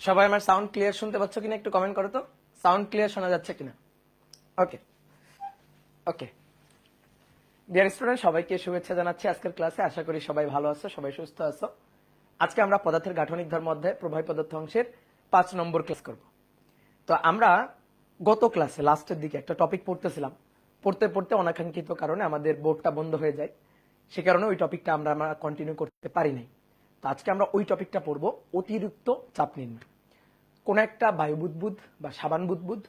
সবাই আমার sound clear শুনতে পাচ্ছ কিনা একটু কমেন্ট করো তো। সাউন্ড ক্লিয়ার শোনা যাচ্ছে কিনা? ওকে ওকে ডিয়ার স্টুডেন্ট, সবাইকে শুভেচ্ছা জানাচ্ছি আজকের ক্লাসে। আশা করি সবাই ভালো আছো, সবাই সুস্থ আছো। আজকে আমরা পদার্থের গাঠনিক ধর্ম অধ্যায় প্রবাহী পদার্থ অংশের ৫ নম্বর ক্লাস করব। তো আমরা গত ক্লাসে লাস্টের দিকে একটা টপিক পড়তেছিলাম, পড়তে পড়তে অনাকাঙ্ক্ষিত কারণে আমাদের বোর্ডটা বন্ধ হয়ে যায়, সে কারণে ওই টপিকটা আমরা কন্টিনিউ করতে পারি নাই। তো আজকে আমরা ওই টপিকটা পড়বো, অতিরিক্ত চাপ নির্ণয়। কোন একটা বায়ু বুদবুদ বা সাবান বুদবুদ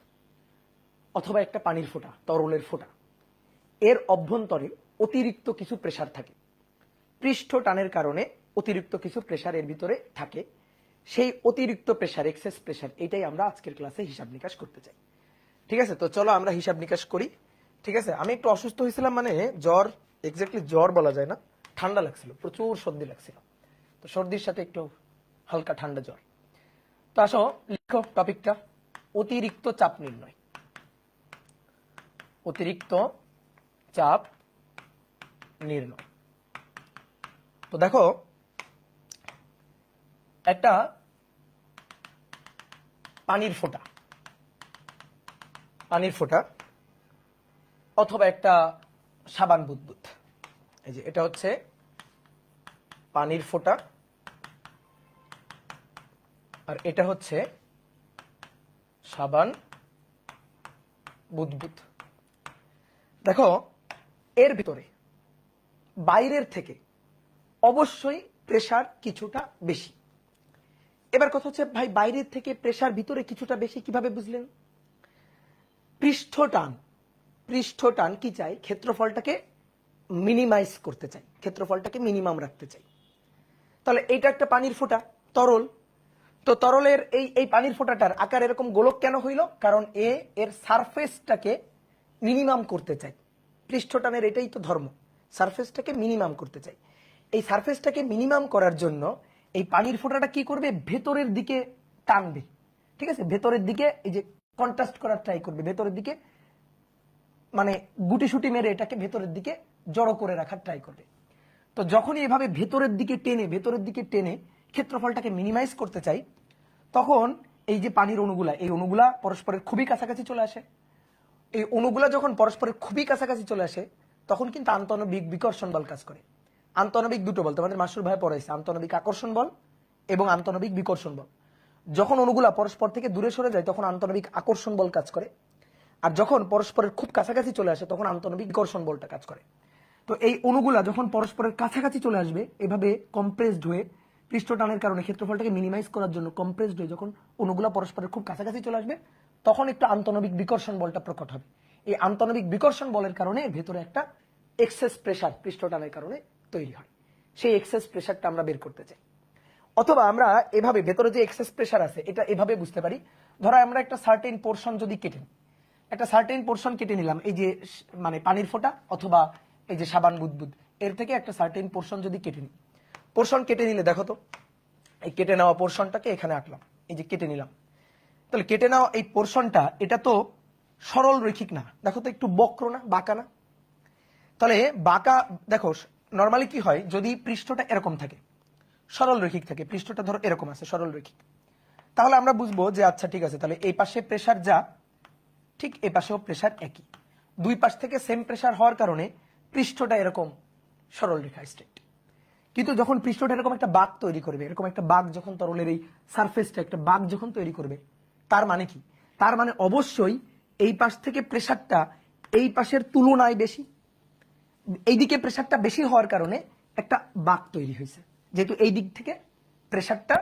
অথবা একটা পানির ফোঁটা, তরলের ফোঁটা, এর অভ্যন্তরে অতিরিক্ত কিছু প্রেসার থাকে। পৃষ্ঠ টানের কারণে অতিরিক্ত কিছু প্রেসার এর ভিতরে থাকে। সেই অতিরিক্ত প্রেসার, এক্সেস প্রেসার, এটাই আমরা আজকের ক্লাসে হিসাব নিকাশ করতে চাই। ঠিক আছে, তো চলো আমরা হিসাব নিকাশ করি। ঠিক আছে, আমি একটু অসুস্থ হয়েছিলাম, মানে জ্বর, এক্স্যাক্টলি জ্বর বলা যায় না, ঠান্ডা লাগছিল, প্রচুর সর্দি লাগছিল। তো সর্দির সাথে একটু হালকা ঠান্ডা জ্বর। তো আসো লিখো টপিকটা, অতিরিক্ত চাপ নির্ণয়। অতিরিক্ত চাপ নির্ণয়। তো দেখো, একটা পানির ফোঁটা অথবা একটা সাবান বুদবুদ, এই যে এটা হচ্ছে পানির ফোঁটা আর এটা হচ্ছে সাবান বুদবুদ। দেখো, এর ভিতরে বাইরের থেকে অবশ্যই প্রেসার কিছুটা বেশি। এবার কথা হচ্ছে, ভাই বাইরের থেকে প্রেসার ভিতরে কিছুটা বেশি কিভাবে বুঝলেন? পৃষ্ঠ টান কি চাই? ক্ষেত্রফলটাকে মিনিমাইজ করতে চাই, ক্ষেত্রফলটাকে মিনিমাম রাখতে চাই। তাহলে এইটা একটা পানির ফোঁটা, তরল। তো তরলের এই পানির ফোঁটাটার আকার এরকম গোলক কেন হইল? কারণ এর সারফেসটাকে মিনিমাম করতে চাই। পৃষ্ঠটানের এটাই তো ধর্ম, সারফেসটাকে মিনিমাম করতে চাই। এই সারফেসটাকে মিনিমাম করার জন্য এই পানির ফোঁটাটা কি করবে? ভেতরের দিকে টানবে। ঠিক আছে, ভেতরের দিকে এই যে কন্ট্রাস্ট করার ট্রাই করবে, ভেতরের দিকে মানে গুটি সুটি মেরে এটাকে ভেতরের দিকে জড়ো করে রাখার ট্রাই করবে। তো যখনই এভাবে ভেতরের দিকে টেনে ক্ষেত্রফলটাকে মিনিমাইজ করতে চাই, তখন এই যে পানির অণুগুলা, এই অণুগুলা পরস্পরের খুবই কাছাকাছি চলে আসে। এই অণুগুলা যখন পরস্পরের খুবই কাছাকাছি চলে আসে, তখন কিন্তু আন্তঃনবিক বিকর্ষণ বল কাজ করে। আন্তঃনবিক দুটো বল তোমাদের মাস্টার ভাই পড়াইছে, আন্তঃনবিক আকর্ষণ বল এবং আন্তঃনবিক বিকর্ষণ বল। যখন অণুগুলা পরস্পর থেকে দূরে সরে যায় তখন আন্তঃনবিক আকর্ষণ বল কাজ করে, আর যখন পরস্পরের খুব কাছাকাছি চলে আসে তখন আন্তঃনবিক বিকর্ষণ বলটা কাজ করে। তো এই অণুগুলা যখন পরস্পরের কাছাকাছি চলে আসবে, এভাবে কম্প্রেসড হয়ে, পৃষ্ঠ টানের কারণে ক্ষেত্রফলটাকে মিনিমাইজ করার জন্য কম্প্রেসড হয়ে যখন অণুগুলা পরস্পরের খুব কাছাকাছি চলে আসবে, তখন একটু আন্তঃনবিক বিকর্ষণ বলটা প্রকট হবে। এই আন্তঃনবিক বিকর্ষণ বলের কারণে ভেতরে একটা এক্সেস প্রেসার পৃষ্ঠ টানের কারণে তৈরি হয়। সেই এক্সেস প্রেসারটা আমরা বের করতে চাই। অথবা আমরা এভাবে ভেতরে যে এক্সেস প্রেসার আছে এটা এভাবে বুঝতে পারি। ধরো আমরা একটা সার্টেন পোর্শন যদি কেটে নিই, একটা সার্টেন পোর্শন কেটে নিলাম, এই যে মানে পানির ফোঁটা অথবা এই যে সাবান বুদবুদ, এর থেকে একটা সার্টেন পোর্শন যদি কেটে নিই, পোর্শন কেটে নিলে দেখো তো, এই কেটে নেওয়া পোর্শনটাকে এখানে আঁকলাম, এই যে কেটে নিলাম। তাহলে কেটে নেওয়া এই পোর্শনটা, এটা তো সরল রৈখিক না, দেখো তো একটু বক্র না, বাঁকা না? তাহলে বাঁকা, দেখো নর্মালি কি হয়, যদি পৃষ্ঠটা এরকম থাকে, সরল রৈখিক থাকে, পৃষ্ঠটা ধরো এরকম আছে সরল রৈখিক, তাহলে আমরা বুঝবো যে আচ্ছা ঠিক আছে, তাহলে এই পাশে প্রেসার যা, ঠিক এই পাশেও প্রেসার একই। দুই পাশ থেকে সেম প্রেসার হওয়ার কারণে পৃষ্ঠটা এরকম সরল রেখা স্ট্রেট। কিন্তু যখন পৃষ্ঠটা এরকম একটা বাঁক তৈরি করবে, এরকম একটা বাঁক যখন তরলের এই সারফেসটা একটা বাঁক যখন তৈরি করবে, তার মানে কি? তার মানে অবশ্যই এই পাশ থেকে প্রেসারটা এই পাশের তুলনায় বেশি, এইদিকে প্রেসারটা বেশি হওয়ার কারণে একটা বাঁক তৈরি হয়েছে। যেহেতু এই দিক থেকে প্রেসারটা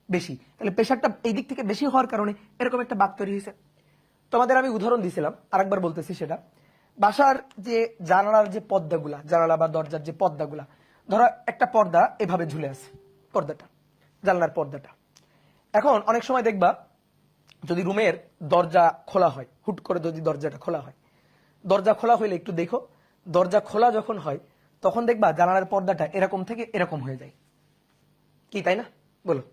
বেশি, তাহলে প্রেসারটা এই দিক থেকে বেশি হওয়ার কারণে এরকম একটা বাঁক তৈরি হয়েছে। তোমাদের আমি উদাহরণ দিয়েছিলাম, আরেকবার বলতেছি সেটা। বাসার যে জানালার যে পর্দাগুলা, জানালা বা দরজার যে পর্দাগুলা, ধরো একটা পর্দা এভাবে ঝুলে আছে, পর্দাটা, জানলার পর্দাটা। এখন অনেক সময় দেখবা যদি রুমের দরজা খোলা হয়, হুট করে যদি দরজাটা খোলা হয়, দরজা খোলা হইলে একটু দেখো, দরজা খোলা যখন হয় তখন দেখবা জানালার পর্দাটা এরকম থেকে এরকম হয়ে যায়, কি তাই না? বলো,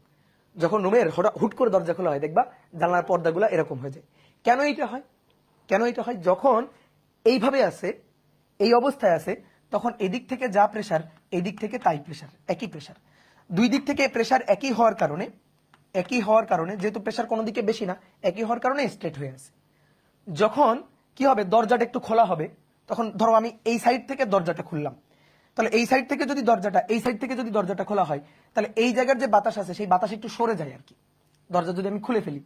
যখন রুমের হুট করে দরজা খোলা হয় দেখবা জানালার পর্দাগুলা এরকম হয়ে যায়। কেন এটা হয়? কেন এটা হয়? যখন এইভাবে আছে, এই অবস্থায় আছে, তখন এদিক থেকে যা প্রেসার, এই দিক থেকে তাই প্রেসার, একই প্রেসার। দুই দিক থেকে প্রেসার একই হওয়ার কারণে একই হওয়ার কারণে, যেহেতু প্রেসার কোনো দিকে বেশি না, একই হওয়ার কারণে স্ট্রেট হয়ে আছে। যখন কি হবে, দরজাটা একটু খোলা হবে, তখন ধরো আমি এই সাইড থেকে দরজাটা খুললাম, তাহলে এই সাইড থেকে যদি দরজাটা, এই সাইড থেকে যদি দরজাটা খোলা হয়, তাহলে এই জায়গার যে বাতাস আছে সেই বাতাস একটু সরে যায় আর কি। দরজা যদি আমি খুলে ফেলি,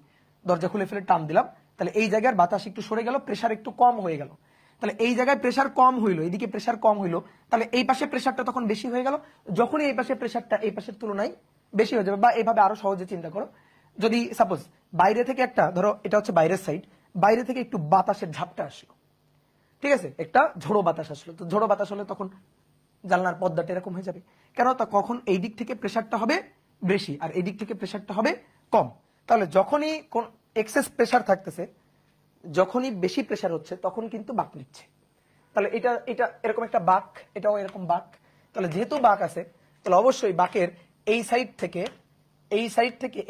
দরজা খুলে ফেলে টান দিলাম, তাহলে এই জায়গার বাতাস একটু সরে গেল, প্রেসার একটু কম হয়ে গেল। তাহলে এই জায়গায় প্রেসার কম হইলো, এইদিকে প্রেসার কম হইলো, তাহলে এই পাশে প্রেসারটা তখন বেশি হয়ে গেল। যখনই এই পাশে প্রেসারটা এই পাশের তুলনায় বেশি হয়ে যাবে, বা এইভাবে আরো সহজে চিন্তা করো, যদি সাপোজ বাইরে থেকে একটা, ধরো এটা হচ্ছে বাইরের সাইড, বাইরে থেকে একটু বাতাসের ঝাপটা আসলো, ঠিক আছে, একটা ঝোড়ো বাতাস আসলো, তো ঝোড়ো বাতাস হলে তখন জানলার পর্দাটা এরকম হয়ে যাবে। কেন? তা কখন এই দিক থেকে প্রেসারটা হবে বেশি আর এই দিক থেকে প্রেসারটা হবে কম। তাহলে যখনই কোন এক্সেস প্রেসার থাকতেছে, যখনই বেশি প্রেসার হচ্ছে, তখন কিন্তু বাঁক নিচ্ছে। তাহলে এটা এটা এরকম একটা বাঁক, এটাও এরকম বাঁক। তাহলে যেহেতু বাঁক আছে, তাহলে অবশ্যই বাঁকের এই সাইড থেকে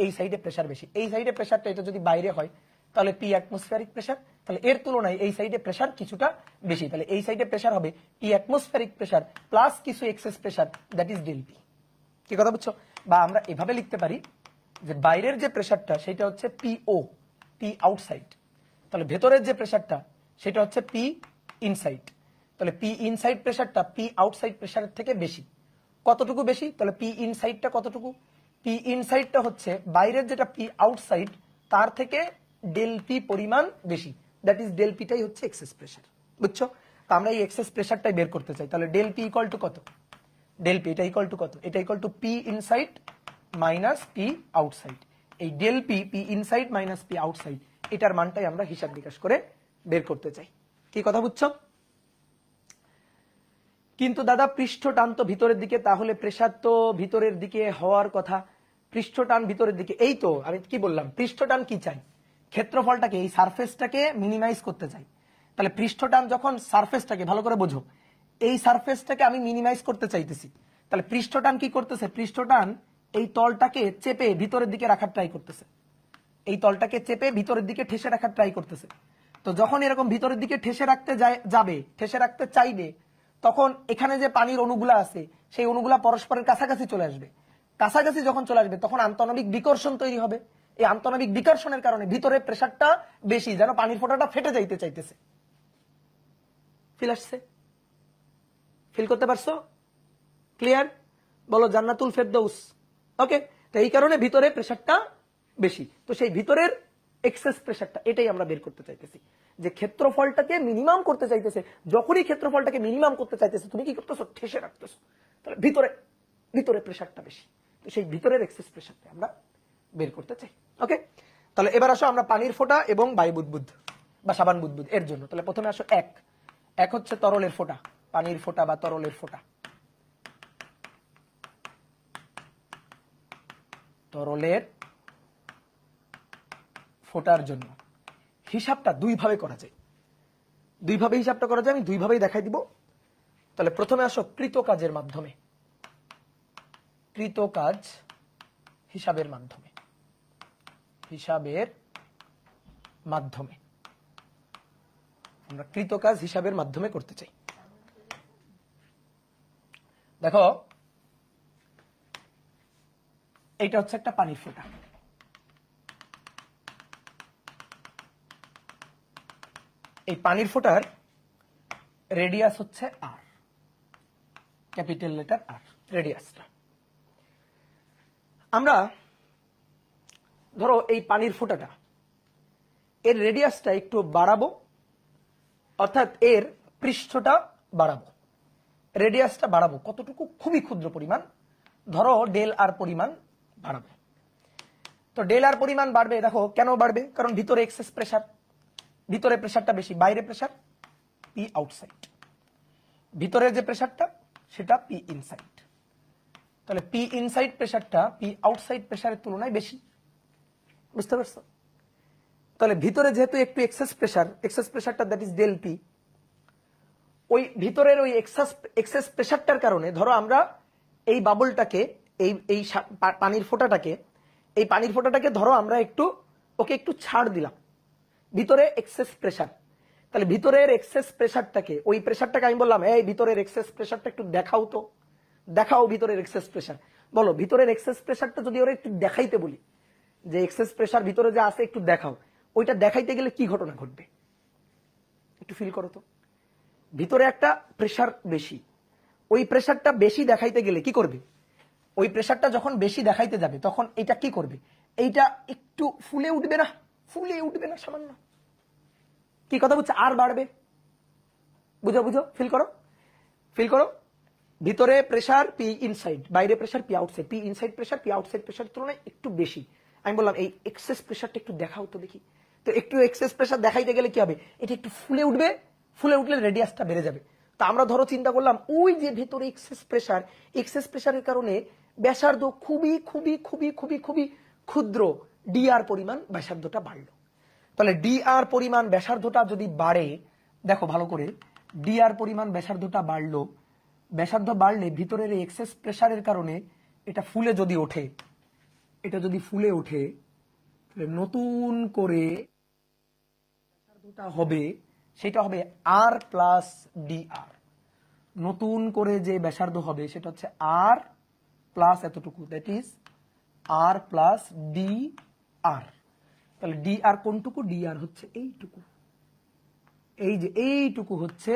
এই সাইডে প্রেসার বেশি। এই সাইডে প্রেসারটা এটা যদি বাইরে হয়, তাহলে পি অ্যাটমসফিয়ারিক প্রেসার, তাহলে এর তুলনায় এই সাইডে প্রেসার কিছুটা বেশি, তাহলে এই সাইডে প্রেসার হবে পি অ্যাটমসফিয়ারিক প্রেসার প্লাস কিছু excess pressure, that is del P. কি কথা বুঝছো? বা আমরা এভাবে লিখতে পারি যে বাইরের যে প্রেসারটা সেটা হচ্ছে পিও, পি আউটসাইড, তাহলে ভেতরের যে প্রেসারটা সেটা হচ্ছে পি ইনসাইড, তাহলে পি ইনসাইড প্রেসারটা পি আউটসাইড প্রেসারের থেকে বেশি। কতটুকু বেশি? তাহলে পি ইনসাইডটা কতটুকু? পি ইনসাইডটা হচ্ছে বাইরের যেটা পি আউটসাইড তার থেকে ডেল পি পরিমাণ বেশি, দ্যাট ইজ ডেল পিটাই হচ্ছে এক্সেস প্রেসার। বুঝছো? তা আমরা এই এক্সেস প্রেসারটাই বের করতে চাই। তাহলে ডেল পি ইকুয়াল টু কত? ডেল পি এটা ইকুয়াল টু কত? এটা equal to P inside minus P outside. এই del P, P inside minus P outside, এটার মানটাই আমরা হিসাব নিকাশ করে বের করতে চাই। কি কথা বুঝছো? কিন্তু দাদা পৃষ্ঠ টান তো ভিতরের দিকে, তাহলে প্রেসার তো ভিতরের দিকে হওয়ার কথা, পৃষ্ঠ টান ভিতরের দিকে। এই তো আমি কি বললাম, পৃষ্ঠ টান কি চাই? ক্ষেত্রফলটাকে, এই সারফেসটাকে মিনিমাইজ করতে চাই। তাহলে পৃষ্ঠ টান যখন সারফেসটাকে, ভালো করে বোঝো, এই সারফেসটাকে আমি মিনিমাইজ করতে চাইতেছি, তাহলে পৃষ্ঠ টান কি করতেছে? পৃষ্ঠ টান এই তলটাকে চেপে ভিতরের দিকে রাখার ট্রাই করতেছে, এই তলটাকে চেপে ভিতরের দিকে ঠেসে রাখার ট্রাই করতেছে। তো যখন এরকম ভিতরের দিকে ঠেসে রাখতে যাবে, ঠেসে রাখতে চাইবে, তখন এখানে যে পানির অণুগুলা আছে সেই অণুগুলা পরস্পরের কাছাকাছি চলে আসবে। কাছাকাছি যখন চলে আসবে তখন আন্তঃনবিক বিকর্ষণ তৈরি হবে। এই আন্তঃনবিক বিকর্ষণের কারণে ভিতরে প্রেসারটা বেশি, যেন পানির ফোঁটাটা ফেটে যাইতে চাইতেছে। ফিল আসছে? ফিল করতে পারছো? ক্লিয়ার? বলো জান্নাতুল ফেরদৌস। ওকে, তো এই কারণে ভিতরে প্রেসারটা বেশি। তো সেই ভিতরের এক্সেস প্রেসারটা, এটাই আমরা বের করতে চাইতেছি, যে ক্ষেত্রফলটাকে মিনিমাম করতে চাইতেছে। যখনই ক্ষেত্রফলটাকে মিনিমাম করতে চাইতেছে, তুমি কি করতেছো? ঠেসে রাখতেছো, তাহলে ভিতরে প্রেসারটা বেশি। তো সেই ভিতরের এক্সেস প্রেসারটা আমরা বের করতে চাই। ওকে, তাহলে এবার আসো আমরা পানির ফোঁটা এবং বায়ু বুদবুদ বা সাবান বুদবুদ এর জন্য। তাহলে প্রথমে আসো এক হচ্ছে তরলের ফোঁটা, পানির ফোঁটা বা তরলের ফোঁটা। তরলের ফোটার জন্য হিসাবটা দুইভাবে করা যায়, দুইভাবে হিসাবটা করা যায়, আমি দুইভাবেই দেখাই দিব। তাহলে প্রথমে আসো কৃতকাজের মাধ্যমে, কৃতকাজ হিসাবের মাধ্যমে আমরা কৃতকাজ হিসাবের মাধ্যমে করতে চাই। দেখো এইটা হচ্ছে একটা পানির ফোঁটা, এই পানির ফোঁটার রেডিয়াস হচ্ছে আর, ক্যাপিটাল লেটার আর রেডিয়াসটা। আমরা ধরো এই পানির ফোঁটাটা, এর রেডিয়াসটা একটু বাড়াবো, অর্থাৎ এর পৃষ্ঠটা বাড়াবো, রেডিয়াসটা বাড়াবো কতটুকু? খুবই ক্ষুদ্র পরিমাণ, ধরো ডেল আর পরিমাণ বাড়াবো। তো ডেল আর পরিমাণ বাড়বে, দেখো কেন বাড়বে? কারণ ভিতরে এক্সেস প্রেসার, ভিতরে প্রেসারটা বেশি, বাইরে প্রেসার পি আউটসাইড, ভিতরের যে প্রেসারটা সেটা পি ইনসাইড। তাহলে পি ইনসাইড প্রেসারটা পি আউটসাইড প্রেসারের তুলনায় বেশি। বুঝতে পারছো? তাহলে ভিতরে যেহেতু একটু এক্সেস প্রেসারটা দ্যাট ইজ ডেল পি, ওই ভিতরের ওই এক্সেস প্রেসারটার কারণে ধরো আমরা এই বাবলটাকে, এই পানির ফোঁটাটাকে ধরো আমরা ওকে একটু ছাড় দিলাম, ভিতরে এক্সেস প্রেসার। তাহলে ভিতরের এক্সেস প্রেসারটাকে, ওই প্রেসারটাকে আমি বললাম এই ভিতরের এক্সেস প্রেসারটা একটু দেখাও তো, দেখাও ভিতরের এক্সেস প্রেসার। বলো ভিতরের এক্সেস প্রেসারটা যদি ওরা একটু দেখাইতে বলি, যে এক্সেস প্রেসার ভিতরে যে আছে একটু দেখাও, ওইটা দেখাইতে গেলে কি ঘটনা ঘটবে একটু ফিল করো তো। ভিতরে একটা প্রেসার বেশি, ওই প্রেসারটা বেশি দেখাইতে গেলে কি করবে? ওই প্রেসারটা যখন বেশি দেখাইতে যাবে তখন এটা কি করবে? এইটা একটু ফুলে উঠবে না? ফুলে উঠবে না সামান্য? কি কথা বুঝছে? আর বাড়বে। বুঝো বুঝো, ফিল করো, ফিল করো। ভিতরে প্রেসার পি ইনসাইড, বাইরে pressure P outside. P inside pressure P outside প্রেসারের তুলনায় একটু বেশি। আমি বললাম এই এক্সেস প্রেসারটা একটু দেখাও তো দেখি। তো একটু এক্সেস প্রেসার দেখাইতে গেলে কি হবে? এটা একটু ফুলে উঠবে, ফুলে উঠলে রেডিয়াসটা বেড়ে যাবে। তা আমরা ধরো চিন্তা করলাম ওই যে ভেতরে এক্সেস প্রেসার, এক্সেস প্রেসারের কারণে ব্যাসার্ধ খুবই খুবই খুবই খুবই খুবই ক্ষুদ্র ডিআর পরিমাণ ব্যাসার্ধটা বাড়লো। তাহলে ডিআর পরিমাণ ব্যাসার্ধটা যদি বাড়ে, দেখো ভালো করে, ডিআর পরিমাণ ব্যাসার্ধটা বাড়লো, ব্যাসার্ধ বাড়লে ভিতরের এক্সেস প্রেসারের কারণে এটা ফুলে যদি ওঠে, এটা যদি ফুলে ওঠে তাহলে নতুন করে ব্যাসার্ধটা হবে, সেটা হবে আর প্লাস ডিআর। নতুন করে যে ব্যাসার্ধ হবে সেটা হচ্ছে আর প্লাস এতটুকু, that is R plus D R. তাহলে ডি আর কোনটুকু? ডি আর হচ্ছে এইটুকু, এই যে এইটুকু হচ্ছে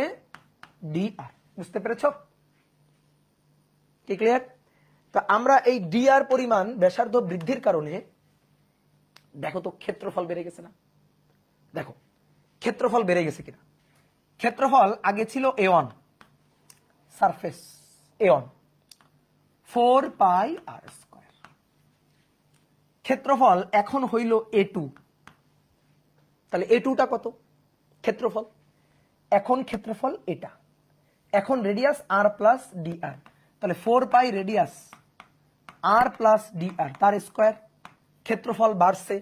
ডি আর। বুঝতে পেরেছ? কি ক্লিয়ার? তো আমরা এই ডি আর পরিমাণ ব্যাসার্ধ বৃদ্ধির কারণে দেখো তো ক্ষেত্রফল বেড়ে গেছে না? দেখো ক্ষেত্রফল বেড়ে গেছে কিনা। ক্ষেত্রফল আগে ছিল A1, সারফেস A1 4 পাই আর স্কয়ার। ক্ষেত্রফল এখন হইল A2। তাহলে A2টা কত? ক্ষেত্রফল। এখন ক্ষেত্রফল এটা, এখন রেডিয়াস আর প্লাস ডি আর। তাহলে 4 পাই রেডিয়াস আর প্লাস ডি আর তার স্কয়ার। ক্ষেত্রফল বাড়ছে।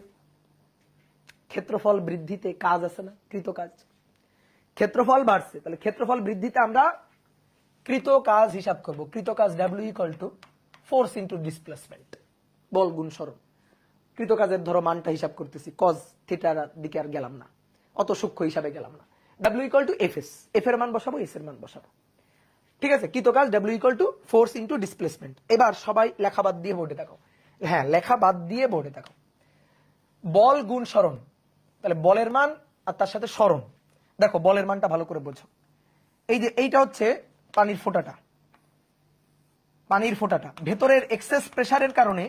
ক্ষেত্রফল বৃদ্ধিতে কাজ আছে না? কৃত কাজ। ক্ষেত্রফল বাড়ছে, তাহলে ক্ষেত্রফল বৃদ্ধিতে আমরা কৃত কাজ হিসাব করব। কৃত কাজ W equal to force into displacement, বল গুণ সরণ। কৃত কাজের ধরো মানটা হিসাব করতেছি, কজ থিটার দিকে আর গেলাম না, অত সূক্ষ্ম হিসাবে গেলাম না। W equal to F S, F এর মান বসাবো, এস এর মান বসাবো। ঠিক আছে, কৃত কাজ W equal to force into displacement. এবার সবাই লেখা বাদ দিয়ে বোর্ডে দেখো। হ্যাঁ, লেখা বাদ দিয়ে বোর্ডে দেখো। বল গুণ সরণ, তাহলে বলের মান আর তার সাথে সরণ। দেখো বলের মানটা ভালো করে বোঝো। এই যে এইটা হচ্ছে পানির ফোঁটাটা, পানির ফোঁটাটা ভেতরের এক্সেস প্রেসারের কারণে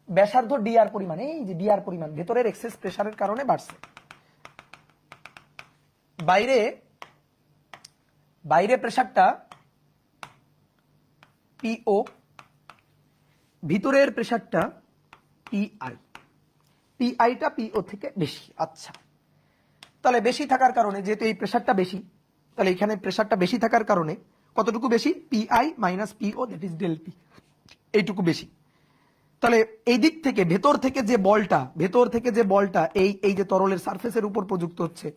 ব্যাসার্ধ ডিআর পরিমাণ, এই যে ডিআর পরিমাণ ভেতরের এক্সেস প্রেসারের কারণে বাড়ছে। বাইরে বাইরে প্রেসারটা পিও, ভিতরের প্রেসারটা পিআই। পিআইটা পিও থেকে বেশি। আচ্ছা, তাহলে বেশি থাকার কারণে, যেহেতু এই প্রেসারটা বেশি, তাহলে এখানে প্রেসারটা বেশি থাকার কারণে কতটুকু বেশি? PI minus PO, that is del P, এইটুকু বেশি। তাহলে এই দিক থেকে ভেতর থেকে যে বলটা, ভেতর থেকে যে বলটা এই যে তরলের সারফেসের উপর প্রযুক্ত হচ্ছে,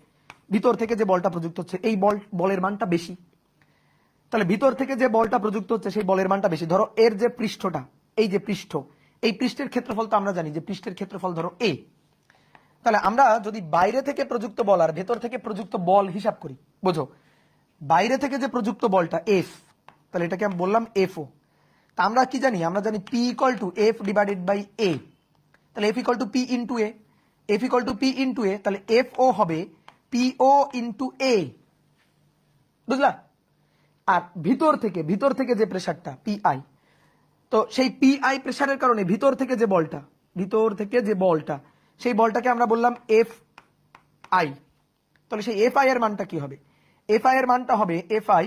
ভিতর থেকে যে বলটা প্রযুক্ত হচ্ছে, এই বলের মানটা বেশি। তাহলে ভিতর থেকে যে বলটা প্রযুক্ত হচ্ছে সেই বলের মানটা বেশি। ধরো এর যে পৃষ্ঠটা, এই যে পৃষ্ঠ, এই পৃষ্ঠের ক্ষেত্রফল তো আমরা জানি যে পৃষ্ঠের ক্ষেত্রফল ধরো এ। তাহলে আমরা যদি বাইরে থেকে প্রযুক্ত বল আর ভেতর থেকে প্রযুক্ত বল হিসাব করি, বোঝো, বাইরে থেকে যে প্রযুক্ত বলটা এফ, তাহলে এটাকে আমি বললাম এফও। তা আমরা কি জানি? আমরা জানি P equal to F divided by A. তাহলে F equal to P into A, F equal to P into A, তাহলে এফ ও হবে পিও ইন্টু এ। বুঝলা? আর ভিতর থেকে যে প্রেসারটা পিআই, তো সেই পিআই প্রেসারের কারণে ভিতর থেকে যে বলটা, সেই বলটাকে আমরা বললাম এফ আই। তাহলে সেই এফ আই এর মানটা কি হবে? এফ আই এর মানটা হবে এফ আই,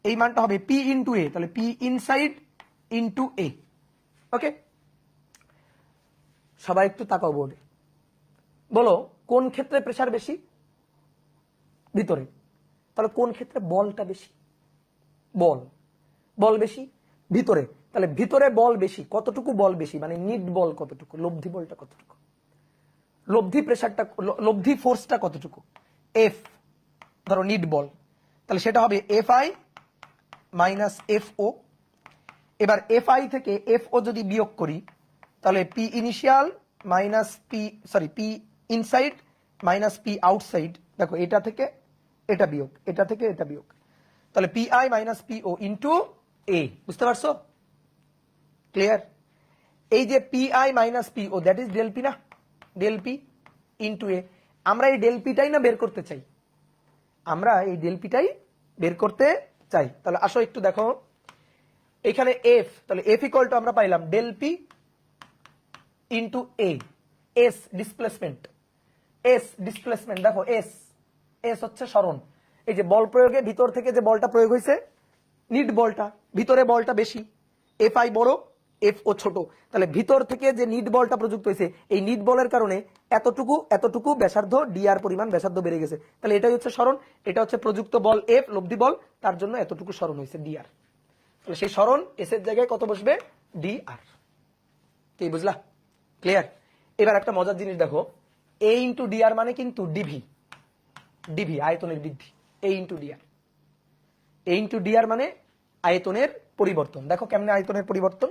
এই মানটা হবে পি ইন্টু এ, তাহলে পি ইনসাইড ইন্টু এ। ওকে, সবাই একটু তাকাও বোর্ডে, বলো কোন ক্ষেত্রে প্রেসার বেশি? ভিতরে। তাহলে কোন ক্ষেত্রে বলটা বেশি? বল বেশি ভিতরে। তাহলে ভিতরে বল বেশি, কতটুকু বল বেশি? মানে নিট বল কতটুকু, লব্ধি বলটা কতটুকু, লব্ধি প্রেসারটা, লব্ধি ফোর্সটা কতটুকু? এফ, ধরো নিট বল, তাহলে সেটা হবে F I minus F O. এবার এফ আই থেকে এফ ও যদি বিয়োগ করি, তাহলে P initial minus P inside minus P outside. দেখো এটা থেকে এটা বিয়োগ, এটা থেকে এটা বিয়োগ, তাহলে P I minus P O into A. বুঝতে পারছো? ক্লিয়ার? এই যে P I minus P O that is del P না, ডেল পি ইন্টু এ। আমরা এই ডেল পিটাই না বের করতে চাই, আমরা এই ডেল পিটাই বের করতে চাই। তাহলে আসো একটু দেখো এখানে এফ, তাহলে এফ ইকুয়াল টু আমরা পাইলাম del P into A. S displacement, S displacement, দেখো এস, এস হচ্ছে সরণ। এই যে বল প্রয়োগে ভিতর থেকে যে বলটা প্রয়োগ হয়েছে নিট বলটা, ভিতরে বলটা বেশি, এফ আই বড় এফ ও ছোট, তাহলে ভিতর থেকে যে নিট বলটা প্রযুক্ত হয়েছে এই নিট বলের কারণে এতটুকু এতটুকু ব্যাসার্ধ ডি আর পরিমাণ ব্যাসার্ধ বেড়ে গেছে, তাহলে এটাই হচ্ছে সরণ, এটা হচ্ছে প্রযুক্ত বল এফ, লব্ধি বল, তার জন্য এতটুকু সরণ হয়েছে ডি আর। তাহলে সেই সরণ এস এর জায়গায় কত বসবে, ডি আর। কি বুঝলা, ক্লিয়ার? এবার একটা মজার জিনিস দেখো, এ ইন্টু ডি আর মানে কিন্তু ডিভি, ডিভি আয়তনের বৃদ্ধি, এ ইন্টু ডি আর, এ ইন্টু ডি আর মানে আয়তনের পরিবর্তন। দেখো কেমনে আয়তনের পরিবর্তন,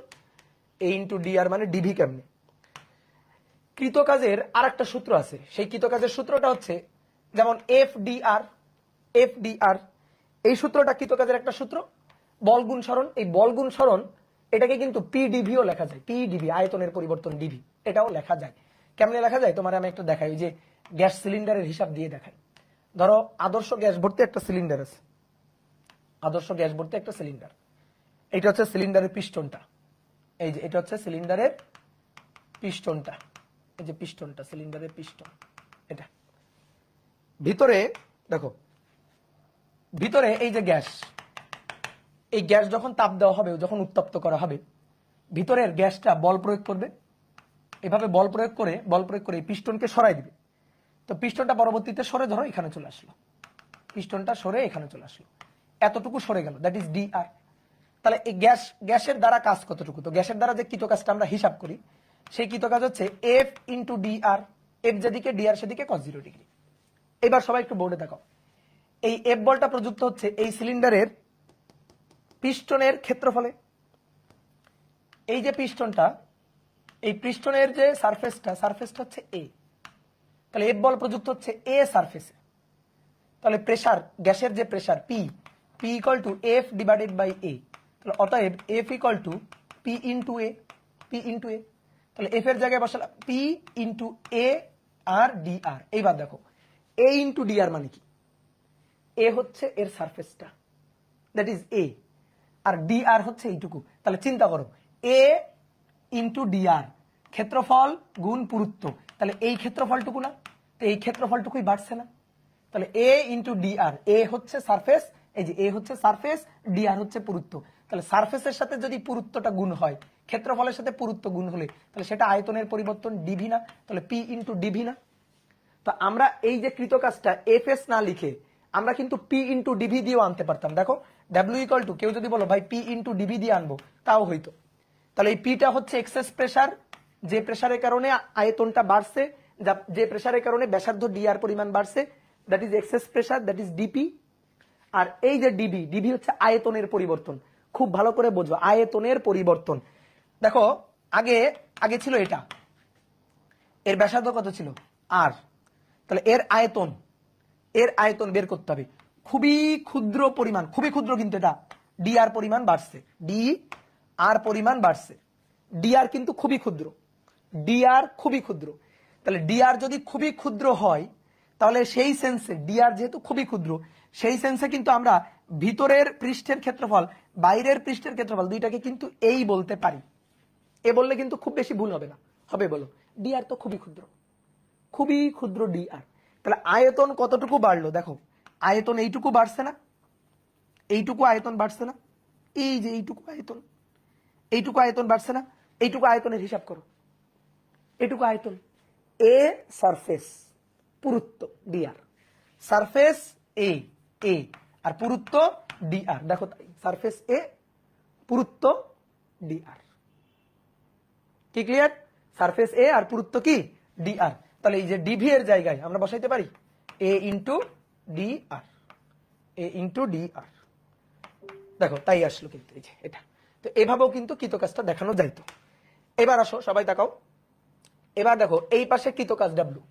এ ইন্টু ডি আর মানে ডিভি কেমনে। কৃতকাজের আর একটা সূত্র আছে, সেই কৃতকাজের সূত্রটা হচ্ছে যেমন এফ ডি আর, এফ ডি আর, এই সূত্রটা কৃতকাজের একটা সূত্র, বল গুণ সরণ, এই বল গুণ সরণ এটাকে কিন্তু পি ডিভিও লেখা যায়, পি ডিভি আয়তনের পরিবর্তন ডিভি, এটাও লেখা যায়। কেমনে লেখা যায় তোমার আমি একটু দেখাই, যে গ্যাস সিলিন্ডারের হিসাব দিয়ে দেখাই। ধরো আদর্শ গ্যাস ভর্তি একটা সিলিন্ডার আছে, আদর্শ গ্যাস ভর্তি একটা সিলিন্ডার, এটা হচ্ছে সিলিন্ডারের পিস্টনটা, এই যে এটা হচ্ছে সিলিন্ডারের পিস্টনটা, এই যে পিস্টনটা সিলিন্ডারের পিস্টন, এটা ভিতরে দেখো, ভিতরে এই যে গ্যাস, এই গ্যাস যখন তাপ দেওয়া হবে, যখন উত্তপ্ত করা হবে, ভিতরের গ্যাসটা বল প্রয়োগ করবে, এভাবে বল প্রয়োগ করে এই পিস্টনকে সরাই দিবে। তো পিস্টনটা পরবর্তীতে সরে ধরো এখানে চলে আসলো, পিস্টনটা সরে এখানে চলে আসলো, এতটুকু সরে গেল, দ্যাট ইজ ডি আর। তাহলে এই গ্যাসের দ্বারা কাজ কতটুকু, তো গ্যাসের দ্বারা যে কৃতকাজটা আমরা হিসাব করি সেই কৃতকাজ হচ্ছে এফ ইন্টু ডি আর, এফ যেদিকে ডি আর সেদিকে cos 0 ডিগ্রি। এবার সবাই একটু বোর্ডে দেখো, এই এফ বলটা প্রযুক্ত হচ্ছে এই সিলিন্ডারের পিস্টনের ক্ষেত্রফলে, এই যে পিস্টনটা, এই পিস্টনের যে সারফেসটা হচ্ছে এ, তাহলে এফ বল প্রযুক্ত হচ্ছে এ সারফেসে, তাহলে প্রেসার, গ্যাসের যে pressure P, P equal to F divided by A, তাহলে অতএব F equal to P into A, P into A, তাহলে এফ এর জায়গায় বসালাম পি ইন্টু এ আর ডি আর। এইবার দেখো এ ইন্টু ডি আর মানে কি, এ হচ্ছে এর সারফেসটা, দ্যাট ইজ এ, আর ডি আর হচ্ছে এইটুকু। তাহলে চিন্তা করো এ ইন্টু ডি আর, ক্ষেত্রফল গুণ পুরুত্ব, তাহলে এই ক্ষেত্রফলটুকু না, তো এই ক্ষেত্রফলটুকুই বাড়ছে না, তাহলে এ ইন্টু ডি আর, এ হচ্ছে সারফেস, এই যে এ হচ্ছে সারফেস, ডি আর হচ্ছে পুরুত্ব, তাহলে সারফেসের সাথে যদি পুরুত্বটা গুণ হয়, ক্ষেত্রফলের সাথে পুরুত্ব গুণ হলে তাহলে সেটা আয়তনের পরিবর্তন ডিভি না, তাহলে পি ইন্টু ডিভি না। তো আমরা এই যে কৃতকাজটা এফ এস না লিখে আমরা কিন্তু পি ইন্টু ডিভি দিয়েও আনতে পারতাম। দেখো ডাব্লিউ ইকুয়াল টু, কেউ যদি বলো ভাই পি ইন্টু ডিভি দিয়ে আনবো তাও হইতো, তাহলে এই পিটা হচ্ছে এক্সেস প্রেসার, যে প্রেসারের কারণে আয়তনটা বাড়ছে, যে প্রেসারের কারণে ব্যাসার্ধ ডি আর পরিমাণ বাড়ছে, that is excess pressure, that is DP. আর এই যে ডিভি, ডিভি হচ্ছে আয়তনের পরিবর্তন, খুব ভালো করে বুঝবো আয়তনের পরিবর্তন। দেখো আগে আগে ছিল এটা, এর ব্যাসার্ধ কত ছিল আর, তাহলে এর আয়তন বের করতে হবে, খুবই ক্ষুদ্র পরিমাণ, খুবই ক্ষুদ্র কিন্তু এটা, ডি আর পরিমাণ বাড়ছে, ডি আর পরিমাণ বাড়ছে, ডি আর কিন্তু খুবই ক্ষুদ্র, ডি আর খুবই ক্ষুদ্র, তাহলে ডি আর যদি খুবই ক্ষুদ্র হয় তাহলে সেই সেন্সে ডি আর যেহেতু খুবই ক্ষুদ্র, সেই সেন্সে কিন্তু আমরা ভিতরের পৃষ্ঠের ক্ষেত্রফল বাইরের পৃষ্ঠের ক্ষেত্রফল দুইটাকে কিন্তু এই বলতে পারি। এ বললে কিন্তু খুব বেশি ভুল হবে না, হবে বলো, ডি আর তো খুবই ক্ষুদ্র, খুবই ক্ষুদ্র ডি আর। তাহলে আয়তন কতটুকু বাড়লো, দেখো আয়তন এইটুকু বাড়ছে না, এইটুকু আয়তন বাড়ছে না, এই যে এইটুকু আয়তন বাড়ছে না, এইটুকু আয়তনের হিসাব করো, এইটুকু আয়তন, এ সারফেস, পুরুত্ব ডি আর, সারফেস এ, এ আর পুরুত্ব ডি আর, দেখো তাই সারফেস এ পুরুত্ব ডি আর, কি ক্লিয়ার? সারফেস এ আর পুরুত্ব কি ডি আর, তাহলে এই যে ডিভি এর জায়গায় আমরা বসাইতে পারি এ ইন্টু ডি আর, এ ইন্টু ডি আর, দেখো তাই আসলো কিন্তু এই যে এটা। তো এভাবেও কিন্তু কৃতকাজটা দেখানো যাইতো। এবার আসো সবাই তাকাও, এবার দেখো এই পাশে কৃতকাজ ডাব্লু,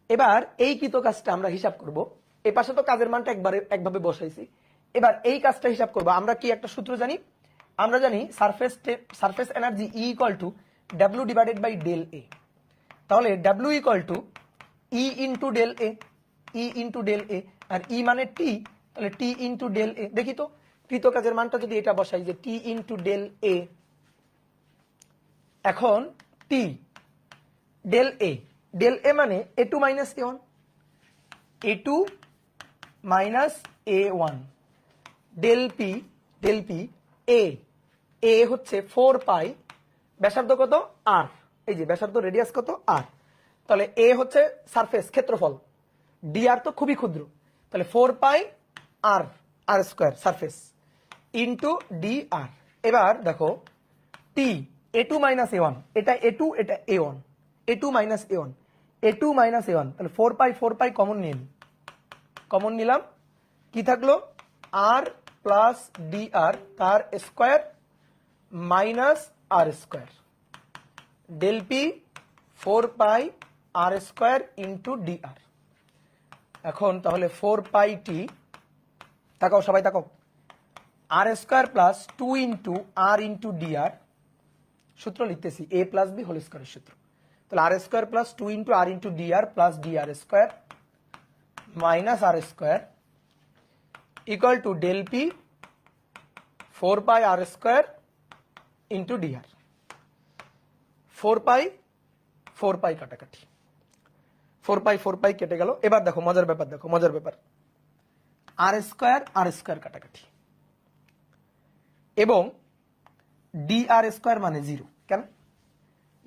এবার এই কৃতকাজটা আমরা হিসাব করব, এই পাশে তো কাজের মানটা একভাবে বসাইছি, এবার এই কাজটা হিসাব করব। আমরা কি একটা সূত্র জানি, আমরা জানি surface energy E equal to W divided by del A. তাহলে W equal to E into del A, E into del A, আর ই মানে টি, তাহলে টি ইন্টু ডেল এ। দেখি তো কৃত কাজের মানটা যদি এটা বসাই যে টি ইন্টু ডেল এ, এখন টি ডেল এ মানে A two minus A one, A two minus A one, del P A হচ্ছে 4 পাই, ব্যাসার্ধ কত আর, এই যে ব্যাসার্ধ রেডিয়াস কত আর, তাহলে এ হচ্ছে সারফেস ক্ষেত্রফল, ডি আর তো খুবই ক্ষুদ্র, তাহলে 4 পাই আর R square surface into D আর। এবার দেখো টি এ টু মাইনাস এ ওয়ান, এটা এ টু এটা এ one, A two minus A one, A two minus A one, তাহলে 4 পাই কমন নিয়ে নিই, কমন নিলাম, কি থাকলো আর প্লাস ডি আর তার square minus R square, del P 4 pi R square into D R. এখন তাহলে 4 পাই টি, তাকাও সবাই তাকাও, R square plus 2 into R into D R, সূত্র লিখতেছি এ প্লাস বি হোল স্কোয়ারের সূত্র, তাহলে R square plus 2 into R into D R plus D R square minus R square equal to del P 4 pi R square into D আর। 4 পাই কাটাকাটি, 4 পাই কেটে গেল। এবার দেখো মজার ব্যাপার, দেখো মজার ব্যাপার, আর স্কোয়ার কাটাকাটি, এবং ডি আর স্কোয়ার মানে 0, কেন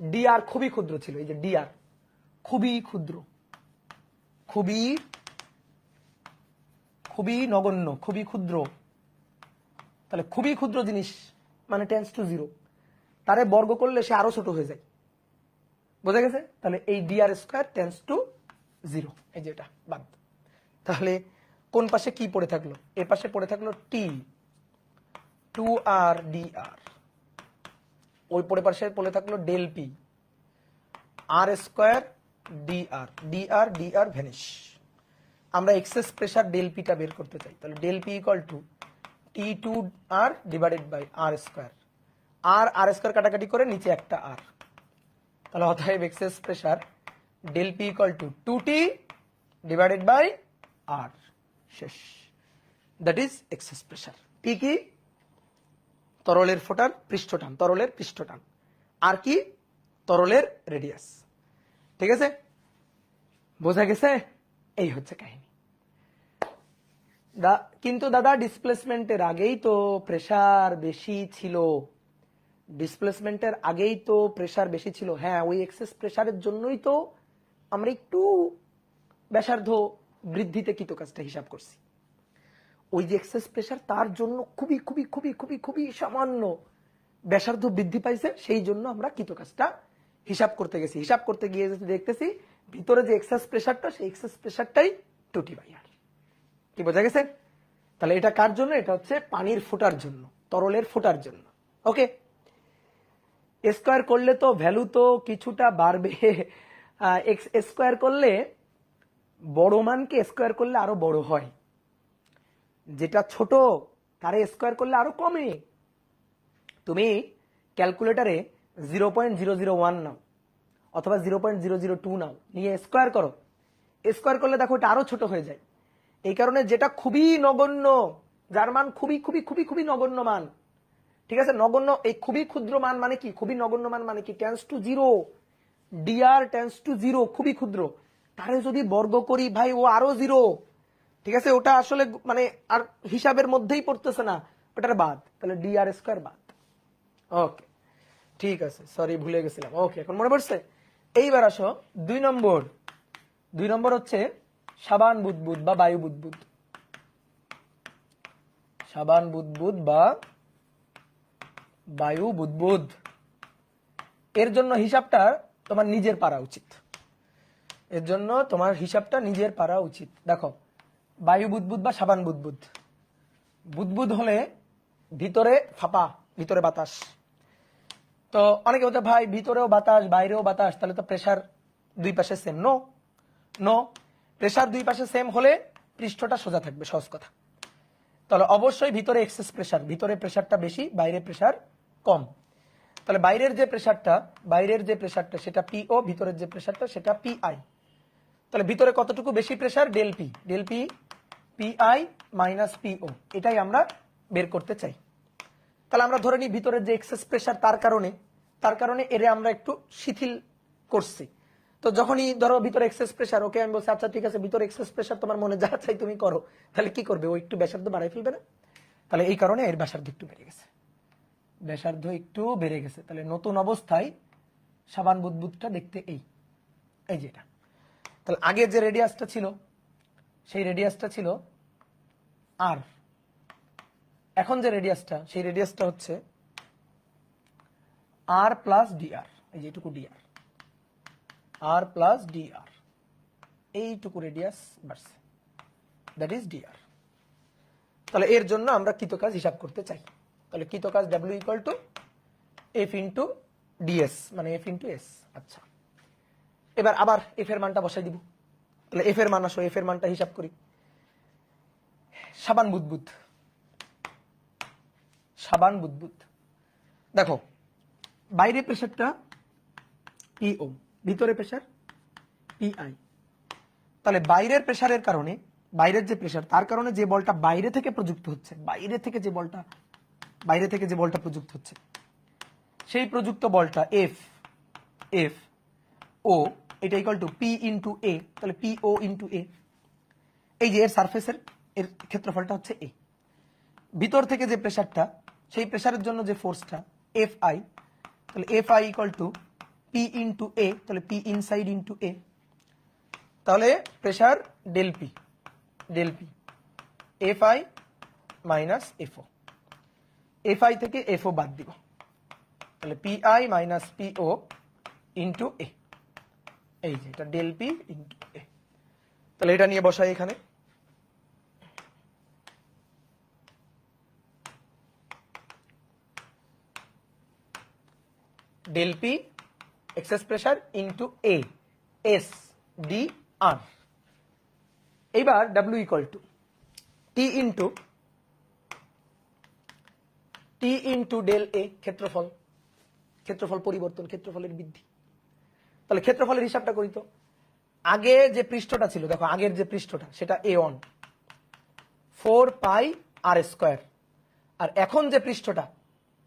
ডি আর খুবই ক্ষুদ্র ছিল, এই যে ডি আর খুবই ক্ষুদ্র, খুবই নগণ্য, খুবই ক্ষুদ্র, তাহলে খুবই ক্ষুদ্র জিনিস মানে টেন্স টু 0, তারে বর্গ করলে সে আরো ছোট হয়ে যায়, বোঝা গেছে? তাহলে এই D R square tends to 0, এই যে এটা বাদ। তাহলে কোন পাশে কি পড়ে থাকলো, এ পাশে পড়ে থাকলো টি 2 আর ডি আর, ওই পরে পাশে পড়ে থাকলো del P R square D R vanish. আমরা এক্সেস প্রেসার ডেল পিটা বের করতে চাই, তাহলে del P equal to T 2 R divided by R square, R square কাটাকাটি করে নিচে একটা আর, তাহলে অতএব excess pressure del P equal to 2t divided by R, শেষ, that is excess pressure. T কি তরলের ফোটার পৃষ্ঠটান, তরলের পৃষ্ঠটান, আর কি তরলের রেডিয়াস, ঠিক আছে, বোঝা গেছে? এই হচ্ছে কাহিনী। কিন্তু দাদা ডিসপ্লেসমেন্টের আগেই তো প্রেসার বেশি ছিল, ডিসপ্লেসমেন্টের আগেই তো প্রেসার বেশি ছিল, হ্যাঁ ওই এক্সেস প্রেসারের জন্যই তো আমরা একটু ব্যাসার্ধ বৃদ্ধিতে কৃতকাজটা হিসাব করছি, ওই যে এক্সেস প্রেসার তার জন্য খুবই খুবই খুবই খুবই খুবই সামান্য ব্যাসার্ধ বৃদ্ধি পাইছে, সেই জন্য আমরা কৃতকাজটা হিসাব করতে গেছি, হিসাব করতে গিয়ে দেখতেছি ভিতরে যে এক্সেস প্রেসারটা, সেই এক্সেস প্রেসারটাই 2t বাই r, কি বোঝা গেছে? তাহলে এটা কার জন্য, এটা হচ্ছে পানির ফোটার জন্য, তরলের ফোটার জন্য। ওকে, স্কোয়ার করলে তো ভ্যালু তো কিছুটা বাড়বে, এক্স স্কোয়ার করলে বড় মানকে স্কোয়ার করলে আরো বড় হয়, যেটা ছোট তারে স্কোয়ার করলে আরো কমে। তুমি ক্যালকুলেটারে 0.001 নাও অথবা 0.002 নাও, নিয়ে স্কোয়ার করো, স্কোয়ার করলে দেখো এটা আরো ছোট হয়ে যায়। এই কারণে যেটা খুবই নগণ্য, যার মান খুবই খুবই খুবই খুবই নগণ্য মান, ঠিক আছে, নগণ্য, এই খুবই ক্ষুদ্র মান মানে কি, খুবই নগণ্য মান মানে কি, tends to 0, DR tends to 0, খুবই ক্ষুদ্র, তারে যদি বর্গ করি ভাই ও আরো 0, ঠিক আছে, ওটা আসলে মানে আর হিসাবের মধ্যেই পড়তেছে না, ওটার বাদ, তাহলে ডি আর স্কোয়ার বাদ। ওকে ঠিক আছে, সরি ভুলে গেছিলাম, ওকে এখন মনে পড়ছে। এইবার আসো 2 নম্বর, 2 নম্বর হচ্ছে সাবান বুদবুদ বা বায়ু বুদবুদ, সাবান বুদবুদ বা বায়ু বুদবুদ, এর জন্য হিসাবটা তোমার নিজের পারা উচিত, এর জন্য তোমার হিসাবটা নিজের পারা উচিত। দেখো বায়ু বুদবুদ বা সাবান বুদবুদ, বুদবুদ হলে ভিতরে ফাঁপা, ভিতরে বাতাস, তো অনেকে বলতে ভাই ভিতরেও বাতাস বাইরেও বাতাস, তাহলে তো প্রেসার দুই পাশে সেম, নো নো, প্রেসার দুই পাশে সেম হলে পৃষ্ঠটা সোজা থাকবে, সহজ কথা। তাহলে অবশ্যই ভিতরে এক্সেস প্রেসার, ভিতরে প্রেসারটা বেশি বাইরে প্রেসার কম, তাহলে বাইরের যে প্রেসারটা সেটা পিও, ভিতরের যে প্রেসারটা সেটা পিআই। তাহলে ভিতরে কতটুকু বেশি pressure? Del P PI minus PO, এটাই আমরা বের করতে চাই। তাহলে আমরা ধরে নিই ভিতরের যে এক্সেস প্রেসার তার কারণে এর আমরা একটু শিথিল করছি। তো যখনই ধরো ভিতরে এক্সেস প্রেসার, ওকে আমি বলছি আচ্ছা ঠিক আছে ভিতরে এক্সেস প্রেসার তোমার মনে যা চাই তুমি করো, তাহলে কি করবে? ও একটু ব্যাসার্ধ বাড়াই ফেলবে না? তাহলে এই কারণে এর ব্যাসার্ধ একটু বেড়ে গেছে। তাহলে নতুন অবস্থায় সাবান বুদবুদটা দেখতে এই যেটা। তাহলে আগে যে রেডিয়াসটা ছিল সেই রেডিয়াসটা ছিল আর, এখন যে রেডিয়াসটা সেই রেডিয়াসটা হচ্ছে আর প্লাস ডিআর, এই যেটুকু ডিআর, আর প্লাস ডিআর, এইটুকু রেডিয়াস বাড়ছে, দ্যাট ইজ ডিআর। তাহলে এর জন্য আমরা কৃতকাজ হিসাব করতে চাই। তাহলে কৃতকাজ W equal to F into DS, মানে এফ ইন্টু এস। আচ্ছা, এবার আবার এফ এর মানটা বসাই দিব। তাহলে এফ এর মান আসো, এফ এর মানটা হিসাব করি। সাবান বুদবুদ, দেখো বাইরে প্রেসারটা পিও, ভিতরে প্রেসার পিআই। তাহলে বাইরের প্রেসারের কারণে, বাইরের যে প্রেসার তার কারণে যে বলটা বাইরে থেকে প্রযুক্ত হচ্ছে, বাইরে থেকে যে বলটা প্রযুক্ত হচ্ছে, সেই প্রযুক্ত বলটা এফ ও, এটা equal to P into A. তাহলে পি ও ইন্টু এ, এই যে এর সারফেসের এর ক্ষেত্রফলটা হচ্ছে এ। ভিতর থেকে যে প্রেসারটা, সেই প্রেসারের জন্য যে ফোর্সটা এফ আই, তাহলে F I equal to P into A, তাহলে পি ইনসাইড ইন্টু এ। তাহলে pressure del P F I minus FO, F I থেকে এফও বাদ দিব, তাহলে P I minus PO into A, এই যে এটা ডেল পি ইন্টু এ। তাহলে এটা নিয়ে বসাই এখানে। Del P excess pressure into A, S D R. এইবার W equal to T into del A, ক্ষেত্রফল পরিবর্তন, ক্ষেত্রফলের বৃদ্ধি। তাহলে ক্ষেত্রফলের হিসাবটা করি তো। আগে যে পৃষ্ঠটা ছিল, দেখো আগের যে পৃষ্ঠটা সেটা A1 4 পাই আর স্কয়ার, আর এখন যে পৃষ্ঠটা,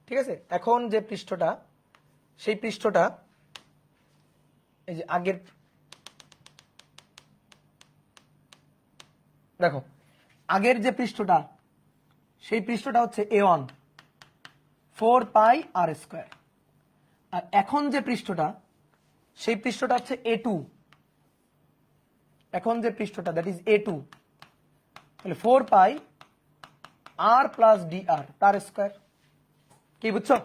ঠিক আছে, এখন যে পৃষ্ঠটা, সেই পৃষ্ঠটা এই যে আগের, দেখো আগের যে পৃষ্ঠটা সেই পৃষ্ঠটা হচ্ছে A1 4 পাই আর স্কয়ার, আর এখন যে পৃষ্ঠটা সেই পৃষ্ঠটা হচ্ছে A2, এখন যে পৃষ্ঠটা দ্যাট ইজ A2, তাহলে 4 pi R plus D R তার স্কয়ার। কি বুঝছো?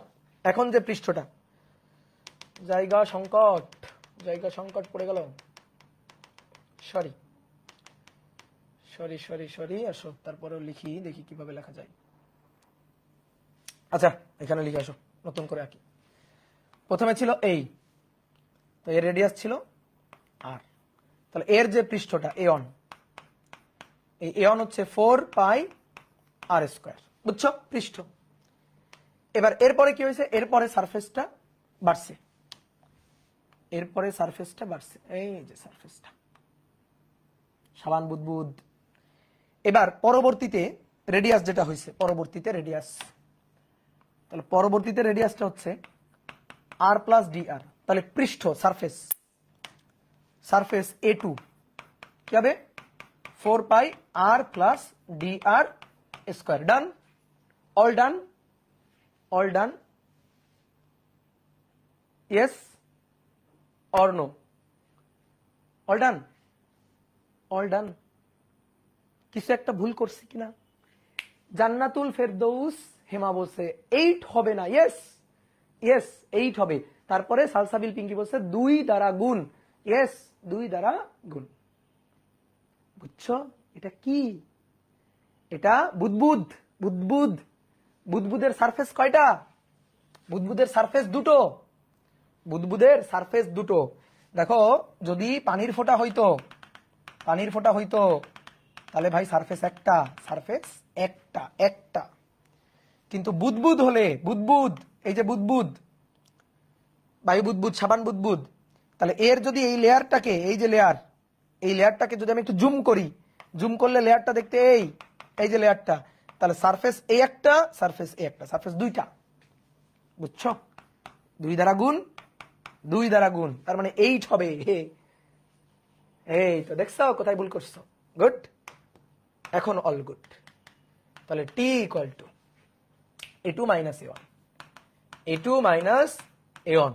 এখন যে পৃষ্ঠটা, জায়গা সংকট পড়ে গেল, সরি আসো, তারপরেও লিখি, দেখি কিভাবে লেখা যায়। আচ্ছা এখানে লিখে আসো, নতুন করে আঁকি। প্রথমে ছিল এই, তো এর রেডিয়াস ছিল আর, তাহলে এর যে পৃষ্ঠটা A1, এই A1 হচ্ছে 4 পাই আর স্কয়ার, বুঝছো পৃষ্ঠ। এবার এরপরে কি হয়েছে? এরপরে সারফেসটা বাড়ছে, এই যে সারফেসটা সাবান বুদবুদ। এবার পরবর্তীতে রেডিয়াস যেটা হয়েছে, তাহলে পরবর্তীতে রেডিয়াসটা হচ্ছে আর প্লাস ডি আর। তাহলে পৃষ্ঠ সারফেস A2 কি হবে? 4 pi R plus D R square. Done, all done, yes or no? All done. কিছু একটা ভুল করছি কিনা? জান্নাতুল ফেরদৌস হেমা বলছে 8 হবে না। ইয়েস 8 হবে। তারপরে সালসাবিল পিঙ্কি বলছে 2 দ্বারা গুণ। ইয়েস 2 দ্বারা গুণ। বুঝছো এটা কি? এটা বুদবুদের সারফেস কয়টা? বুদবুদের সারফেস দুটো। দেখো যদি পানির ফোঁটা হইতো তাহলে ভাই সারফেস একটা। কিন্তু বুদবুদ হলে, এই যে বুদবুদ, বায়ু বুদবুদ, সাবান বুদবুদ। তাহলে এর যদি এই লেয়ারটাকে, এই যে লেয়ার, এই লেয়ারটাকে যদি আমি একটু জুম করি, জুম করলে লেয়ারটা দেখতে এই যে লেয়ারটা, তাহলে সারফেস এই একটা, সারফেস এই একটা, সারফেস দুইটা, বুঝছো? 2 দ্বারা গুণ, 2 দ্বারা গুণ, তার মানে 8 হবে। এই তো দেখছো কোথায় ভুল করছো। গুড, এখন অল গুড। তাহলে T equal to a2 minus a1, a2 minus a1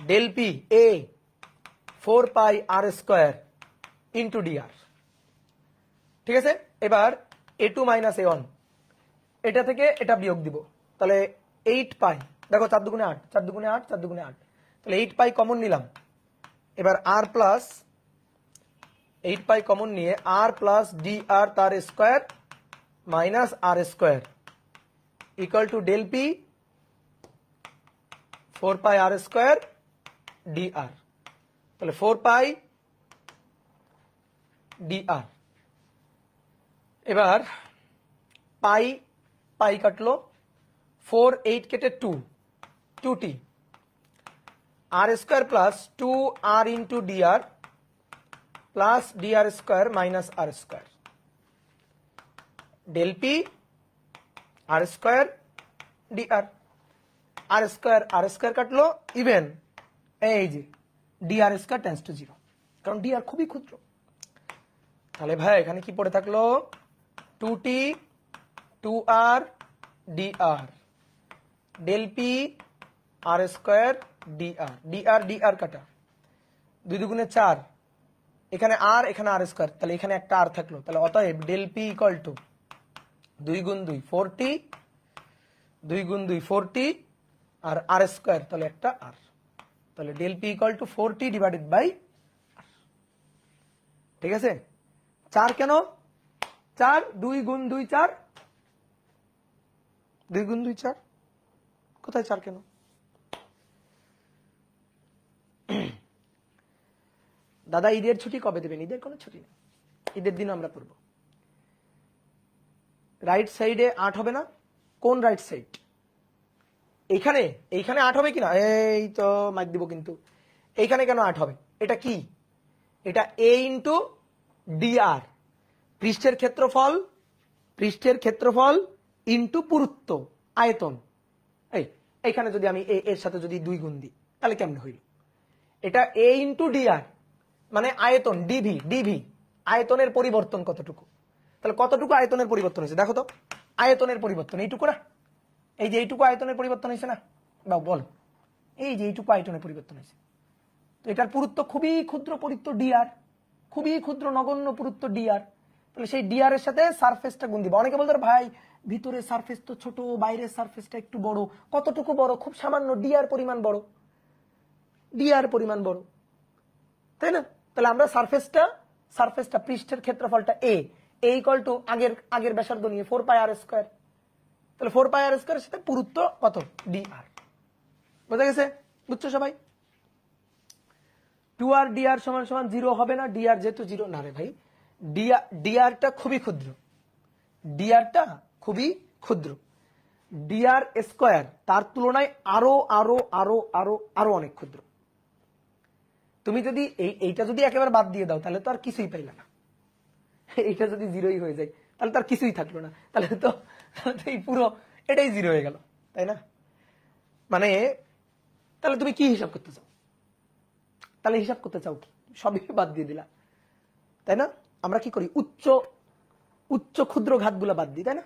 del P এ 4 pi R square into D R. ঠিক আছে, এবার a2 মাইনাস a1, এটা থেকে এটা বিয়োগ দিব, তাহলে 8 পাই, দেখো 4 দুগুণে 8, 4 দুগুণে 8, 4 দুগুণে 8, তাহলে 8 পাই কমন নিলাম। এবার আর প্লাস 8 পাই কমন নিয়ে আর প্লাস ডি আর তার square minus R square equal to del P 4 pi R square D R. তাহলে 4 পাই ডি আর। এবার পাই পাই কাটলো, 4 8 কেটে 2, 2t R square plus 2 R into D R plus D R square minus R square del P R square D R. R square কাটলো, even এই যে D R square tends to 0, কারণ D আর খুবই ক্ষুদ্র। তাহলে ভাই এখানে কি পড়ে থাকলো, 2t 2r dr del P R square dr, dr dr কাটা, 2 দুগুণে 4, এখানে আর এখানে আর স্কোয়ার, তাহলে এখানে একটা আর থাকলো, তাহলে অতএব ডেল পি ইকুয়াল টু 2 গুণ 2 4t, 2 গুণ 2 4t আর আর স্কোয়ার, তাহলে একটা আর, তাহলে del P equal to 4t divided by R. ঠিক আছে, 4 কেন, 4, 2 গুণ 2 4, 2 গুণ 2 4, কোথায় 4 কেন? দাদা ঈদের ছুটি কবে দেবেন? ঈদের কোনো ছুটি নেই, ঈদের দিন আমরা পড়বো। রাইট সাইডে 8 হবে না? কোন রাইট সাইড? এইখানে, এইখানে 8 হবে কিনা? এই তো মাইক দিব কিন্তু। এইখানে কেন 8 হবে? এটা কি? এটা a ইন্টু ডিআর, পৃষ্ঠের ক্ষেত্রফল, পৃষ্ঠের ক্ষেত্রফল ইন্টু পুরুত্ব আয়তন। এইখানে যদি আমি এর সাথে যদি 2 গুণ দিই তাহলে কেমন হইল? এটা a ইন্টু ডিআর মানে আয়তন, ডিভি, ডিভি আয়তনের পরিবর্তন কতটুকু, তাহলে কতটুকু আয়তনের পরিবর্তন হয়েছে দেখো তো। আয়তনের পরিবর্তন এইটুকু না, এই যে এইটুকু আয়তনের পরিবর্তন হয়েছে না, বা বল এই যে এইটুকু আয়তনের পরিবর্তন হয়েছে। তো এটার পুরুত্ব খুবই ক্ষুদ্র পুরুত্ব ডিআর, খুবই ক্ষুদ্র নগণ্য পুরুত্ব ডিআর। তাহলে সেই ডিআর এর সাথে সারফেসটা গুণ দিব। অনেকে বলতো ভাই ভিতরের সারফেস তো ছোট, বাইরের সারফেসটা একটু বড়। কতটুকু বড়? খুব সামান্য, ডিআর পরিমাণ বড়, ডিআর পরিমাণ বড়, তাই না? তাহলে আমরা সারফেসটা পৃষ্ঠের ক্ষেত্রফলটা এ ইকুয়াল টু আগের ব্যাসার্ধ নিয়ে 4 পাই আর স্কোয়ার, তাহলে 4 পাই আর স্কোয়ারের সাথে পুরুত্ব কত, ডিআর। বোঝা গেছে? বুঝছো সবাই? 2r dr সমান সমান 0 হবে না, dr যেহেতু 0 না রে ভাই, dr খুবই ক্ষুদ্র, dr খুবই ক্ষুদ্র, dr স্কোয়ার তার তুলনায় আরো আরো আরো আরো আরো অনেক ক্ষুদ্র। তুমি যদি এইটা যদি একেবারে বাদ দিয়ে দাও তাহলে তো আর কিছুই পাইলা না, এইটা যদি 0ই হয়ে যায় তাহলে তো আর কিছুই থাকলো না, তাহলে তো এই পুরো এটাই 0 হয়ে গেল, তাই না? মানে তাহলে তুমি কি হিসাব করতে চাও? তাহলে হিসাব করতে চাও কি? সবই বাদ দিয়ে দিলা, তাই না? আমরা কি করি, উচ্চ ক্ষুদ্র ঘাতগুলো বাদ দিই, তাই না?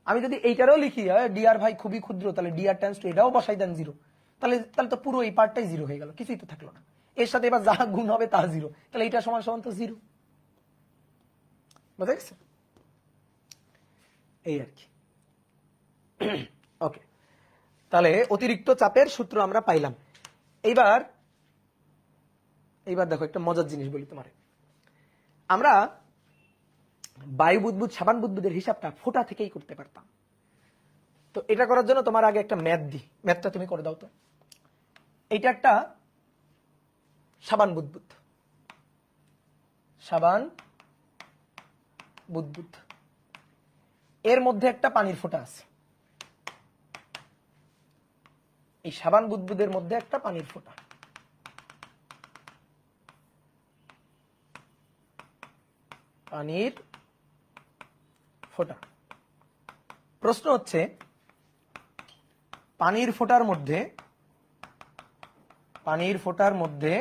আমি যদি এইটারও লিখি ডিআর ভাই খুবই ক্ষুদ্র, তাহলে ডিআর টেন্স টু এটাও বসাই দেন 0, তাহলে তো পুরো এই পার্টটাই 0 হয়ে গেল, কিছুই তো থাকলো না। এর সাথে এবার যা গুণ হবে তা 0, তাহলে এটা সমান সমান তো 0। বুঝা গেছে? এই আর কি। ওকে, তাহলে অতিরিক্ত চাপের সূত্র আমরা পাইলাম। এইবার দেখো একটা মজার জিনিস বলি তোমারে। আমরা বায়ু বুদবুদ, সাবান বুদবুদের হিসাবটা ফোঁটা থেকেই করতে পারতাম। তো এটা করার জন্য তোমার আগে একটা ম্যাথ দিই, ম্যাথটা তুমি করে দাও তো। এইটা একটা সাবান বুদবুদ, সাবান বুদবুদ, এর মধ্যে একটা পানির ফোঁটা আছে। এই সাবান বুদবুদের মধ্যে একটা পানির ফোঁটা। পানির ফোঁটা। প্রশ্ন হচ্ছে পানির ফোঁটার মধ্যে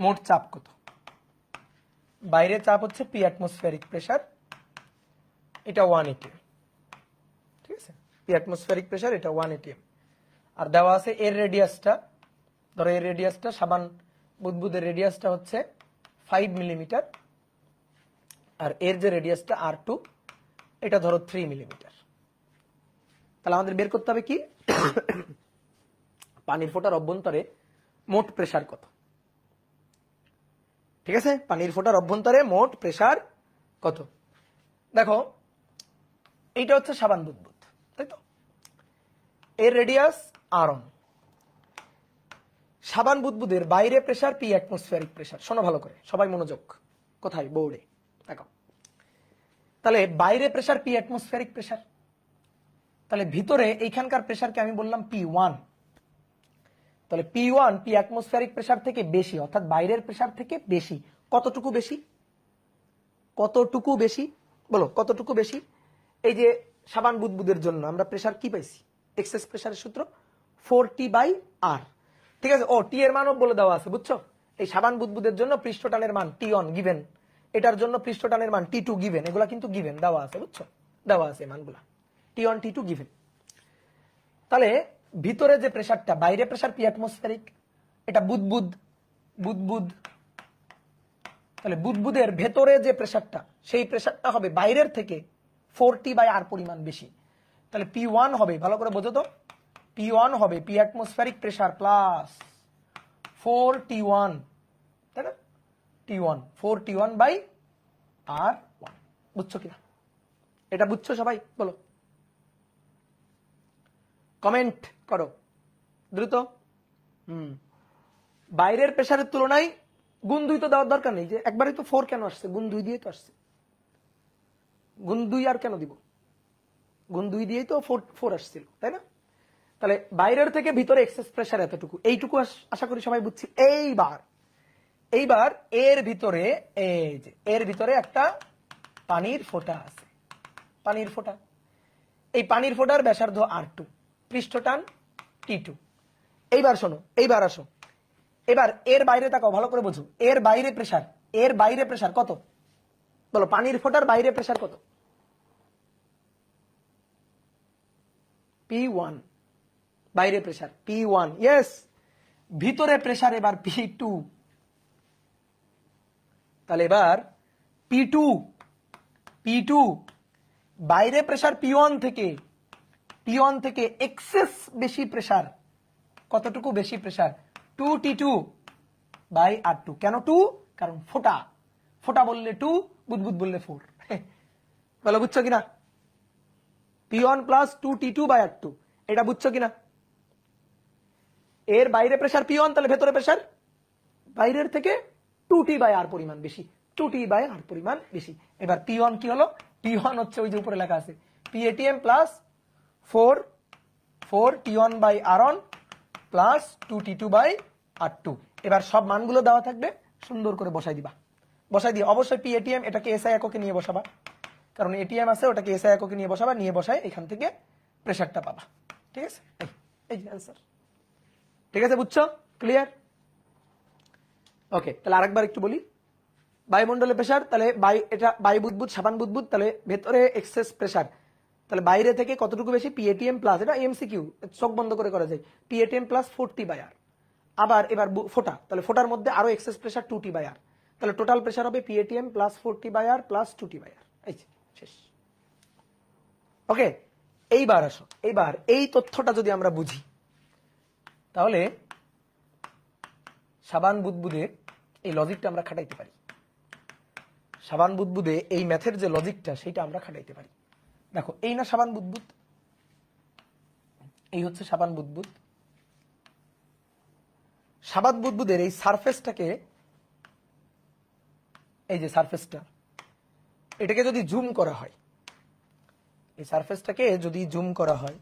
মোট চাপ কত? বাইরে চাপ হচ্ছে পি অ্যাটমসফিয়ারিক প্রেসার, এটা 1 atm, ঠিক আছে? পি অ্যাটমসফিয়ারিক প্রেসার এটা 1 atm। আর দেওয়া আছে এর রেডিয়াসটা, ধরো এর রেডিয়াসটা, সাবান বুদবুদের রেডিয়াসটা হচ্ছে 5 মিলিমিটার, আর এর যে রেডিয়াসটা R2 এটা ধরো 3 মিলিমিটার। তাহলে আমাদের বের করতে হবে কি পানির ফোঁটার অভ্যন্তরে মোট প্রেসার কত। ঠিক আছে, পানির ফোঁটার অভ্যন্তরে মোট প্রেসার কত। দেখো এইটা হচ্ছে সাবান বুদবুদ, তাই তো? এর রেডিয়াস R1। সাবান বুদবুদের বাইরে প্রেসার পি অ্যাটমসফিয়ারিক প্রেসার। শোনো ভালো করে, সবাই মনোযোগ। কোথায়? বোর্ডে দেখো। তাহলে বাইরে প্রেসার পি অ্যাটমসফিয়ারিক প্রেসার, তাহলে ভিতরে এইখানকার প্রেসারকে আমি বললাম P1। তাহলে P1 পি অ্যাটমসফিয়ারিক প্রেসার থেকে বেশি, অর্থাৎ বাইরের প্রেসার থেকে বেশি। কতটুকু বেশি? কতটুকু বেশি বলো, কতটুকু বেশি? এই যে সাবান বুদবুদের জন্য আমরা প্রেসার কি পাইছি? এক্সেস প্রেসারের সূত্র 4T/R। ঠিক আছে, ও টি এর মানও বলে দেওয়া আছে, বুঝছো? এই সাবান বুদবুদের জন্য পৃষ্ঠটানের মান T1 গিভেন, এটার জন্য পৃষ্ঠটানের মান T2 গিভেন, এগুলা কিন্তু গিভেন দেওয়া আছে, বুঝছো? দেওয়া আছে মানগুলা T1 T2 গিভেন। তাহলে ভিতরে যে প্রেসারটা, বাইরে প্রেসার পি অ্যাটমসফিয়ারিক, এটা বুদবুদ। তাহলে বুদবুদের ভেতরে যে প্রেসারটা, সেই প্রেসারটা হবে বাইরের থেকে 4T/R পরিমাণ বেশি। তাহলে P1 হবে, ভালো করে বোঝো তো, P1 হবে P atmospheric pressure plus 4T1, তাই না? T1 4T1/R1। বুঝছো কিনা? এটা বুঝছো সবাই? বলো, কমেন্ট করো দ্রুত। বাইরের প্রেসারের তুলনায় গুণ 2 তো দেওয়ার দরকার নেই, যে একবারই তো 4 কেন আসছে? গুণ 2 দিয়ে তো আসছে। গুণ 2 আর কেন দিব? গুণ 2 দিয়েই তো 4 আসছিল, তাই না? তাহলে বাইরের থেকে ভিতরে এক্সেস প্রেসার এতটুকু, এইটুকু আশা করি সবাই বুঝছি। এইবার এর ভিতরে, এই যে এর ভিতরে একটা পানির ফোঁটা আছে, পানির ফোঁটা। এই পানির ফোঁটার ব্যাসার্ধ R2, পৃষ্ঠটান T2। এইবার শোনো, এইবার আসো, এবার এর বাইরে তাকাও, ভালো করে বোঝো। এর বাইরে প্রেসার কত বলো? পানির ফোঁটার বাইরে প্রেসার কত? P1 বাইরে প্রেসার P1, ইয়েস। ভিতরে প্রেসার এবার P2। তাহলে এবার P2 বাইরে প্রেসার P1 থেকে এক্সেস বেশি প্রেসার, কতটুকু বেশি প্রেসার? 2T2/R2। কেন 2? কারণ ফোঁটা বললে 2, বুদবুদ বললে 4। বলো বুঝছো কিনা? P1 প্লাস 2T2/R2, এটা বুঝছো কিনা? এর বাইরে প্রেসার P1, তাহলে ভেতরে প্রেসার বাইরের থেকে 2T/R পরিমাণ বেশি, 2T/R পরিমাণ বেশি। এবার P1 কি হলো? P1 হচ্ছে ওই যে উপরে লেখা আছে PATM plus 4T1/R1 plus 2T2/R2। এবার সব মানগুলো দেওয়া থাকবে, সুন্দর করে বসাই দিবা। বসাই দিয়ে অবশ্যই PATM এটাকে SI এককে নিয়ে বসাবা, কারণ ATM আছে, ওটাকে SI এককে নিয়ে বসাবা। নিয়ে বসায় এখান থেকে প্রেসারটা পাবা। ঠিক আছে, এই যে অ্যান্সার। ঠিক আছে, বুঝছো? ক্লিয়ার? ওকে, তাহলে আরেকবার একটু বলি। বায়ুমণ্ডলের প্রেসার, তাহলে এটা বায়ু বুদবুদ, সাবান বুদবুদ, তাহলে ভেতরে এক্সেস প্রেসার, তাহলে বাইরে থেকে কতটুকু বেশি? PATM প্লাস, এটা MCQ, চোখ বন্ধ করে করা যায়, PATM প্লাস 4T/R। আবার এবার ফোঁটা, তাহলে ফোঁটার মধ্যে আরো এক্সেস প্রেসার 2T/R, তাহলে টোটাল প্রেসার হবে PATM plus 4T/R plus 2T/R। এই শেষ। ওকে, এইবার আসো, এইবার এই তথ্যটা যদি আমরা বুঝি, তাহলে সাবান বুদবুদে এই লজিকটা আমরা খাটাইতে পারি। সাবান বুদবুদে এই ম্যাথের যে লজিকটা, সেটা আমরা খাটাইতে পারি। দেখো, এই না সাবান বুদবুদ, এই হচ্ছে সাবান বুদবুদ। সাবান বুদবুদের এই সারফেসটাকে, এই যে সারফেসটা, এটাকে যদি জুম করা হয়, এই সারফেসটাকে যদি জুম করা হয়,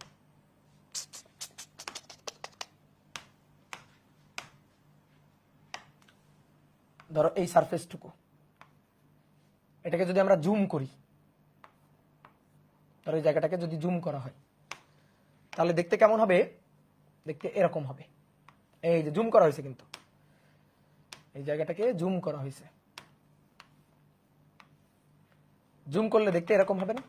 ধরো এই সারফেসটুকু, এটাকে যদি আমরা জুম করি, ধরো এই জায়গাটাকে যদি জুম করা হয় তাহলে দেখতে কেমন হবে? দেখতে এরকম হবে। এই যে জুম করা হয়েছে, কিন্তু এই জায়গাটাকে জুম করা হয়েছে, জুম করলে দেখতে এরকম হবে না?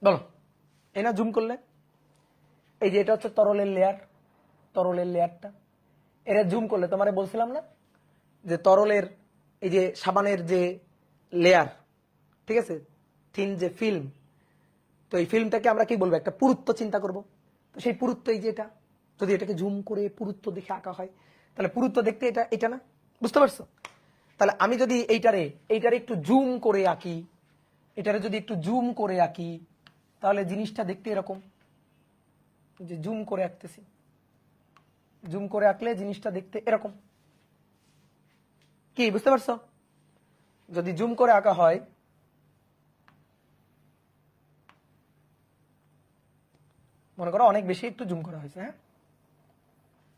বলো, এই না জুম করলে? এই যে এটা হচ্ছে তরলের লেয়ার, তরলের লেয়ারটা, এরা জুম করলে তোমারে বলছিলাম না যে তরলের এই যে সাবানের যে লেয়ার, ঠিক আছে, থিন যে ফিল্ম, তো এই ফিল্মটাকে আমরা কি বলবো? একটা পুরুত্ব চিন্তা করব। তো সেই পুরুত্ব এই যে এটা, যদি এটাকে জুম করে পুরুত্ব দেখে আঁকা হয় তাহলে পুরুত্ব দেখতে এটা এটা না? বুঝতে পারছো? তাহলে আমি যদি এইটারে একটু জুম করে আঁকি, এটারে যদি একটু জুম করে আঁকি তাহলে জিনিসটা দেখতে এরকম, যে জুম করে আঁকতেছি, জুম করে আঁকলে জিনিসটা দেখতে এরকম। কি বুঝতে পারছো? যদি জুম করে আঁকা হয়, মনে করো অনেক বেশি একটু জুম করা হয়েছে, হ্যাঁ,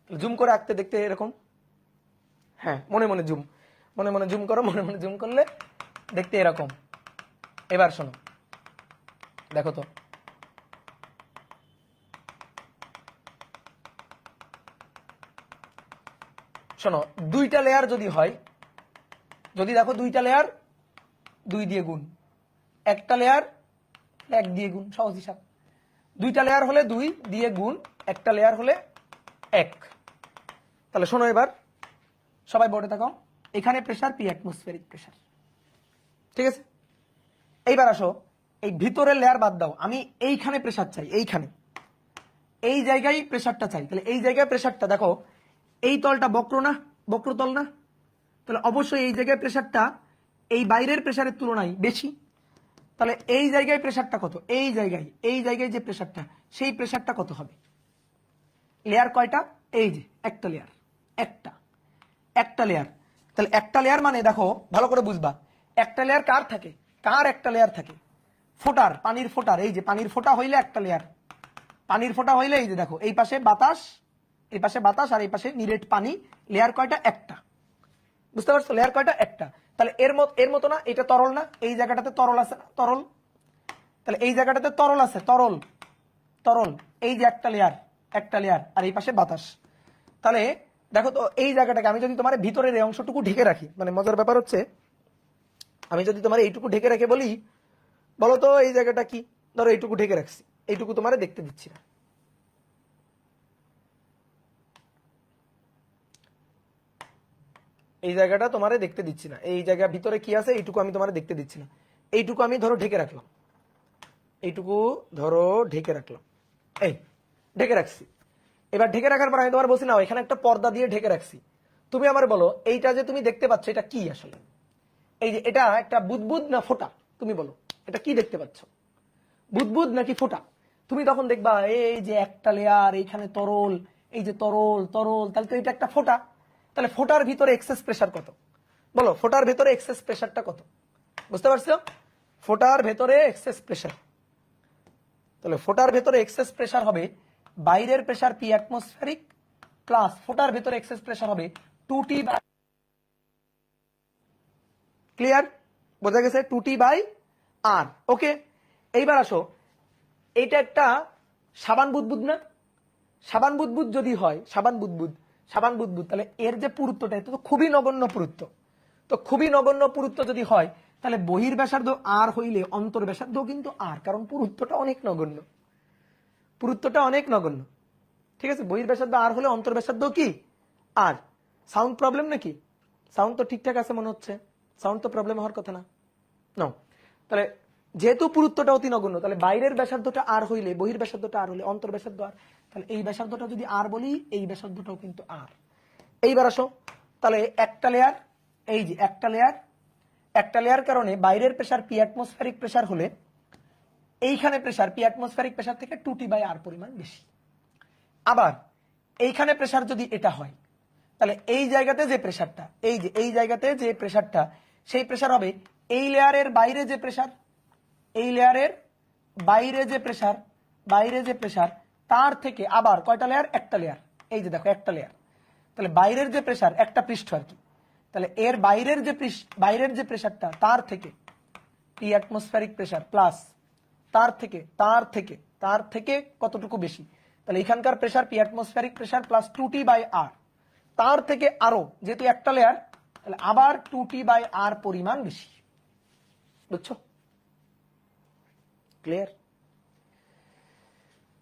জুম করে আঁকতে দেখতে এরকম। হ্যাঁ, মনে মনে জুম, মনে মনে জুম করো, মনে মনে জুম করলে দেখতে এরকম। এবার শোনো, দেখো তো, শোনো, দুইটা লেয়ার যদি হয়, যদি দেখো দুইটা লেয়ার 2 দিয়ে গুণ, একটা লেয়ার 1 দিয়ে গুণ, সহজ হিসাব। দুইটা লেয়ার হলে 2 দিয়ে গুণ, একটা লেয়ার হলে 1। তাহলে শোনো, এবার সবাই বোর্ডে তাকাও, এখানে প্রেসার পি অ্যাটমসফেরিক প্রেসার, ঠিক আছে? এইবার আসো, এই ভিতরের লেয়ার বাদ দাও, আমি এইখানে প্রেসার চাই, এইখানে এই জায়গায় প্রেসারটা চাই। তাহলে এই জায়গায় প্রেসারটা দেখো, এই তলটা বক্র না, বক্রতল না, তাহলে অবশ্যই এই জায়গায় প্রেসারটা এই বাইরের প্রেসারের তুলনায় বেশি। তাহলে এই জায়গায় প্রেসারটা কত? এই জায়গায় যে প্রেসারটা, সেই প্রেসারটা কত হবে? লেয়ার কয়টা? এই যে একটা লেয়ার, একটা লেয়ার। তাহলে একটা লেয়ার মানে দেখো ভালো করে বুঝবা, একটা লেয়ার কার থাকে? কার একটা লেয়ার থাকে? ফোটার, পানির ফোটার। এই যে পানির ফোটা হইলে একটা লেয়ার, পানির ফোটা হইলে এই যে দেখো, এই পাশে বাতাস, এই পাশে বাতাস, আর এই পাশে নিরেট পানি। লেয়ার কয়টা? একটা। বুঝতে পারছো? লেয়ার কয়টা? একটা। তাহলে এর মতো না, এটা তরল না, এই জায়গাটাতে তরল আছে না, তরল। তাহলে এই জায়গাটাতে তরল আছে, তরল, তরল। এই যে একটা লেয়ার, একটা লেয়ার, আর এই পাশে বাতাস। তাহলে দেখো তো, এই জায়গাটাকে আমি যদি তোমার ভিতরের এই অংশটুকু ঢেকে রাখি, মানে মজার ব্যাপার হচ্ছে, আমি যদি তোমার এইটুকু ঢেকে রেখে বলি, বলো তো এই জায়গাটা কি? ধরো এইটুকু ঢেকে রাখছি, এইটুকু তোমার দেখতে দিচ্ছি না, এই জায়গাটা তোমারে দেখতে দিচ্ছি না, এই জায়গা ভিতরে কি আছে এইটুকু আমি তোমারে দেখতে দিচ্ছি না। এইটুকু আমি ধরো ঢেকে রাখলাম, এইটুকু ধরো ঢেকে রাখলাম, এই ঢেকে রাখছি। এবার ঢেকে রাখার পর আমি তোমার বলছি না, এখানে একটা পর্দা দিয়ে ঢেকে রাখছি। তুমি আমার বলো, এইটা যে তুমি দেখতে পাচ্ছ এটা কি আসলে? এই যে এটা একটা বুদবুদ না ফোঁটা? তুমি বলো, এটা কি দেখতে পাচ্ছ? বুদবুদ নাকি ফোঁটা? তুমি তখন দেখবা এই যে একটা লেয়ার, এইখানে তরল, এই যে তরল তরল, তাহলে তো এটা একটা ফোঁটা। তাহলে ফোঁটার ভিতরে এক্সেস প্রেসার কত? বলো, ফোঁটার ভেতরে এক্সেস প্রেসারটা কত? বুঝতে পারছো? ফোঁটার ভেতরে এক্সেস প্রেসার, তাহলে ফোঁটার ভেতরে এক্সেস প্রেসার হবে বাইরের প্রেসার পি অ্যাটমসফেরিক প্লাস ফোঁটার ভেতরে এক্সেস প্রেসার হবে 2T। ক্লিয়ার? বোঝা গেছে? 2T বাই আর। ওকে, এইবার আসো, এইটা একটা সাবান বুদবুদ না? সাবান বুদবুদ যদি হয়, সাবান বুদবুদ, সাবান বুদবুদ, তাহলে এর যে পুরুত্বটা, এটা তো খুবই নগণ্য পুরুত্ব। তো খুবই নগণ্য পুরুত্ব যদি হয়, তাহলে বহির ব্যাসার্ধ আর হইলে অন্তর ব্যাসার্ধ কিন্তু আর, কারণ পুরুত্বটা অনেক নগণ্য, পুরুত্বটা অনেক নগণ্য। ঠিক আছে, বহির ব্যাসার্ধ আর হলে অন্তর ব্যাসার্ধ কি আর। সাউন্ড প্রবলেম নাকি? সাউন্ড তো ঠিকঠাক আছে মনে হচ্ছে, সাউন্ড তো প্রবলেম হওয়ার কথা না। নাও, তাহলে যেহেতু পুরুত্বটা অতি নগণ্য, তাহলে বাইরের ব্যাসার্ধটা আর হইলে বহির ব্যাসার্ধটা আর হলে অন্তর ব্যাসার্ধ আর, তাহলে এই ব্যাসার্ধটা যদি আর বলি, এই ব্যাসার্ধটাও কিন্তু আর। এইবার আসো, তাহলে একটা লেয়ার, এই যে একটা লেয়ার, একটা লেয়ার কারণে বাইরের প্রেসার পি অ্যাটমসফেরিক প্রেসার হলে এইখানে প্রেসার পি অ্যাটমসফেরিক প্রেসার থেকে 2T বাই আর পরিমাণ বেশি। আবার এইখানে প্রেসার যদি এটা হয়, তাহলে এই জায়গাতে যে প্রেসারটা, এই যে এই জায়গাতে যে প্রেসারটা, সেই প্রেসার হবে এই লেয়ারের বাইরে যে প্রেসার, এই লেয়ারের বাইরে যে প্রেসার, বাইরে যে প্রেসার, তার থেকে আবার কয়টা লেয়ার? একটা লেয়ার, এই যে দেখো একটা লেয়ার, তাহলে বাইরের যে প্রেসার একটা পৃষ্ঠ আর কি, তাহলে এর বাইরের যে প্রেসারটা তার থেকে পি অ্যাটমসফেরিক প্রেসার প্লাস তার থেকে কতটুকু বেশি, তাহলে এখানকার pressure P atmospheric pressure plus 2T/R, তার থেকে আরো যেহেতু একটা লেয়ার তাহলে আবার 2T/R পরিমাণ বেশি। বুঝছো? ক্লিয়ার?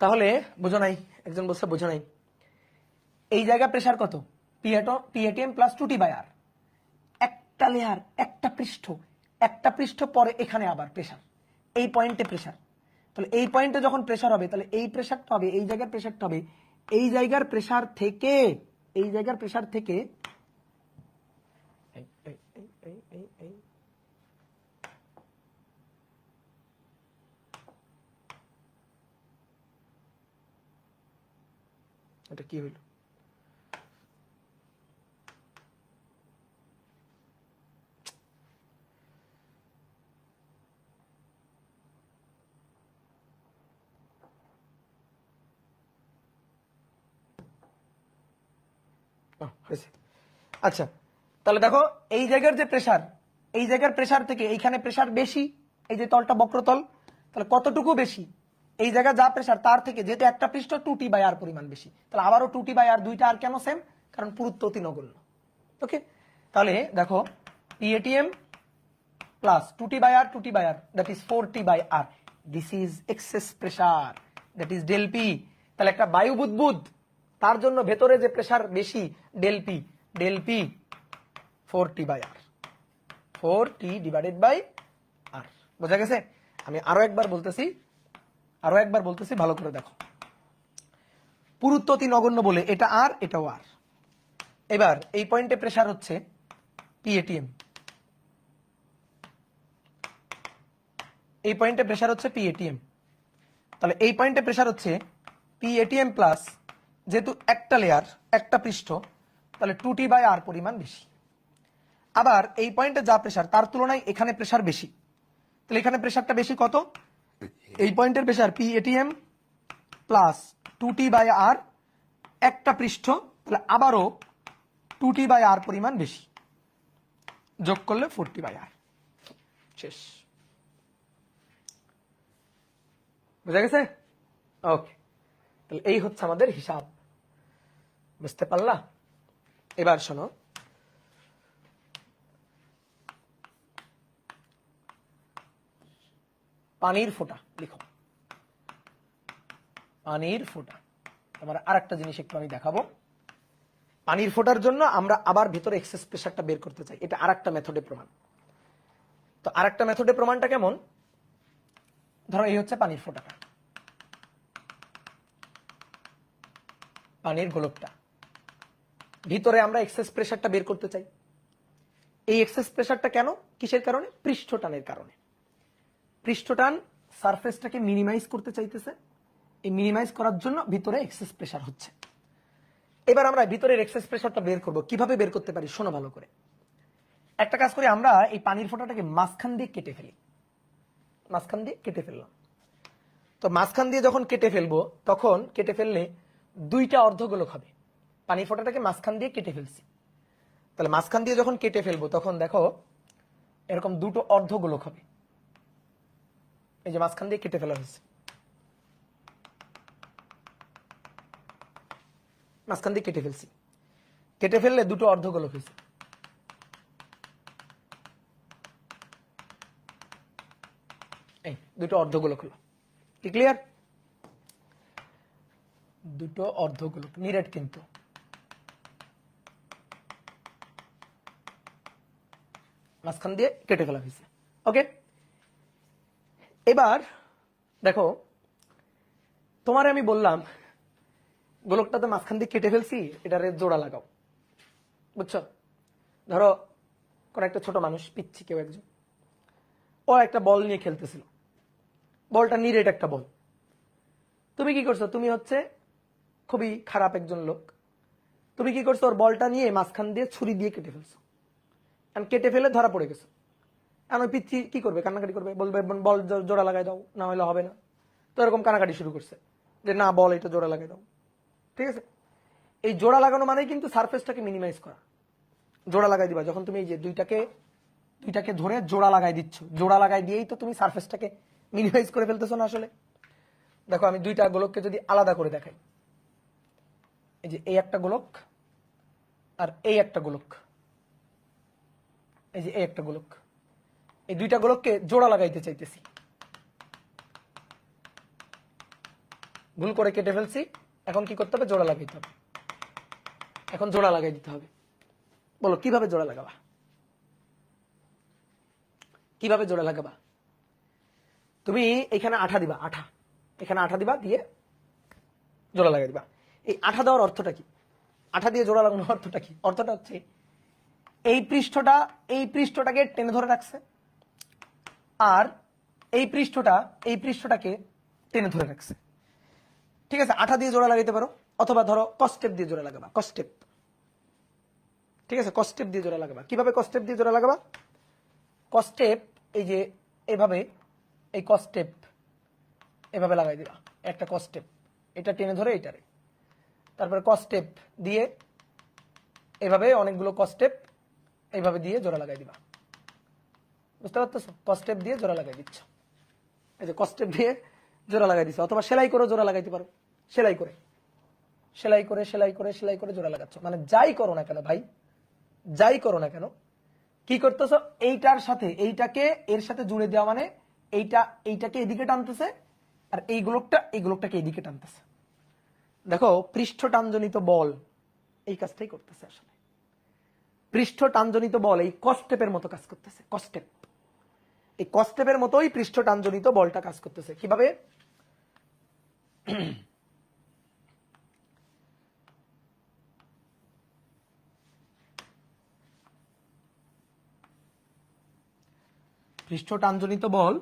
তাহলে বোঝো নাই? একজন বলছে বোঝো নাই। এই জায়গা প্রেসার কত? PATM প্লাস 2T/R, একটা লেয়ার একটা পৃষ্ঠ পরে এখানে আবার প্রেসার, এই পয়েন্টে প্রেসার, তাহলে এই পয়েন্টে যখন প্রেসার হবে তাহলে এই প্রেসারটা হবে, এই জায়গার প্রেসারটা হবে এই জায়গার প্রেসার থেকে এটা কি হইল? আচ্ছা, তাহলে দেখো এই জায়গার যে প্রেসার, এই জায়গার প্রেসার থেকে এইখানে প্রেসার বেশি, এই যে তলটা বক্রতল, তাহলে কতটুকু বেশি? এই জায়গা যা প্রেসার তার থেকে, যেহেতু একটা পৃষ্ঠ 2T/R পরিমাণ বেশি, তাহলে আবারও 2T/R, দুইটা আর কেন সেম? কারণ পুরুত্ব অতি নগণ্য। ওকে, তাহলে দেখো PATM plus 2T/R that is 4T/R, this is excess pressure, that is del P. তাহলে একটা বায়ু বুদবুদ, তার জন্য ভেতরে যে প্রেসার বেশি ডেল পি 4T/R, 4T/R। বোঝা গেছে? আমি আরো একবার বলতেছি, ভালো করে দেখো। পুরুত্ব অতি নগণ্য বলে এটা আর, এটাও আর। এবার এই পয়েন্টে প্রেসার হচ্ছে PATM, এই পয়েন্টে প্রেসার হচ্ছে PATM, তাহলে এই পয়েন্টে প্রেসার হচ্ছে PATM প্লাস, যেহেতু একটা লেয়ার একটা পৃষ্ঠ তাহলে 2T/R পরিমাণ বেশি। আবার এই পয়েন্টে যা প্রেসার তার তুলনায় এখানে প্রেসার বেশি, তাহলে এখানে প্রেসারটা বেশি কত? এই পয়েন্টের প্রেসার PATM প্লাস 2T/R, একটা পৃষ্ঠ, তাহলে আবারও 2T/R পরিমাণ বেশি, যোগ করলে 4T/R। শেষ। বুঝা গেছে? ওকে, তাহলে এই হচ্ছে আমাদের হিসাব। বুঝতে পারলা? এবার শোনো, পানির ফোঁটা লিখো। পানির ফোঁটা, তোমার আরেকটা জিনিস একটু আমি দেখাবো। পানির ফোঁটার জন্য আমরা আবার ভিতরে এক্সেস প্রেসারটা বের করতে চাই, এটা আরেকটা মেথডে প্রমাণ। তো আরেকটা মেথডে প্রমাণটা কেমন? ধরো এই হচ্ছে পানির ফোঁটাটা, পানির গোলকটা, ভিতরে আমরা এক্সেস প্রেসারটা বের করতে চাই। এই এক্সেস প্রেসারটা কেন, কিসের কারণে? পৃষ্ঠটানের কারণে। পৃষ্ঠটান সারফেসটাকে মিনিমাইজ করতে চাইতেছে, এই মিনিমাইজ করার জন্য ভিতরে এক্সেস প্রেসার হচ্ছে। এবার আমরা ভিতরের এক্সেস প্রেসারটা বের করব, কিভাবে বের করতে পারি শোনো ভালো করে। একটা কাজ করি, আমরা এই পানির ফোঁটাটাকে মাঝখান দিয়ে কেটে ফেলি, মাঝখান দিয়ে কেটে ফেললাম। তো মাঝখান দিয়ে যখন কেটে ফেলবো, তখন কেটে ফেললে দুইটা অর্ধগোলক হবে। পানির ফোঁটাটাকে মাঝখান দিয়ে কেটে ফেলছি, তাহলে মাঝখান দিয়ে যখন কেটে ফেলবো তখন দেখো এরকম দুটো অর্ধগোলক হবে। এই যে মাঝখান দিয়ে কেটে ফেলা হয়েছে, মাঝখান দিয়ে কেটে ফেলছি, কেটে ফেললে দুটো অর্ধগোলক হয়েছে। এই দুটো অর্ধগোলক হলো, কি ক্লিয়ার? দুটো অর্ধগোলক নিরেট, কিন্তু মাঝখান দিয়ে কেটে ফেলা হয়েছে। ওকে, এবার দেখো তোমারে আমি বললাম গোলকটা তো মাঝখান দিয়ে কেটে ফেলছি, এটারে জোড়া লাগাও। বুঝছো? ধরো কোন একটা ছোট মানুষ, পিচ্ছি কেউ একজন, ও একটা বল নিয়ে খেলতেছিল, বলটা নিরেট একটা বল। তুমি কি করছো? তুমি হচ্ছে খুবই খারাপ একজন লোক, তুমি কি করছো? ওর বলটা নিয়ে মাঝখান দিয়ে ছুরি দিয়ে কেটে ফেলছো, কেটে ফেলে ধরা পড়ে গেছো। আমি পিচ্ছি কি করবে? কান্নাকাটি করবে, বলবে বল জোড়া লাগাই দাও, না হলে হবে না। তো এরকম কান্নাকাটি শুরু করছে যে না বল এটা জোড়া লাগাই দাও। ঠিক আছে, এই জোড়া লাগানো মানে কিন্তু সারফেসটাকে মিনিমাইজ করা। জোড়া লাগাই দিবা যখন তুমি এই যে দুইটাকে ধরে জোড়া লাগাই দিচ্ছ, জোড়া লাগাই দিয়েই তো তুমি সারফেসটাকে মিনিমাইজ করে ফেলতেছো না আসলে। দেখো আমি দুইটা গোলককে যদি আলাদা করে দেখাই, এই যে এই একটা গোলক আর এই একটা গোলক, এই যে এই একটা গোলক, এই দুইটা গোলককে জোড়া লাগাইতে চাইতেছি, ভুল করে কেটে ফেলছি, এখন কি করতে হবে? জোড়া লাগাইতে হবে। এখন জোড়া লাগাই দিতে হবে। বলো কিভাবে জোড়া লাগাবা? কিভাবে জোড়া লাগাবা? তুমি এখানে আঠা দিবা, এখানে আঠা দিবা, দিয়ে জোড়া লাগাই দিবা। এই আঠা দেওয়ার অর্থটা কি? আঠা দিয়ে জোড়া লাগানোর অর্থটা কি? অর্থটা হচ্ছে এই পৃষ্ঠটাকে টেনে ধরে রাখছে, আর এই পৃষ্ঠটাকে টেনে ধরে রাখছে। ঠিক আছে, আঠা দিয়ে জোড়া লাগাইতে পারো, অথবা ধরো কস্টেপ দিয়ে জোড়া লাগাবা, কস্টেপ। ঠিক আছে, কস্টেপ দিয়ে জোড়া লাগাবা। কিভাবে কস্টেপ দিয়ে জোড়া লাগাবা? কস্টেপ এই যে এভাবে, এই কস্টেপ এভাবে লাগাই দিবা, একটা কস্টেপ, এটা টেনে ধরে এইটারে, তারপরে কস্টেপ দিয়ে এভাবে অনেকগুলো কস্টেপ এইভাবে দিয়ে জোড়া লাগাই দিবা। বুঝতে পারতেছো? কস্টেপ দিয়ে জোড়া লাগাই দিচ্ছ, এই যে কস্টেপ দিয়ে জোড়া লাগাই দিচ্ছ, অথবা সেলাই করে জোড়া লাগাইতে পারো, সেলাই করে জোড়া লাগাচ্ছ। মানে যাই করো না কেন ভাই, যাই করো না কেন, কি করতেছো? এইটার সাথে এইটাকে এর সাথে জুড়ে দেওয়া, মানে এইটাকে এদিকে টানতেছে, আর এই গোলকটাকে এদিকে টানতেছে। দেখো পৃষ্ঠ টানজনিত বল এই কাজটাই করতেছে আসলে। পৃষ্ঠ টানজনিত বল এই কস্টেপের মতো কাজ করতেছে, কস্টেপ। এই কস্টেপের মতোই পৃষ্ঠ টানজনিত বলটা কাজ করতেছে। কিভাবে? পৃষ্ঠ টানজনিত বল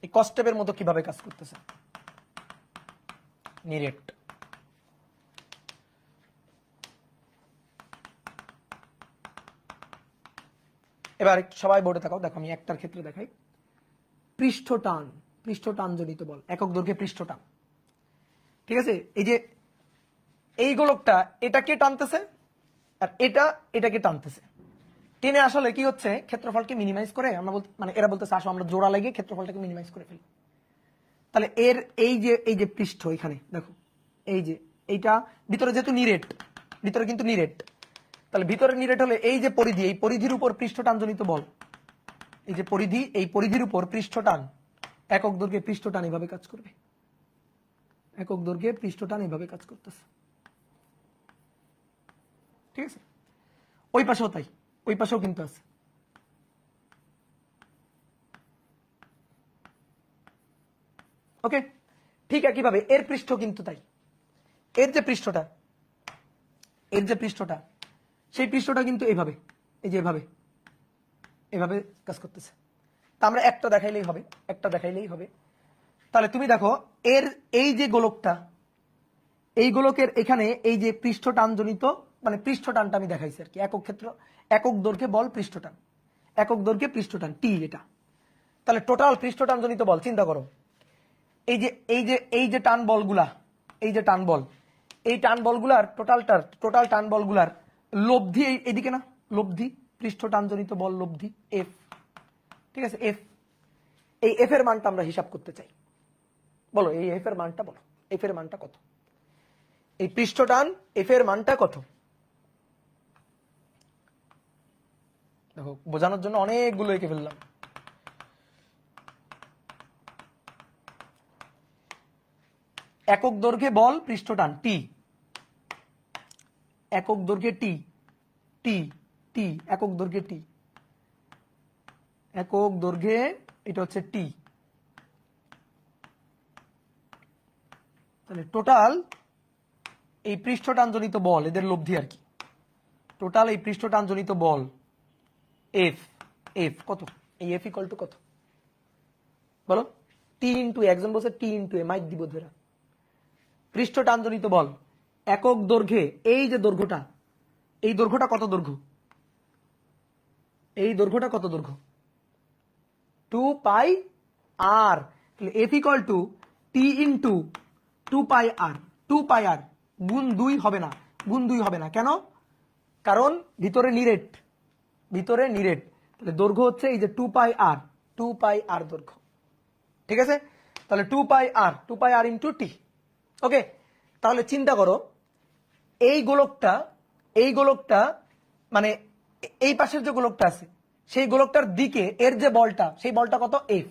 এই কস্টেপের মতো কিভাবে কাজ করতেছে? নিরেট। এবার সবাই বোর্ডে থাকো, দেখো আমি একটার ক্ষেত্রে দেখাই। পৃষ্ঠ টানজনিত বল, একক দৈর্ঘ্যে পৃষ্ঠ টান। ঠিক আছে, এই যে এই গোলকটা এটাকে টানতেছে, আর এটাকে টানতেছে। টেনে আসলে কি হচ্ছে? ক্ষেত্রফলকে মিনিমাইজ করে আমরা মানে এরা বলতেছে আসো আমরা জোড়া লাগিয়ে ক্ষেত্রফলটাকে মিনিমাইজ করে ফেলি। তাহলে এর এই যে পৃষ্ঠ, এখানে দেখো এই যে এইটা ভিতরে যেহেতু নিরেট, ভিতরে কিন্তু নিরেট, তাহলে ভিতরে নিরেট হলে এই যে পরিধি, এই পরিধির উপর পৃষ্ঠ টানজনিত বল, এই যে পরিধি, এই পরিধির উপর পৃষ্ঠ টান, একক দৈর্ঘ্যে পৃষ্ঠ টান এভাবে কাজ করবে, একক দৈর্ঘ্যে পৃষ্ঠ টান এভাবে কাজ করতেছে। ঠিক আছে, ওই পাশেও তাই, ওই পাশেও কিন্তু আছে। ওকে, ঠিক একইভাবে এর পৃষ্ঠ কিন্তু তাই। এর যে পৃষ্ঠটা সেই পৃষ্ঠটা কিন্তু এইভাবে, এই যে এভাবে কাজ করতেছে। তা আমরা একটা দেখাইলেই হবে। তাহলে তুমি দেখো এর এই যে গোলকটা, এই গোলকের এখানে এই যে পৃষ্ঠ টানজনিত, মানে পৃষ্ঠ টানটা আমি দেখাইছি আর কি, একক দৈর্ঘ্যে বল পৃষ্ঠ টান, একক দৈর্ঘ্যে পৃষ্ঠ টান টি এটা। তাহলে টোটাল পৃষ্ঠ টানজনিত বল চিন্তা করো, এই যে টান বলগুলা, এই যে টান বল, এই টান বলগুলার টোটাল টান বলগুলার লব্ধি এইদিকে না, লব্ধি পৃষ্ঠ টানজনিত বল লব্ধি এফ। ঠিক আছে, এফ। এই এফ এর মানটা আমরা হিসাব করতে চাই। বলো এই এফ এর মানটা, বলো এফ এর মানটা কত? এই পৃষ্ঠ টান এফ এর মানটা কত? দেখো বোঝানোর জন্য অনেকগুলো এঁকে ফেললাম। একক দৈর্ঘ্যে বল পৃষ্ঠ টান টি, একক দৈর্ঘ্যে টি, একক দৈর্ঘ্যে টি, একক দৈর্ঘ্যে এটা হচ্ছে টি। তাহলে টোটাল এই পৃষ্ঠ টানজনিত বল এদের লব্ধি আর কি, টোটাল এই পৃষ্ঠ টানজনিত বল এফ কত? এই এফ ইকুয়াল টু কত বলো? টি ইন্টু, একজন বলছে টি ইন্টু এ, মাইক দিব ধরা। পৃষ্ঠ টানজনিত বল একক দৈর্ঘ্যে, এই যে দৈর্ঘ্যটা, এই দৈর্ঘ্যটা কত দৈর্ঘ্য? এই দৈর্ঘ্যটা কত দৈর্ঘ্য? 2 পাই আর। তাহলে F equal to T into 2 pi R, 2 pi আর গুণ 2 হবে না, গুণ 2 হবে না। কেন? কারণ ভিতরে নিরেট, ভিতরে নিরেট। তাহলে দৈর্ঘ্য হচ্ছে এই যে 2 পাই আর, 2 পাই আর দৈর্ঘ্য। ঠিক আছে, তাহলে 2 পাই আর ইন্টু টি। ওকে, তাহলে চিন্তা করো এই গোলকটা মানে এই পাশের যে গোলকটা আছে সেই গোলকটার দিকে এর যে বলটা, সেই বলটা কত? এফ।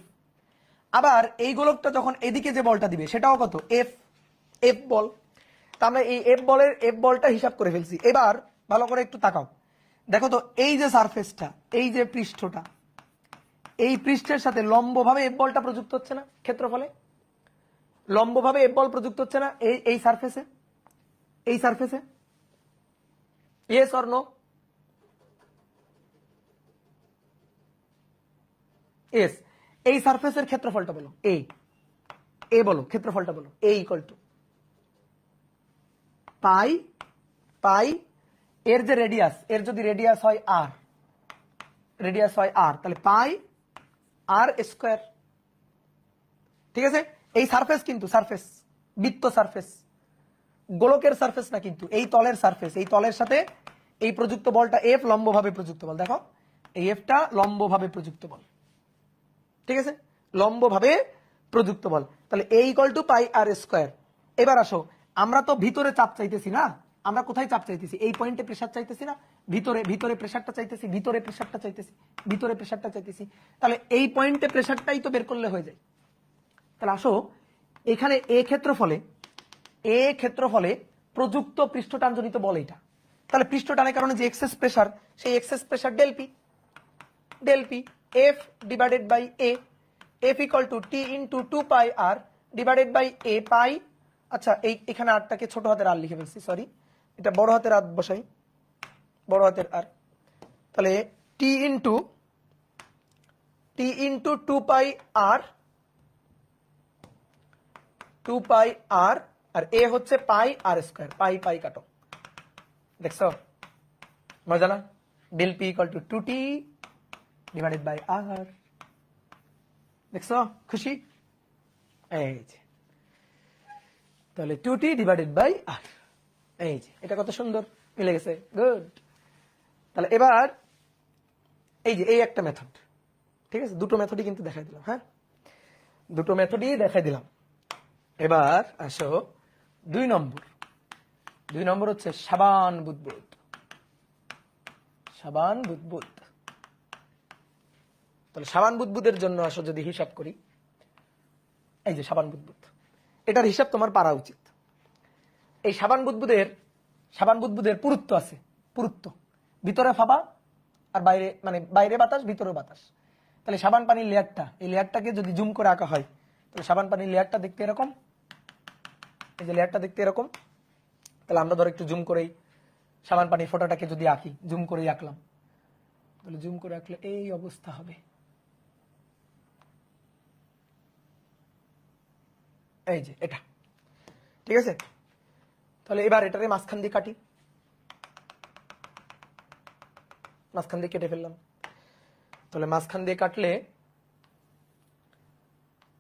আবার এই গোলকটা যখন এদিকে যে বলটা দিবে সেটাও কত? এফ, এফ বল। তা আমরা এই এফ বলটা হিসাব করে ফেলছি। এবার ভালো করে একটু তাকাও, দেখো তো এই যে সারফেসটা, এই যে পৃষ্ঠটা, এই পৃষ্ঠের সাথে লম্বভাবে এফ বলটা প্রযুক্ত হচ্ছে না ক্ষেত্রফলে? লম্বভাবে এফ বল প্রযুক্ত হচ্ছে না এই সারফেসে, এই সারফেসে? Yes or no? ইয়েস। এই সারফেসের ক্ষেত্রফলটা বলো, এ বলো, ক্ষেত্রফলটা বলো। এ ইকুয়াল টু পাই এর যে রেডিয়াস, এর যদি রেডিয়াস হয় আর, রেডিয়াস হয় আর, তাহলে পাই আর স্কোয়ার। ঠিক আছে, এই সারফেস কিন্তু সারফেস, বৃত্ত সারফেস, গোলকের সারফেস না কিন্তু, এই তলের সারফেস। এই তলের সাথে এই প্রযুক্ত বলটা এফ লম্বভাবে প্রযুক্ত বল। দেখো এই এফটা লম্বভাবে প্রযুক্ত বল। ঠিক আছে, লম্বভাবে প্রযুক্ত বল। তাহলে A equal to pi R square. এবার আসো, আমরা তো ভিতরে চাপ চাইতেছি না, আমরা কোথায় চাপ চাইতেছি? এই পয়েন্টে প্রেসার চাইতেছি না, ভিতরে, ভিতরে প্রেসারটা চাইতেছি, ভিতরে প্রেসারটা চাইতেছি, ভিতরে প্রেসারটা চাইতেছি। তাহলে এই পয়েন্টে প্রেসারটাই তো বের করলে হয়ে যায়। তাহলে আসো এখানে এ ক্ষেত্রফলে প্রযুক্ত পৃষ্ঠটানজনিত বল এটা। তাহলে পৃষ্ঠটানের কারণে যে এক্সেস প্রেসার, সেই excess pressure del P F divided by F equal to T into 2 pi R divided by A pi. আচ্ছা, এখানে আরটাকে ছোট হাতের আর লিখে ফেলছি, সরি, এটা বড় হাতের আর বসাই, বড় হাতের আর। তাহলে টি ইন্টু 2 পাই আর, 2 পাই আর, আর এ হচ্ছে পাই আর স্কোয়ার। পাই কাটো, দেখছো মজা না? Del P equal to 2t divided by R. দেখছো খুশি? এই যে তাহলে 2t ডিভাইডেড বাই আর, এই যে এটা কত সুন্দর মিলে গেছে, গুড। তাহলে এবার এই যে এই একটা মেথড, ঠিক আছে, দুটো মেথডই কিন্তু দেখাই দিলাম। হ্যাঁ, দুটো মেথডই দেখাই দিলাম। এবার আসো 2 নম্বর। 2 নম্বর হচ্ছে সাবান বুদবুদ। সাবান বুদবুদ। তাহলে সাবান বুদবুদের জন্য আসো যদি হিসাব করি, এই যে সাবান বুদবুদ, এটার হিসাব তোমার পারা উচিত। এই সাবান বুদবুদের পুরুত্ব আছে, পুরুত্ব, ভিতরে ফাঁপা আর বাইরে, মানে বাইরে বাতাস ভিতরে বাতাস। তাহলে সাবান পানির লেয়ারটা, এই লেয়ারটাকে যদি জুম করে আঁকা হয়, তাহলে সাবান পানির লেয়ারটা দেখতে এরকম, এই যে লেয়ারটা দেখতে এরকম। তাহলে আমরা ধর একটু জুম করেই সাবান পানির ফোঁটাটাকে যদি আঁকি, জুম করেই আঁকলাম, তাহলে জুম করে আঁকলে এই অবস্থা হবে। এই যে এটা, ঠিক আছে। তাহলে এবার এটারে মাঝখান দিয়ে কাটি, মাঝখান দিয়ে কেটে ফেললাম। তাহলে মাঝখান দিয়ে কাটলে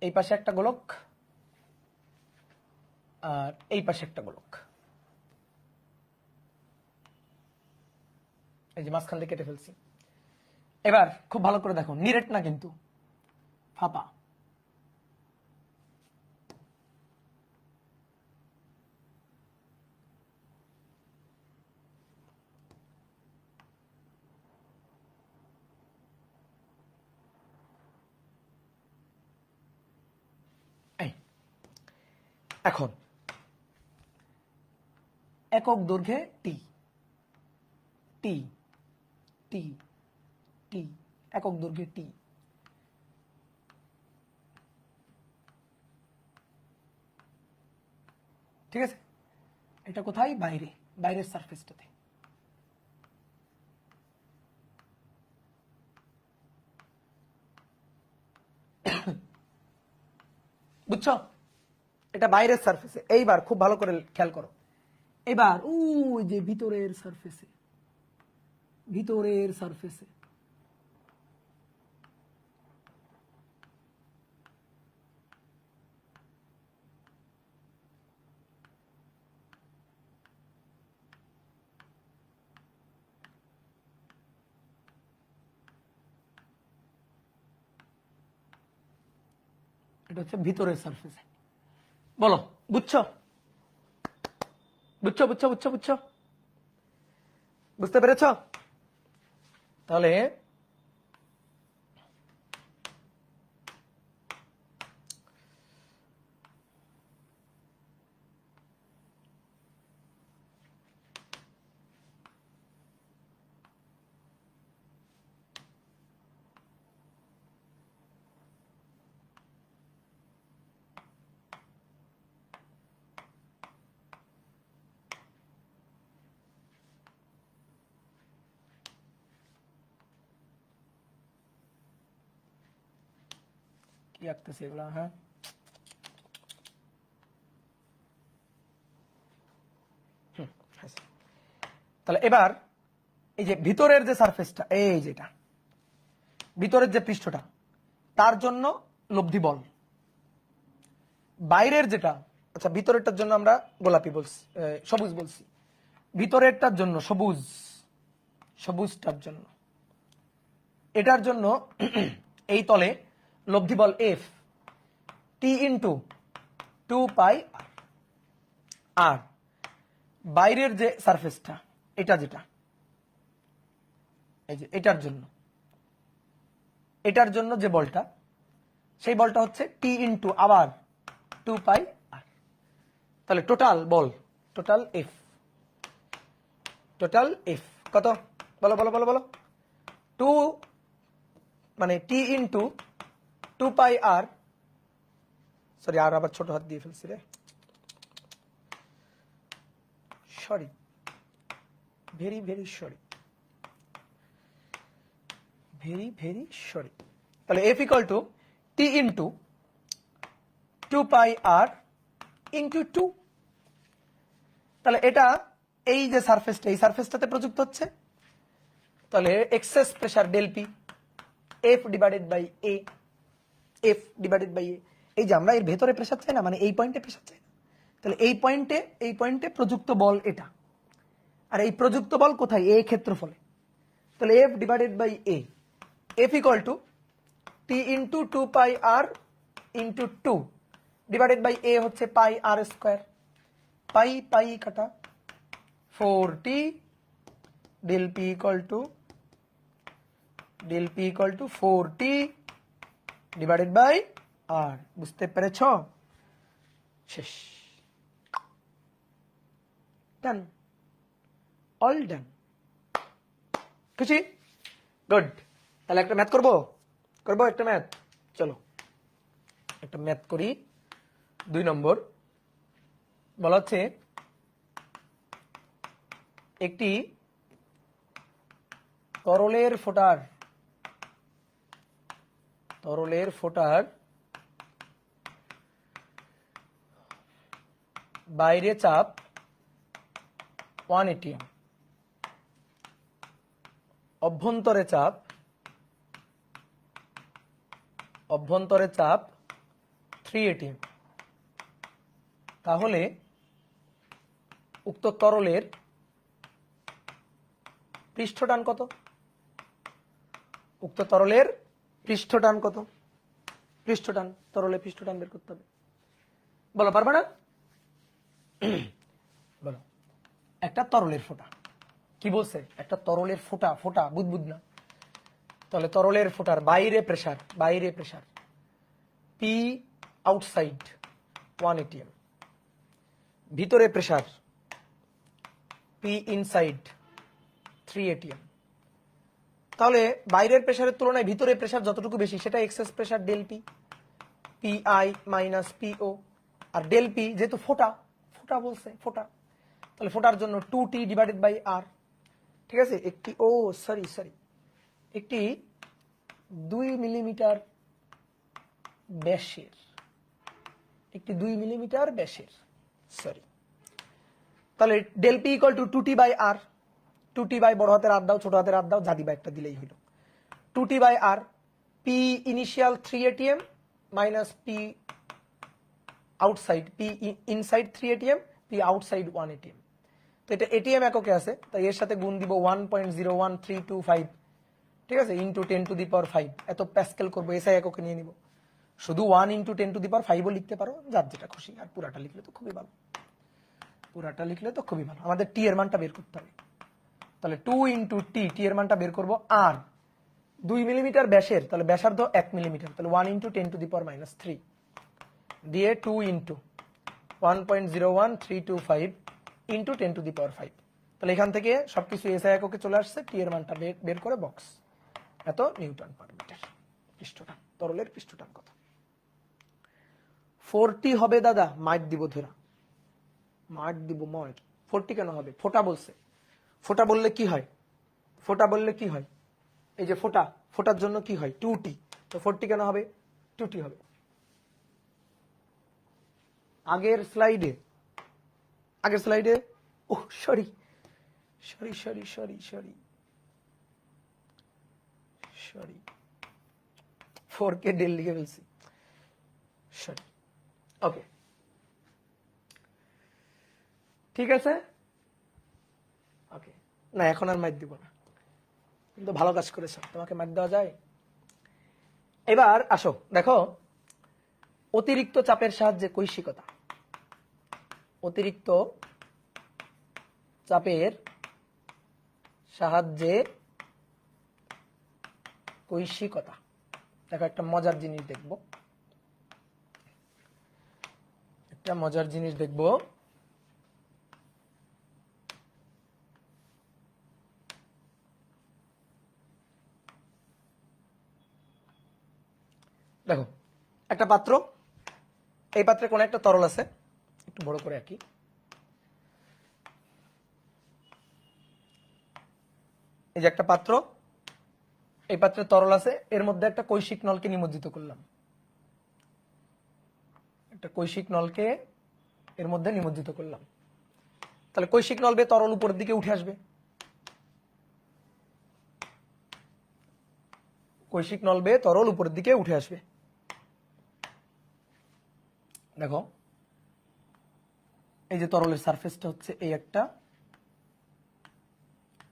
এই পাশে একটা গোলক আর এই পাশে একটা গোলক, এই যে মাঝখান দিয়ে কেটে ফেলছি। এবার খুব ভালো করে দেখো, নিরেট না কিন্তু, ফাঁপা। এখন একক দৈর্ঘ্যে টি, টি টি টি, একক দৈর্ঘ্যে টি। ঠিক আছে, এটা কোথায়? বাইরে, বাইরের সারফেসটাতে। বুঝছো, এটা বাইরের সারফেসে। এইবার খুব ভালো করে খেয়াল করো, এবার ওই যে ভিতরের সারফেসে, ভিতরের সারফেসে এটা হচ্ছে ভিতরের সারফেস। বলো, বুঝছো বুঝছো বুঝছো বুঝছো বুঝছো বুঝতে পেরেছ? তাহলে কি আঁকতেছে এগুলা? হ্যাঁ, তাহলে এবার এই যে ভিতরের যে সারফেসটা, এই যেটা ভিতরের যে পৃষ্ঠটা, তার জন্য লব্ধি বল। বাইরের যেটা, আচ্ছা ভিতরেরটার জন্য আমরা গোলাপি বলছি, সবুজ বলছি। ভিতরেরটার জন্য সবুজ, সবুজটার জন্য, এটার জন্য এই তলে লব্ধি বল এফ টি ইন্টু 2 পাই আর বাইরের যে সারফেসটা, এটা যেটা, এই যে এটার জন্য যে বলটা, সেই বলটা হচ্ছে টি ইন্টু আবার 2 পাই আর। তাহলে টোটাল বল, টোটাল এফ কত? বলো বলো বলো বলো। 2 মানে টি ইন্টু 2 পাই আর, সরি আর আবার ছোট হাত দিয়ে ফেলছি রে, sorry, very very sorry, very very sorry. তাহলে F equal to T into 2 pi R into 2। তাহলে এটা এই যে সারফেসটা, এই সারফেসটাতে প্রযুক্ত হচ্ছে। তাহলে excess pressure del P F divided by A, F divided by A. এই যে আমরা এর ভেতরে প্রেসার চাই না, মানে এই পয়েন্টে প্রেসার চাই না। তাহলে এই পয়েন্টে প্রযুক্ত বল এটা, আর এই প্রযুক্ত বল কোথায়? এ ক্ষেত্রফলে। তাহলে F divided by A, F equal to T into 2 pi R into 2 divided by A হচ্ছে পাই আর স্কোয়ার, পাই পাই কাটা 4t del p equal to 4t divided by R. বুঝতে পেরেছ? শেষ, ডান, অল ডান। খুশি? গুড। তাহলে একটা ম্যাথ করবো একটা ম্যাথ। চলো একটা ম্যাথ করি। 2 নম্বর বলা হচ্ছে একটি তরলের ফোঁটার বাইরে চাপ 1 atm, অভ্যন্তরে চাপ 3 atm। তাহলে উক্ত তরলের পৃষ্ঠটান কত? উক্ত তরলের পৃষ্ঠটান কত? পৃষ্ঠটান, তরলের পৃষ্ঠটান বের করতে হবে। বলো, পারবে না? বলো। একটা তরলের ফোঁটা, কি বলছে? একটা তরলের ফোঁটা বুদবুদ না। তাহলে তরলের ফোঁটার বাইরে প্রেসার পি আউটসাইড 1 atm, ভিতরে প্রেসার পি ইনসাইড 3 atm। তাহলে বাইরের প্রেসারের তুলনায় ভিতরের প্রেসার যতটুকু বেশি, সেটা excess pressure del P, P I minus PO. আর ডেল পি যেহেতু ফোঁটা বলছে, তাহলে ফোঁটার জন্য 2t ডিভাইডেড বাই আর। ঠিক আছে, একটি 2 মিলিমিটার ব্যাসের, তাহলে del P equal to 2t by R. 2t by বড় হাতের আর দাও, ছোট হাতের আর দাও, যা দিবা একটা দিলেই হইল। 2t by R, P initial 3 atm minus P outside, P inside 3 atm, P outside 1 atm। তো এটা এটিএম এককে আছে, তাই এর সাথে গুণ দিব 1.01325, ঠিক আছে, ইন্টু 10 টু দি পাওয়ার 5। এত প্যাসকেল করবো, এসআই এককে নিয়ে নিব। শুধু 1 × 10⁵ লিখতে পারো, যার যেটা খুশি, আর পুরাটা লিখলে তো খুবই ভালো, পুরাটা লিখলে তো খুবই ভালো। আমাদের টি এর মানটা বের করতে হবে, তাহলে 2 × টি, টি এর মানটা বের করব। আর 2 মিলিমিটার ব্যাসের, তাহলে ব্যাসার্ধ 1 মিলিমিটার, তাহলে 1 × 10⁻³ দিয়ে 2 × 1.01325 × 10⁵। তাহলে এখান থেকে সবকিছু এসআই এককে চলে আসছে, টি এর মানটা বের করে বক্স, এত নিউটন পার মিটার পৃষ্ঠটান, তরলের পৃষ্ঠটান কত? 40 হবে দাদা, মাইট দিব ধরা, মাইট দিব মাইট। 40 কেন হবে? ফোঁটা বলছে, ফোঁটা বললে কি হয়? ফোঁটা বললে কি হয়? এই যে ফোঁটা, ফোঁটার জন্য কি হয়? 2t, তো 40 কেন হবে? 2t হবে। আগের স্লাইডে, ও সরি 4k ডেল লিখে ফেলছি, সরি। ওকে, ঠিক আছে। ওকে, না এখন আর মাইট দিব না, কিন্তু ভালো কাজ করেছো, তোমাকে মাইট দেওয়া যায়। এবার আসো দেখো, অতিরিক্ত চাপের সাহায্যে কৈশিকতা, অতিরিক্ত চাপের সাহায্যে কৈশিকতা। দেখো একটা মজার জিনিস দেখব, একটা মজার জিনিস দেখব। দেখো একটা পাত্র, এই পাত্রে কোন একটা তরল আছে, একটু বড় করে আঁকি। এই যে একটা পাত্র, এই পাত্রে তরল আছে, এর মধ্যে একটা কৈশিক নলকে নিমজ্জিত করলাম, একটা কৈশিক নলকে এর মধ্যে নিমজ্জিত করলাম। তাহলে কৈশিক নল বেয়ে তরল উপরের দিকে উঠে আসবে, কৈশিক নল বেয়ে তরল উপরের দিকে উঠে আসবে। দেখো এই যে তরলের সারফেসটা হচ্ছে এই একটা,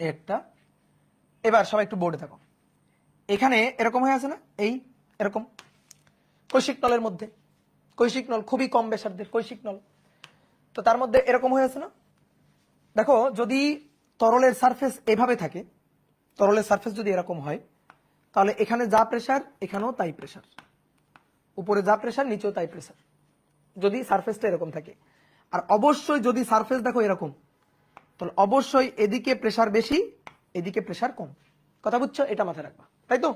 এই একটা। এবার সবাই একটু বোর্ডে থাকো, এখানে এরকম হয়ে আছে না, এই এরকম কৈশিক নলের মধ্যে, কৈশিক নল খুবই কম ব্যাসার্ধের কৈশিক নল, তো তার মধ্যে এরকম হয়ে আছে না। দেখো যদি তরলের সারফেস এভাবে থাকে, তরলের সারফেস যদি এরকম হয়, তাহলে এখানে যা প্রেসার এখানেও তাই প্রেসার, উপরে যা প্রেসার নিচেও তাই প্রেসার, যদি সারফেসটা এরকম থাকে। আর অবশ্যই যদি সারফেস দেখো এরকম, তাহলে অবশ্যই এদিকে প্রেসার বেশি, এদিকে প্রেসার কম। কথা বুঝছো? এটা মাথায় রাখবা, তাই তো?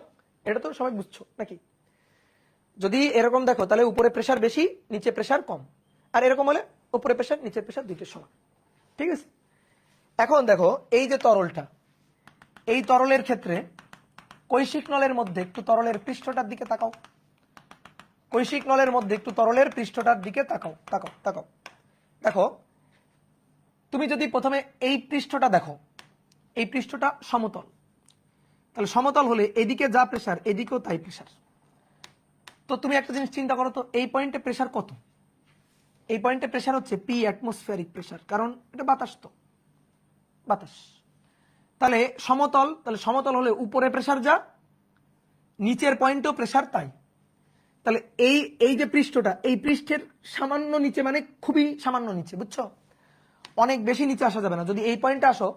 এটা তো সবাই বুঝছো নাকি? যদি এরকম দেখো তাহলে উপরে প্রেসার বেশি, নিচে প্রেসার কম, আর এরকম হলে উপরে প্রেসার নিচে প্রেসার দুইটার সমান, ঠিক আছে? এখন দেখো এই যে তরলটা, এই তরলের ক্ষেত্রে কৈশিক নলের মধ্যে একটু তরলের পৃষ্ঠটার দিকে তাকাও, কৈশিক নলের মধ্যে একটু তরলের পৃষ্ঠটার দিকে তাকাও, তাকাও, তাকাও। দেখো তুমি যদি প্রথমে এই পৃষ্ঠটা দেখো, এই পৃষ্ঠটা সমতল, তাহলে সমতল হলে এদিকে যা প্রেসার এদিকেও তাই প্রেসার। তো তুমি একটা জিনিস চিন্তা করো তো, এই পয়েন্টে প্রেসার কত? এই পয়েন্টে প্রেসার হচ্ছে পি অ্যাটমসফিয়ারিক প্রেসার, কারণ এটা বাতাস, তো বাতাস। তাহলে সমতল, তাহলে সমতল হলে উপরে প্রেসার যা, নিচের পয়েন্টেও প্রেসার তাই। তাহলে এই এই যে পৃষ্ঠটা, এই পৃষ্ঠের সামান্য নিচে, মানে খুবই সামান্য নিচে, বুঝছো? অনেক বেশি নিচে আসা যাবে না। যদি এই পয়েন্টে আসো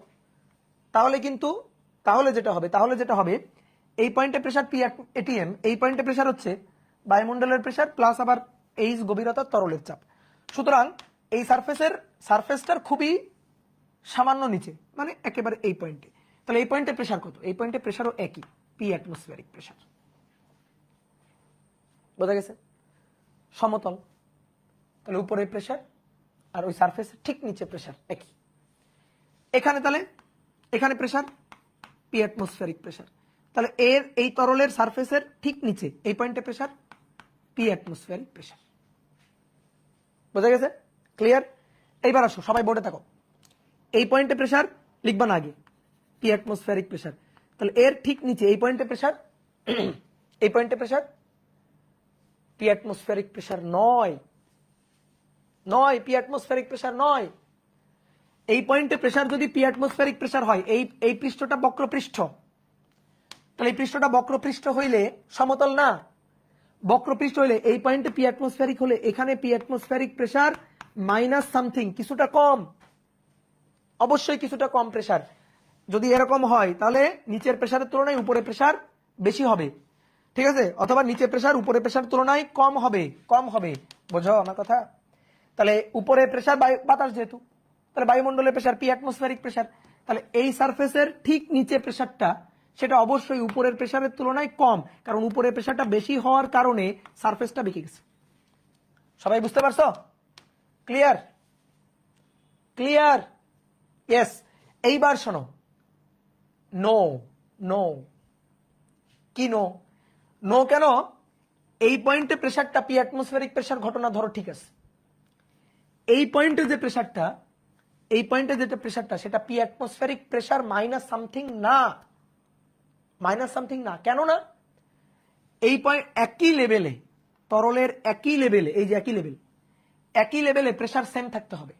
তাহলে কিন্তু, তাহলে যেটা হবে এই পয়েন্টে প্রেসার পি এটিএম, এই পয়েন্টে প্রেসার হচ্ছে বায়ুমণ্ডলের প্রেসার প্লাস আবার এইচ গভীরতা তরলের চাপ। সুতরাং এই সারফেসটার খুবই সামান্য নিচে, মানে একেবারে এই পয়েন্টে। তাহলে এই পয়েন্টে প্রেসার কত? এই পয়েন্টে প্রেসারও একই, পি অ্যাটমসফিয়ারিক প্রেসার। বোঝা গেছে? সমতল, তাহলে উপরে প্রেসার আর ওই সারফেসের ঠিক নিচে প্রেসার একই। এখানে তাহলে এখানে প্রেসার পি অ্যাটমসফিয়ারিক প্রেসার, তাহলে এর এই তরলের সারফেসের ঠিক নিচে এই পয়েন্টে প্রেসার পি অ্যাটমসফিয়ারিক প্রেসার। বোঝা গেছে? ক্লিয়ার? এইবার আসো সবাই বোর্ডে থাকো, এই পয়েন্টে প্রেসার লিখবা না আগে, পি অ্যাটমসফিয়ারিক প্রেসার। তাহলে এর ঠিক নিচে এই পয়েন্টে প্রেসার, এই পয়েন্টে প্রেসার পি অ্যাটমসফিয়ারিক প্রেসার নয়, নয়, পি অ্যাটমসফিয়ারিক প্রেসার নয়। এই পয়েন্টে প্রেসার যদি পি অ্যাটমসফিয়ারিক প্রেসার হয়, এই পৃষ্ঠটা বক্রপৃষ্ঠ, তাহলে এই পৃষ্ঠটা বক্রপৃষ্ঠ হইলে সমতল না, বক্রপৃষ্ঠ হলে এই পয়েন্টে পি অ্যাটমসফিয়ারিক হলে এখানে P atmospheric pressure minus something, কিছুটা কম, অবশ্যই কিছুটা কম প্রেসার। যদি এরকম হয় তাহলে নিচের প্রেসারের তুলনায় উপরে প্রেসার বেশি হবে, ঠিক আছে, অথবা নিচের প্রেসার উপরে প্রেসার তুলনায় কম হবে, কম হবে, বোঝো আমার কথা? তাহলে উপরে প্রেসার বাতাস যেহেতু, তাহলে বায়ুমণ্ডলের প্রেসার পি অ্যাটমসফিয়ারিক প্রেসার, তাহলে এই সারফেসের ঠিক নিচে প্রেসারটা সেটা অবশ্যই উপরের প্রেসারের তুলনায় কম, কারণ উপরের প্রেসারটা বেশি হওয়ার কারণে সারফেসটা বেঁকে গেছে। সবাই বুঝতে পারছো? ক্লিয়ার? ক্লিয়ার? ইয়েস। এইবার শোনো, নো নো কি নো? নো কেন? এই পয়েন্টে প্রেসারটা পি অ্যাটমসফিয়ারিক প্রেসার ঘটনা ধরো, ঠিক আছে, এই পয়েন্টে যে প্রেসারটা, এই পয়েন্টে যেটা প্রেসারটা সেটা P atmospheric pressure minus something না, মাইনাস সামথিং না। কেন না? এই পয়েন্ট একই লেভেলে, তরলের একই লেভেলে, এই যে একই লেভেল, একই লেভেলে প্রেসার সেম থাকতে হবে,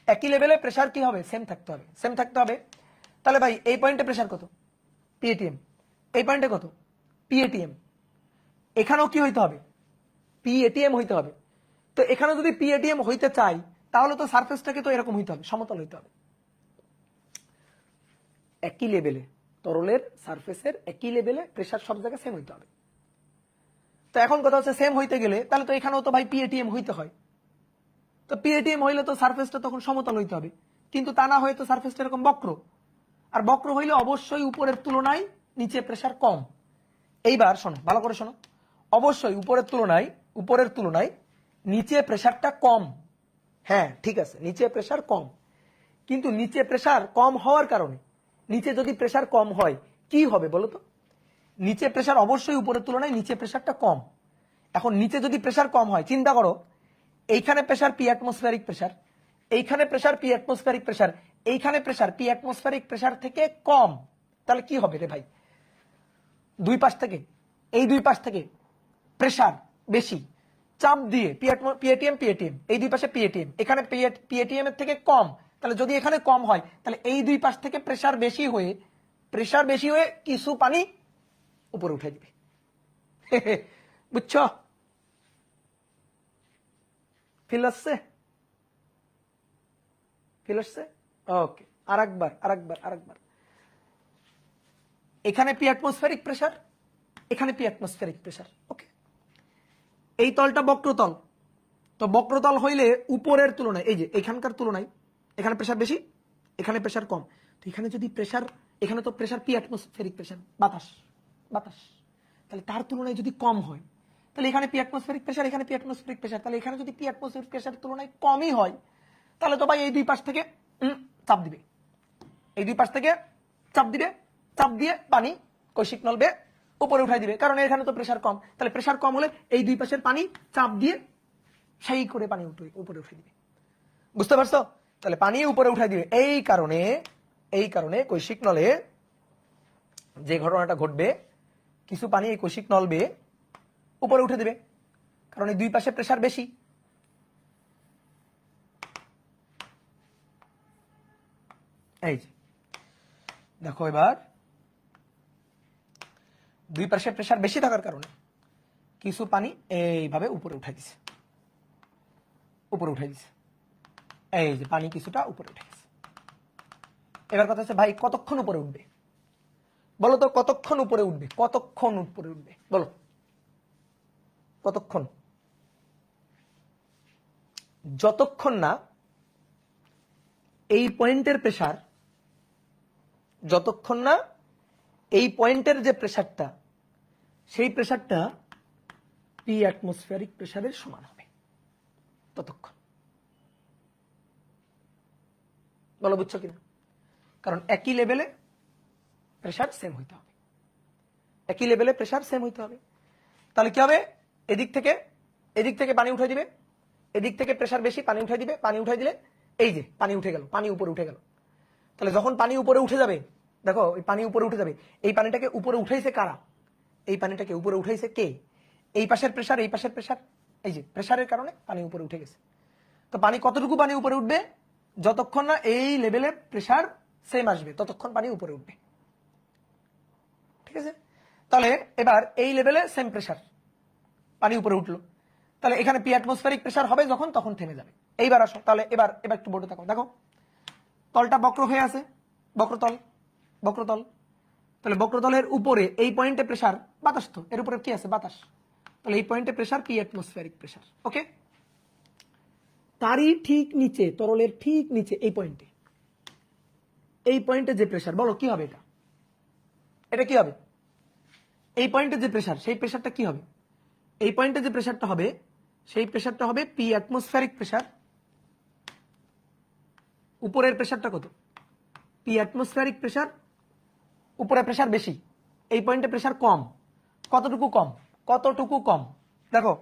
একই লেভেলে প্রেসার কি হবে? সেম থাকতে হবে, সেম থাকতে হবে। তাহলে ভাই এই পয়েন্টে প্রেসার কত? পিএটিএম। এই পয়েন্টে কত? পিএটিএম। এখানেও কি হইতে হবে? পিএটিএম হইতে হবে। তো এখানে যদি পিএটিএম হইতে চাই তাহলে তো সারফেসটাকে তো এরকম হইতে হবে, সমতল হইতে হবে, একই লেভেলে, তরলের সারফেসের একই লেভেলে প্রেসার সব জায়গায় সেম হইতে হবে। তো এখন কথা হচ্ছে সেম হইতে গেলে তাহলে তো এখানেও তো ভাই পিএটিএম হইতে হয়, তো পিএটিএম হইলে তো সারফেসটা তখন সমতল হইতে হবে, কিন্তু তা না হয়ে তো সারফেসটা এরকম বক্র, আর বক্র হইলে অবশ্যই উপরের তুলনায় নিচে প্রেসার কম। এইবার শোনো, ভালো করে শোনো, অবশ্যই উপরের তুলনায় নিচে প্রেসারটা কম। হ্যাঁ ঠিক আছে, নিচে প্রেসার কম, কিন্তু নিচে প্রেসার কম হওয়ার কারণে, নিচে যদি প্রেসার কম হয় কি হবে বলো তো? নিচে প্রেসার অবশ্যই উপরের তুলনায় নিচে প্রেসারটা কম। এখন নিচে যদি প্রেসার কম হয়, চিন্তা করো, এইখানে প্রেসার পি অ্যাটমসফিয়ারিক প্রেসার, এইখানে প্রেসার পি অ্যাটমসফিয়ারিক প্রেসার, এইখানে প্রেসার পি অ্যাটমসফিয়ারিক প্রেসার থেকে কম, তাহলে কি হবে রে ভাই? দুই পাশ থেকে, এই দুই পাশ থেকে প্রেসার বেশি, চাপ দিয়ে পিএটিএম পিএটিএম, এই দুই পাশে পিএটিএম, এখানে পিএটিএম এর থেকে কম, তাহলে যদি এখানে কম হয় তাহলে এই দুই পাশ থেকে প্রেসার বেশি হয়ে কিছু পানি উপরে উঠে দিবে। বুঝছো? ফিল আসছে? ফিল আসছে? ওকে, আরেকবার। এখানে পি অ্যাটমসফিয়ারিক প্রেসার, এখানে পি অ্যাটমসফিয়ারিক প্রেসার, ওকে। এই তলটা বক্রতল, তো বক্রতল হইলে উপরের তুলনায়, এই যে এখানকার তুলনায় এখানে প্রেসার বেশি, এখানে প্রেসার কম, তো এখানে যদি প্রেসার, এখানে তো প্রেসার পি অ্যাটমসফিয়ারিক প্রেসার, বাতাস, তাহলে তার তুলনায় যদি কম হয় তাহলে এখানে পি অ্যাটমসফিয়ারিক প্রেসার, এখানে পি অ্যাটমসফিয়ারিক প্রেসার, তাহলে এখানে যদি পি অ্যাটমসফিয়ারিক প্রেসারের তুলনায় কমই হয় তাহলে তো ভাই এই দুই পাশ থেকে চাপ দিবে, এই দুই পাশ থেকে চাপ দিবে, চাপ দিয়ে পানি কৈশিক নলবে উপরে উঠাই দিবে, কারণ এখানে তো প্রেসার কম, তাহলে প্রেসার কম হলে এই দুই পাশের পানি চাপ দিয়ে সেই করে পানি উপরে উঠে দিবে। বুঝতে পারছো? তাহলে পানি উপরে উঠাই দিবে। এই কারণে কৈশিক নলে যে ঘটনাটা ঘটবে, কিছু পানি এই কৈশিক নল বেয়ে উপরে উঠে দিবে, কারণ এই দুই পাশে প্রেসার বেশি। এই যে দেখো, এবার দুই পাশে প্রেসার বেশি থাকার কারণে কিছু পানি এইভাবে উপরে উঠাই দিছে, এই যে পানি কিছুটা উপরে উঠে গেছে। এবার কথা হচ্ছে ভাই কতক্ষণ উপরে উঠবে বলো তো? কতক্ষণ উপরে উঠবে বলো? কতক্ষণ? যতক্ষণ না এই পয়েন্টের প্রেসার, যতক্ষণ না এই পয়েন্টের যে প্রেসারটা, সেই প্রেসারটা পি অ্যাটমসফিয়ারিক প্রেসারের সমান হবে, ততক্ষণ। বলো বুঝছো কিনা? কারণ একই লেভেলে প্রেসার সেম হইতে হবে, একই লেভেলে প্রেসার সেম হইতে হবে। তাহলে কি হবে? এদিক থেকে পানি উঠে দিবে, এদিক থেকে প্রেসার বেশি, পানি উঠে দিবে, পানি উঠে দিলে এই যে পানি উঠে গেল, পানি উপরে উঠে গেল। তাহলে যখন পানি উপরে উঠে যাবে, দেখো এই পানি উপরে উঠে যাবে, এই পানিটাকে উপরে উঠাইছে কারা? এই পানিটাকে উপরে উঠাইছে কে? এই পাশের প্রেসার, এই পাশের প্রেসার, এই যে প্রেসারের কারণে পানি উপরে উঠে গেছে। তো পানি কতটুকু পানি উপরে উঠবে? যতক্ষণ না এই লেভেলে প্রেসার সেম আসবে ততক্ষণ পানি উপরে উঠবে, ঠিক আছে? তাহলে এবার এই লেভেলে সেম প্রেসার, পানি উপরে উঠলো, তাহলে এখানে পি অ্যাটমসফেরিক প্রেসার হবে যখন, তখন থেমে যাবে। এইবার আসো, তাহলে এবার এবার একটু বোর্ডে দেখো, দেখো তলটা বক্র হয়ে আছে, বক্রতল, বক্রতল, তাহলে বক্রতলের উপরে এই পয়েন্টে প্রেসার, বাতাস তো, এর উপরে কি আছে, বাতাস, তাহলে এই পয়েন্টে প্রেসার পি অ্যাটমসফেরিক প্রেসার। ওকে, তারই ঠিক নিচে, তরলের ঠিক নিচে এই পয়েন্টে, এই পয়েন্টে যে প্রেসার, বলো কি হবে এটা, এটা কি হবে, এই পয়েন্টে যে প্রেসার, সেই প্রেসারটা কি হবে, এই পয়েন্টে যে প্রেসারটা হবে, সেই প্রেসারটা হবে পি অ্যাটমসফেরিক প্রেসার। উপরের প্রেসারটা কত, পি অ্যাটমসফেরিক প্রেসার, উপরে প্রেসার বেশি, এই পয়েন্টে প্রেসার কম, কতটুকু কম, কতটুকু কম, দেখো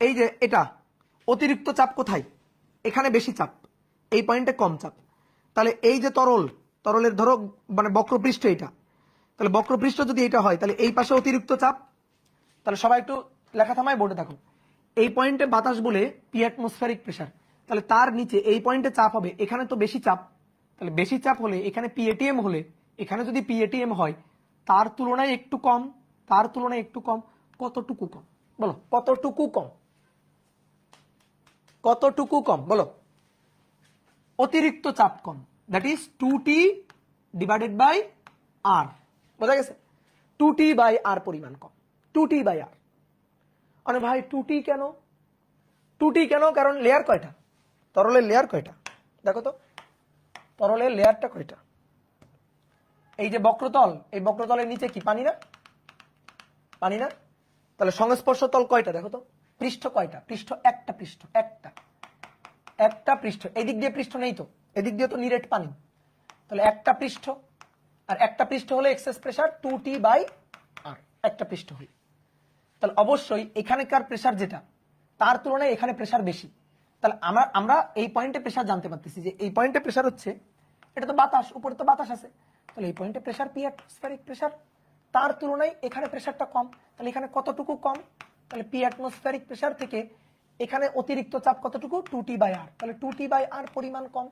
এই যে এটা অতিরিক্ত চাপ কোথায়, এখানে বেশি চাপ, এই পয়েন্টে কম চাপ, তাহলে এই যে তরল, তরলের ধরো মানে বক্রপৃষ্ঠ এটা, তাহলে বক্রপৃষ্ঠ যদি এটা হয়, তাহলে এই পাশে অতিরিক্ত চাপ, তাহলে সবাই একটু লেখা থামায় বোর্ডে দেখো, এই পয়েন্টে বাতাস বলে পি অ্যাটমসফেরিক প্রেসার, তাহলে তার নিচে এই পয়েন্টে চাপ হবে, এখানে তো বেশি চাপ, তাহলে বেশি চাপ হলে এখানে পিএটিএম হলে, এখানে যদি পিএটিএম হয় তার তুলনায় একটু কম, তার তুলনায় একটু কম, কতটুকু কম, বলো কতটুকু কম, কতটুকু কম, বলো অতিরিক্ত চাপ কম, that is 2t divided by R, বোঝা গেছে, 2t বাই আর পরিমাণ কম, 2t বাই আর। আরে ভাই 2t কেন, 2t কেন, কারণ লেয়ার কয়টা, তরলের লেয়ার কয়টা, দেখো তো তরলের লেয়ারটা কয়টা, এই যে বক্রতল, এই বক্রতলের নিচে কি পানি না, পানি না, তাহলে সংস্পর্শ তল কয়টা, দেখো তো পৃষ্ঠ কয়টা, পৃষ্ঠ একটা, পৃষ্ঠ একটা, একটা পৃষ্ঠ, এদিক দিয়ে পৃষ্ঠ নেই তো, এদিক দিয়ে তো নিরেট পানি, তাহলে একটা পৃষ্ঠ, আর একটা পৃষ্ঠ হলে এক্সেস প্রেসার 2t বাই আর, একটা পৃষ্ঠ হলে, তাহলে অবশ্যই এখানকার প্রেসার যেটা, তার তুলনায় এখানে প্রেসার বেশি, তাহলে আমরা এই পয়েন্টে প্রেসার জানতে পারতেছি যে এই পয়েন্টে প্রেসার হচ্ছে, এটা তো বাতাস, উপরে তো বাতাস আছে, তাহলে এই পয়েন্টে প্রেসার পি অ্যাটমসফেরিক প্রেসার, তার তুলনায় এখানে প্রেসারটা কম, তাহলে এখানে কতটুকু কম, তাহলে পি অ্যাটমসফেরিক প্রেসার থেকে এখানে অতিরিক্ত চাপ কতটুকু, 2t বাই আর, তাহলে 2t বাই আর পরিমাণ কম।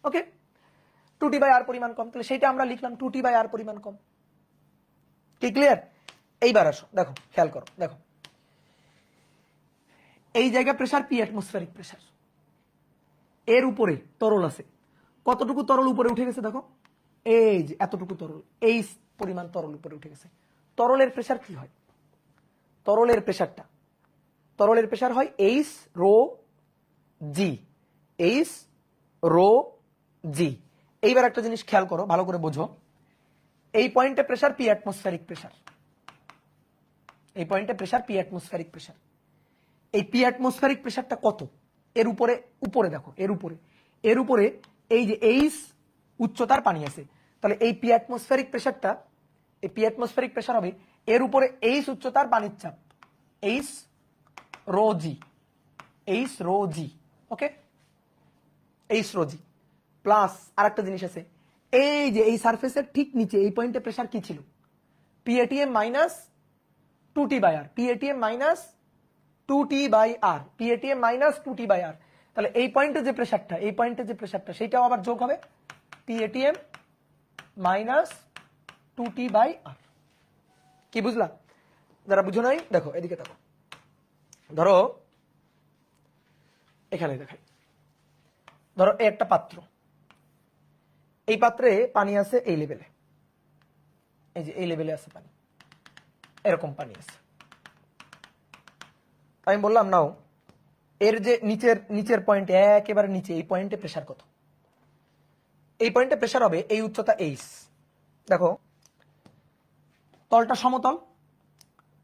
ওকে, 2t বাই আর পরিমাণ কম, তাহলে সেটা আমরা লিখলাম 2t বাই আর পরিমাণ কম। কি ক্লিয়ার? এইবার আসো, দেখো খেয়াল করো, দেখো এই জায়গা প্রেসার পি অ্যাটমসফেরিক প্রেসার, এর উপরে তরল আছে, কতটুকু তরল উপরে উঠে গেছে, দেখো এই যে এতটুকু তরল, এই পরিমাণ তরল উপরে উঠে গেছে। তরলের প্রেসার কি হয়, তরলের প্রেসারটা, তরলের প্রেসার হয় এইচ রো জি, এইচ রো জি। এইবার একটা জিনিস খেয়াল করো, ভালো করে বোঝো, এই পয়েন্টে প্রেসার পি অ্যাটমসফেরিক প্রেসার, এই পয়েন্টে প্রেসার পি অ্যাটমসফেরিক প্রেসার, এই পি অ্যাটমসফেরিক প্রেসারটা কত, এর উপরে, উপরে দেখো এর উপরে, এর উপরে এই যে এইচ উচ্চতার পানি আছে, তাহলে এই পি অ্যাটমসফেরিক প্রেসারটা, এই পি অ্যাটমসফেরিক প্রেসার হবে এর উপরে এইচ উচ্চতার পানির চাপ, এইচ রো জি, এইচ রো জি। ওকে, এইচ রো জি প্লাস আরেকটা জিনিস আছে, এই যে এই সারফেসের ঠিক নিচে এই পয়েন্টে প্রেসার কি ছিল, P atm minus 2t by R, P atm minus 2t by R, P atm minus 2t by R, তাহলে এই পয়েন্টে যে প্রেসারটা, এই পয়েন্টে যে প্রেসারটা, সেটাও আবার যোগ হবে পিএটিএম মাইনাস 2t বাই আর। কি বুঝলা? যারা বুঝো নাই দেখো এদিকে দেখো, ধরো এখানে দেখাই, ধরো এই একটা পাত্র, এই পাত্রে পানি আছে এই লেভেলে, এই যে এই লেভেলে আছে পানি, এরকম পানি আছে, আমি বললাম নাও এর যে নিচের নিচের পয়েন্ট, একেবারে নিচে এই পয়েন্টে প্রেসার কত, এই পয়েন্টে প্রেসার হবে এই উচ্চতা এইচ। দেখো তলটা সমতল,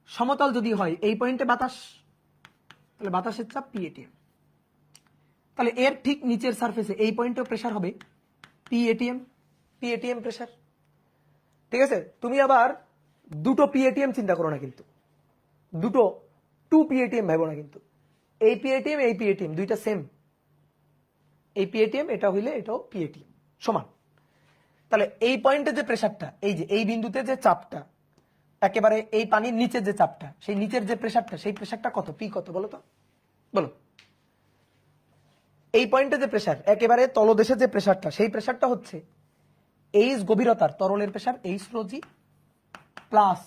সমতল যদি হয় এই পয়েন্টে বাতাস, তাহলে বাতাসের চাপ পিএটিএম, তাহলে এর ঠিক নিচের সারফেসে এই পয়েন্টে প্রেসার হবে পিএটিএম, পিএটিএম প্রেসার। ঠিক আছে, তুমি আবার দুটো পিএটিএম চিন্তা করো না কিন্তু, দুটো 2 পিএটিএম ভাবো না কিন্তু, এই পিএটিএম এই পিএটিএম দুইটা সেম, এই পিএটিএম এটা হইলে এটাও পিএটিএম সমান। তাহলে এই পয়েন্টে যে প্রেসারটা, এই যে এই বিন্দুতে যে চাপটা, একেবারে এই পানির নিচের যে চাপটা, সেই নিচের যে প্রেসারটা, সেই প্রেসারটা কত, পি কত বলো তো, বলো। এই পয়েন্টে যে প্রেসার, একেবারে তলদেশে যে প্রেসারটা, সেই প্রেসারটা হচ্ছে এইচ গভীরতার তরলের pressure, H rho G plus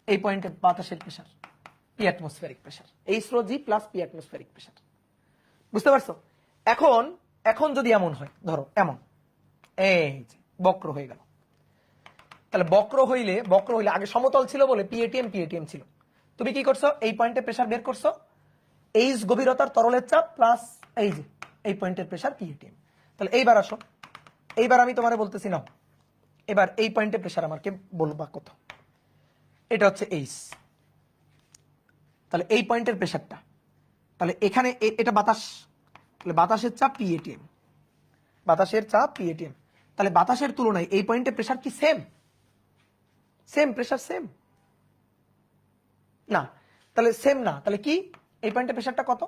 এই পয়েন্টে বাতাসের pressure, P atmospheric pressure, H rho G plus P atmospheric pressure. বুঝতে পারছো? এখন এখন যদি এমন হয়, ধরো এমন, এই যে বক্র হয়ে গেল, তাহলে বক্র হইলে আগে সমতল ছিল বলে পিএটিএম ছিল। তুমি কি করছো? এই পয়েন্টে প্রেসার বের করছো, এইচ গভীরতার তরলের চাপ প্লাস এই যে এই পয়েন্টের প্রেসার পিএটিএম। তাহলে এইবার আসো, এইবার আমি তোমারে বলতেছি নাও, এবার এই পয়েন্টে প্রেসার আমাকে বলবা কত। এটা হচ্ছে এইচ, তাহলে এই পয়েন্টের প্রেসারটা, তাহলে এখানে এটা বাতাস, তাহলে বাতাসের চাপ পিএটিএম, বাতাসের চাপ পিএটিএম। তাহলে বাতাসের তুলনায় এই পয়েন্টে প্রেসার কি সেম? সেম প্রেসার, সেম না? তাহলে সেম না, তাহলে কি? এই পয়েন্টে প্রেসারটা কত?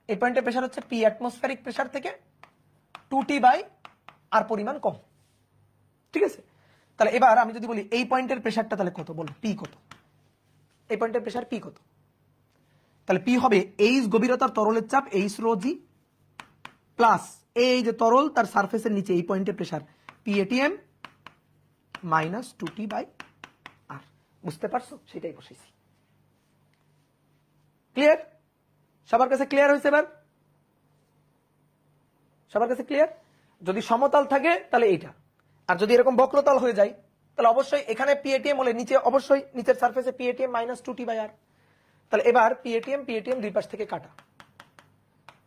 এই পয়েন্টে প্রেসার হচ্ছে পি অ্যাটমসফেরিক প্রেসার থেকে 2T/R পরিমাণ কম। ঠিক আছে? তাহলে এবার আমি যদি বলি এই পয়েন্টের প্রেসারটা তাহলে কত, বলো পি কত? এই পয়েন্টের প্রেসার পি কত? তাহলে পি হবে এইচ গভীরতার তরলের চাপ এইচ রো জি প্লাস এই যে তরল তার সারফেসের নিচে এই পয়েন্টের প্রেসার পিএটিএম মাইনাস 2T/R। বুঝতে পারছো? সেটাই বসেছি। ক্লিয়ার? সবার কাছে ক্লিয়ার হয়েছে? এবার সবার কাছে ক্লিয়ার? যদি সমতল থাকে তাহলে এইটা, আর যদি এরকম বক্রতল হয়ে যায় তাহলে অবশ্যই এখানে পিএটিএম হলে নিচে অবশ্যই নিচের সারফেসে পিএটিএম মাইনাস 2T/R। তাহলে এবার পিএটিএম দুই পাশ থেকে কাটা,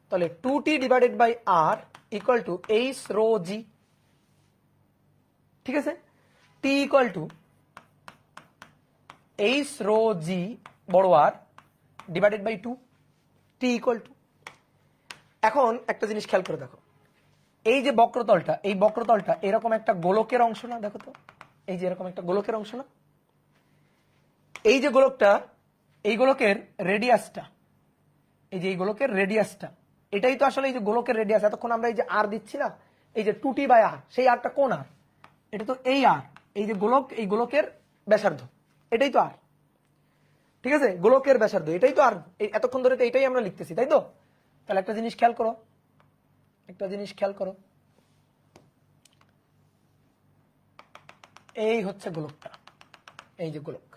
তাহলে 2T/R equal to H rho G. ঠিক আছে? T equal to H rho G বড় R divided by 2, T equal to. এখন একটা জিনিস খেয়াল করে দেখো, এই যে বক্রতলটা, এই বক্রতলটা এরকম একটা গোলকের অংশ না? দেখো তো, এই যে এরকম একটা গোলকের অংশ না? এই যে গোলকটা, এই গোলকের রেডিয়াসটা, এই যে এই গোলকের রেডিয়াসটা, এটাই তো আসলে এই যে গোলকের রেডিয়াস। এতক্ষণ আমরা এই যে আর দিচ্ছি না, এই যে 2T/R, সেই আরটা কোন আর? এটা তো এই আর, এই যে গোলক, এই গোলকের ব্যাসার্ধ, এটাই তো আর। ঠিক আছে? গোলকের ব্যাসার্ধ এটাই তো আর, এতক্ষণ ধরে তো এটাই আমরা লিখতেছি, তাই তো? তাহলে একটা জিনিস খেয়াল করো, একটা জিনিস খেয়াল করো, এই হচ্ছে গোলকটা, এই যে গোলক।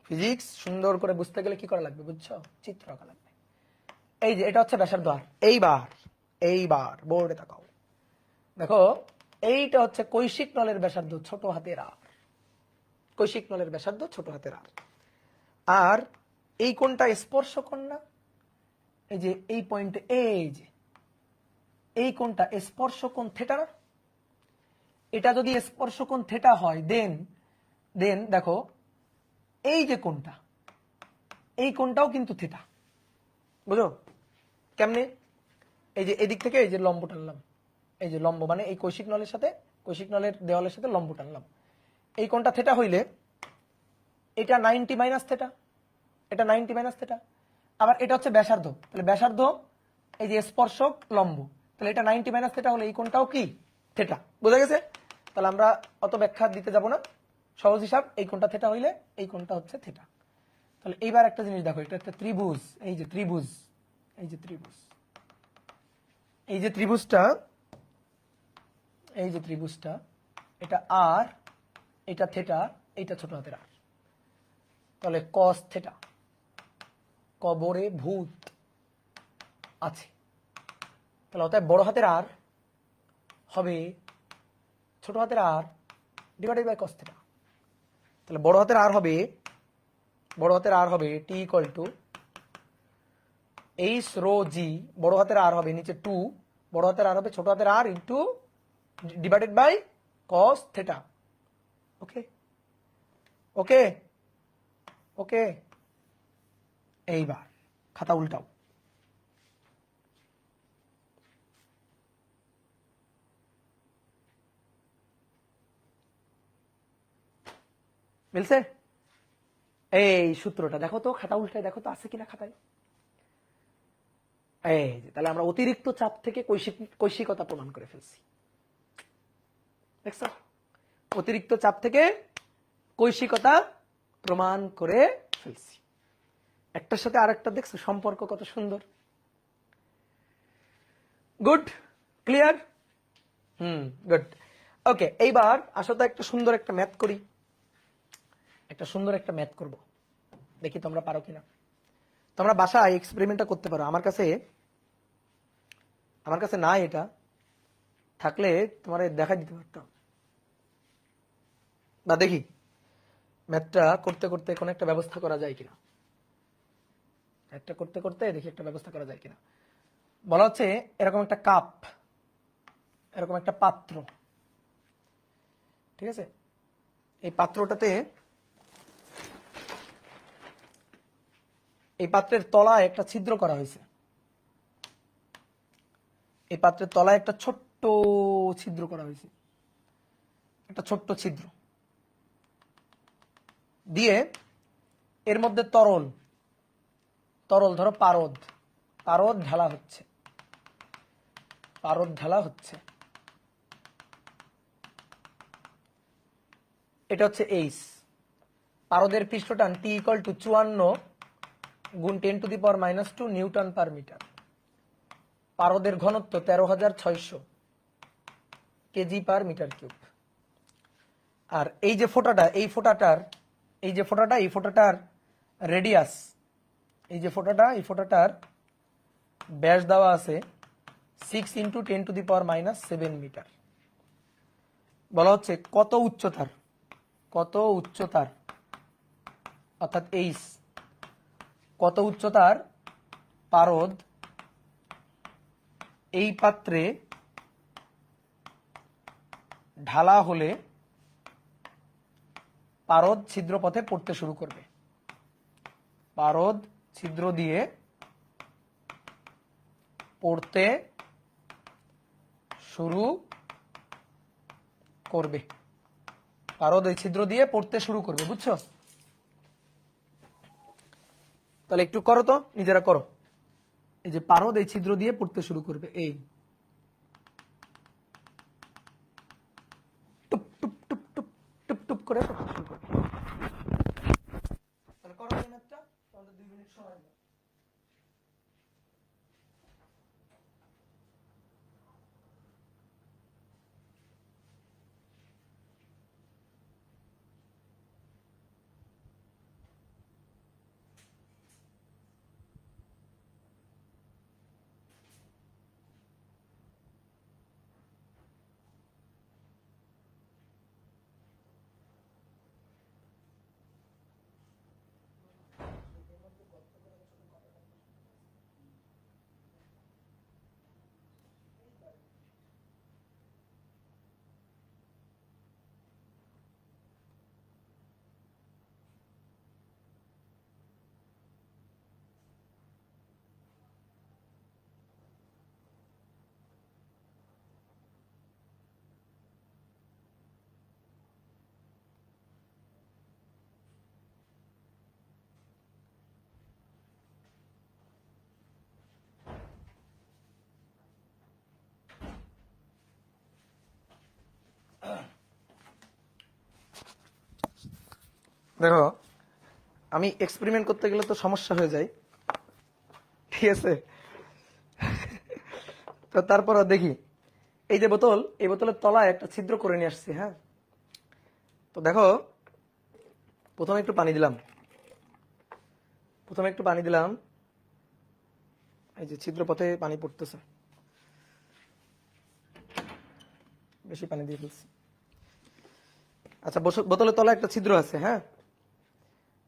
ফিজিক্স সুন্দর করে বুঝতে গেলে কি করা লাগবে বুঝছো? চিত্র আঁকা লাগবে। এই যে এটা হচ্ছে ব্যাসার্ধ আর, এইবার বোর্ডে তাকাও, দেখো এইটা হচ্ছে কৈশিক নলের ব্যাসার্ধ ছোট হাতের আর, কৈশিক নলের ব্যাসার্ধ ছোট হাতের আর। আর এই কোণটা স্পর্শ কোণ না? এই যে এই পয়েন্টে, এই যে এই কোণটা স্পর্শ কোণ থিটা না? এটা যদি স্পর্শ কোণ থিটা হয় দেন দেখো এই যে কোণটা, এই কোণটাও কিন্তু থিটা। বুঝো কেমনে? এই যে এদিক থেকে এই যে লম্ব টানলাম, এই যে লম্ব মানে এই কৈশিক নলের সাথে, কৈশিক নলের দেওয়ালের সাথে লম্ব টানলাম, এই কোণটা থিটা হইলে এটা 90 মাইনাস থিটা, এটা 90 মাইনাস থিটা। আবার এটা হচ্ছে ব্যাসার্ধ, তাহলে ব্যাসার্ধ এই যে স্পর্শক লম্ব, তাহলে এটা 90 মাইনাস থিটা হলে এই কোণটাও কি থিটা। বোঝা গেছে? তাহলে আমরা অত ব্যাখ্যা দিতে যাব না, সহজ হিসাব, এই কোণটা থিটা হইলে এই কোণটা হচ্ছে থিটা। তাহলে এইবার একটা জিনিস দেখো, এটা একটা ত্রিভুজ, এই যে ত্রিভুজ, এই যে ত্রিভুজ, এই যে ত্রিভুজটা, এই যে ত্রিভুজটা, এটা আর, এটা থিটা, এইটা ছোট হাতের আর, তাহলে কস থিটা, কবরে ভূত আছে, তাহলে অতএব বড় হাতের আর হবে ছোট হাতের আর ডিভাইডেড বাই কস থিটা। তাহলে বড় হাতের আর হবে টি equal to H rho G, বড় হাতের আর হবে নিচে 2, বড় হাতের আর হবে ছোট হাতের R into divided by cos theta. Okay okay okay. এইবার খাতা উল্টাও, মিলছে? এই সূত্রটা দেখো তো, খাতা উল্টায় দেখো তো আছে কিনা খাতায়। এই যে তাহলে আমরা অতিরিক্ত চাপ থেকে কৈশিকতা প্রমাণ করে ফেলছি। দেখছো? অতিরিক্ত চাপ থেকে কৈশিকতা প্রমাণ করে ফেলছি। একটার সাথে আরেকটা দেখছো সম্পর্ক কত সুন্দর। Good, clear? গুড। ওকে, এইবার আসো তো একটা সুন্দর একটা ম্যাথ করি, একটা সুন্দর একটা ম্যাথ করব, দেখি তোমরা পারো কিনা। তোমরা বাসায় এক্সপেরিমেন্টটা করতে পারো, আমার কাছে না, এটা থাকলে তোমার দেখা দিতে পারতাম। বা দেখি ম্যাথটা করতে করতে কোনো একটা ব্যবস্থা করা যায় কিনা, ম্যাথটা করতে করতে দেখি একটা ব্যবস্থা করা যায় কিনা। বলা হচ্ছে এরকম একটা কাপ, এরকম একটা পাত্র, ঠিক আছে? এই পাত্রটাতে, এই পাত্রের তলায় একটা ছিদ্র করা হয়েছে, এই পাত্রের তলায় একটা ছোট্ট ছিদ্র করা হয়েছে, একটা ছোট্ট ছিদ্র দিয়ে এর মধ্যে তরল, ধরো পারদ ঢালা হচ্ছে, এটা হচ্ছে এইচ। পারদের পৃষ্ঠটান টি ইকুয়াল টু 54 গুণ 10⁻⁻² নিউটন পার মিটার। পারদের ঘনত্ব 13,600 কেজি পার মিটার কিউব। আর এই যে ফোঁটাটা, এই ফোঁটাটার রেডিয়াস, এই ফোঁটাটার ব্যাস দেওয়া আছে 6 × 10⁻⁷ মিটার। বলা হচ্ছে কত উচ্চতার অর্থাৎ এইচ, কত উচ্চতার পারদ এই পাত্রে ঢালা হলে পারদ ছিদ্রপথে পড়তে শুরু করবে, পারদ ছিদ্র দিয়ে পড়তে শুরু করবে, পারদ এই ছিদ্র দিয়ে পড়তে শুরু করবে। বুঝছো? তাহলে একটু করো তো, নিজেরা করো। এই যে পারদ এই ছিদ্র দিয়ে পড়তে শুরু করবে, এই টুপ টুপ টুপ টুপ টুপ টুপ করে পড়তে শুরু করবে। তাহলে করো এই ম্যাথটা, তাহলে 2 মিনিট সময় দাও। দেখো, আমি এক্সপেরিমেন্ট করতে গেলে তো সমস্যা হয়ে যায়, ঠিক আছে? তো তারপর দেখি, এই যে বোতল, এই বোতলের তলায় একটা ছিদ্র করে নিয়ে আসছি। হ্যাঁ, তো দেখো, প্রথমে একটু পানি দিলাম, এই যে ছিদ্র পথে পানি পড়তেছে, বেশি পানি দিয়ে ফেলছি। আচ্ছা, বোতলের তলায় একটা ছিদ্র আছে। হ্যাঁ,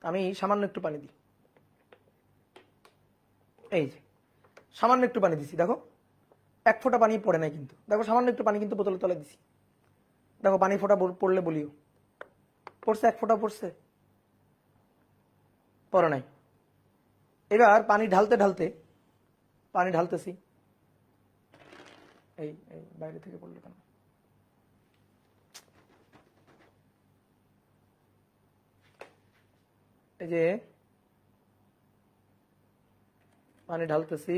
আমি সামান্য একটু পানি দিই, এই যে সামান্য একটু পানি দিছি, দেখো 1 ফোঁটা পানি পড়ে নাই কিন্তু, দেখো সামান্য একটু পানি কিন্তু বোতলের তলায় দিছি, দেখো পানি ফোঁটা পড়লে বলিও, পড়ছে? 1 ফোঁটা পড়ছে? পড়ে নাই। এবার পানি ঢালতেছি, এই বাইরে থেকে পড়লো কেন? এই যে পানি ঢালতেছি,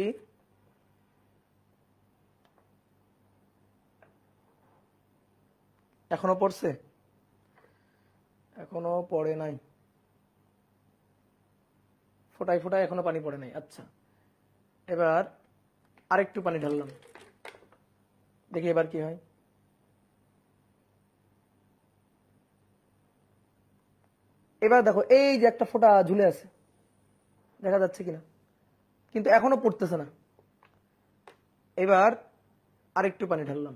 এখনো পড়ছে? এখনো পড়ে নাই, ফোটায় এখনো পানি পড়ে নাই। আচ্ছা, এবার আরেকটু পানি ঢাললাম, দেখি এবার কি হয়। এবার দেখো এই যে একটা ফোঁটা ঝুলে আছে, দেখা যাচ্ছে কিনা, কিন্তু এখনো পড়তেছে না। এবার আরেকটু পানি ঢাললাম,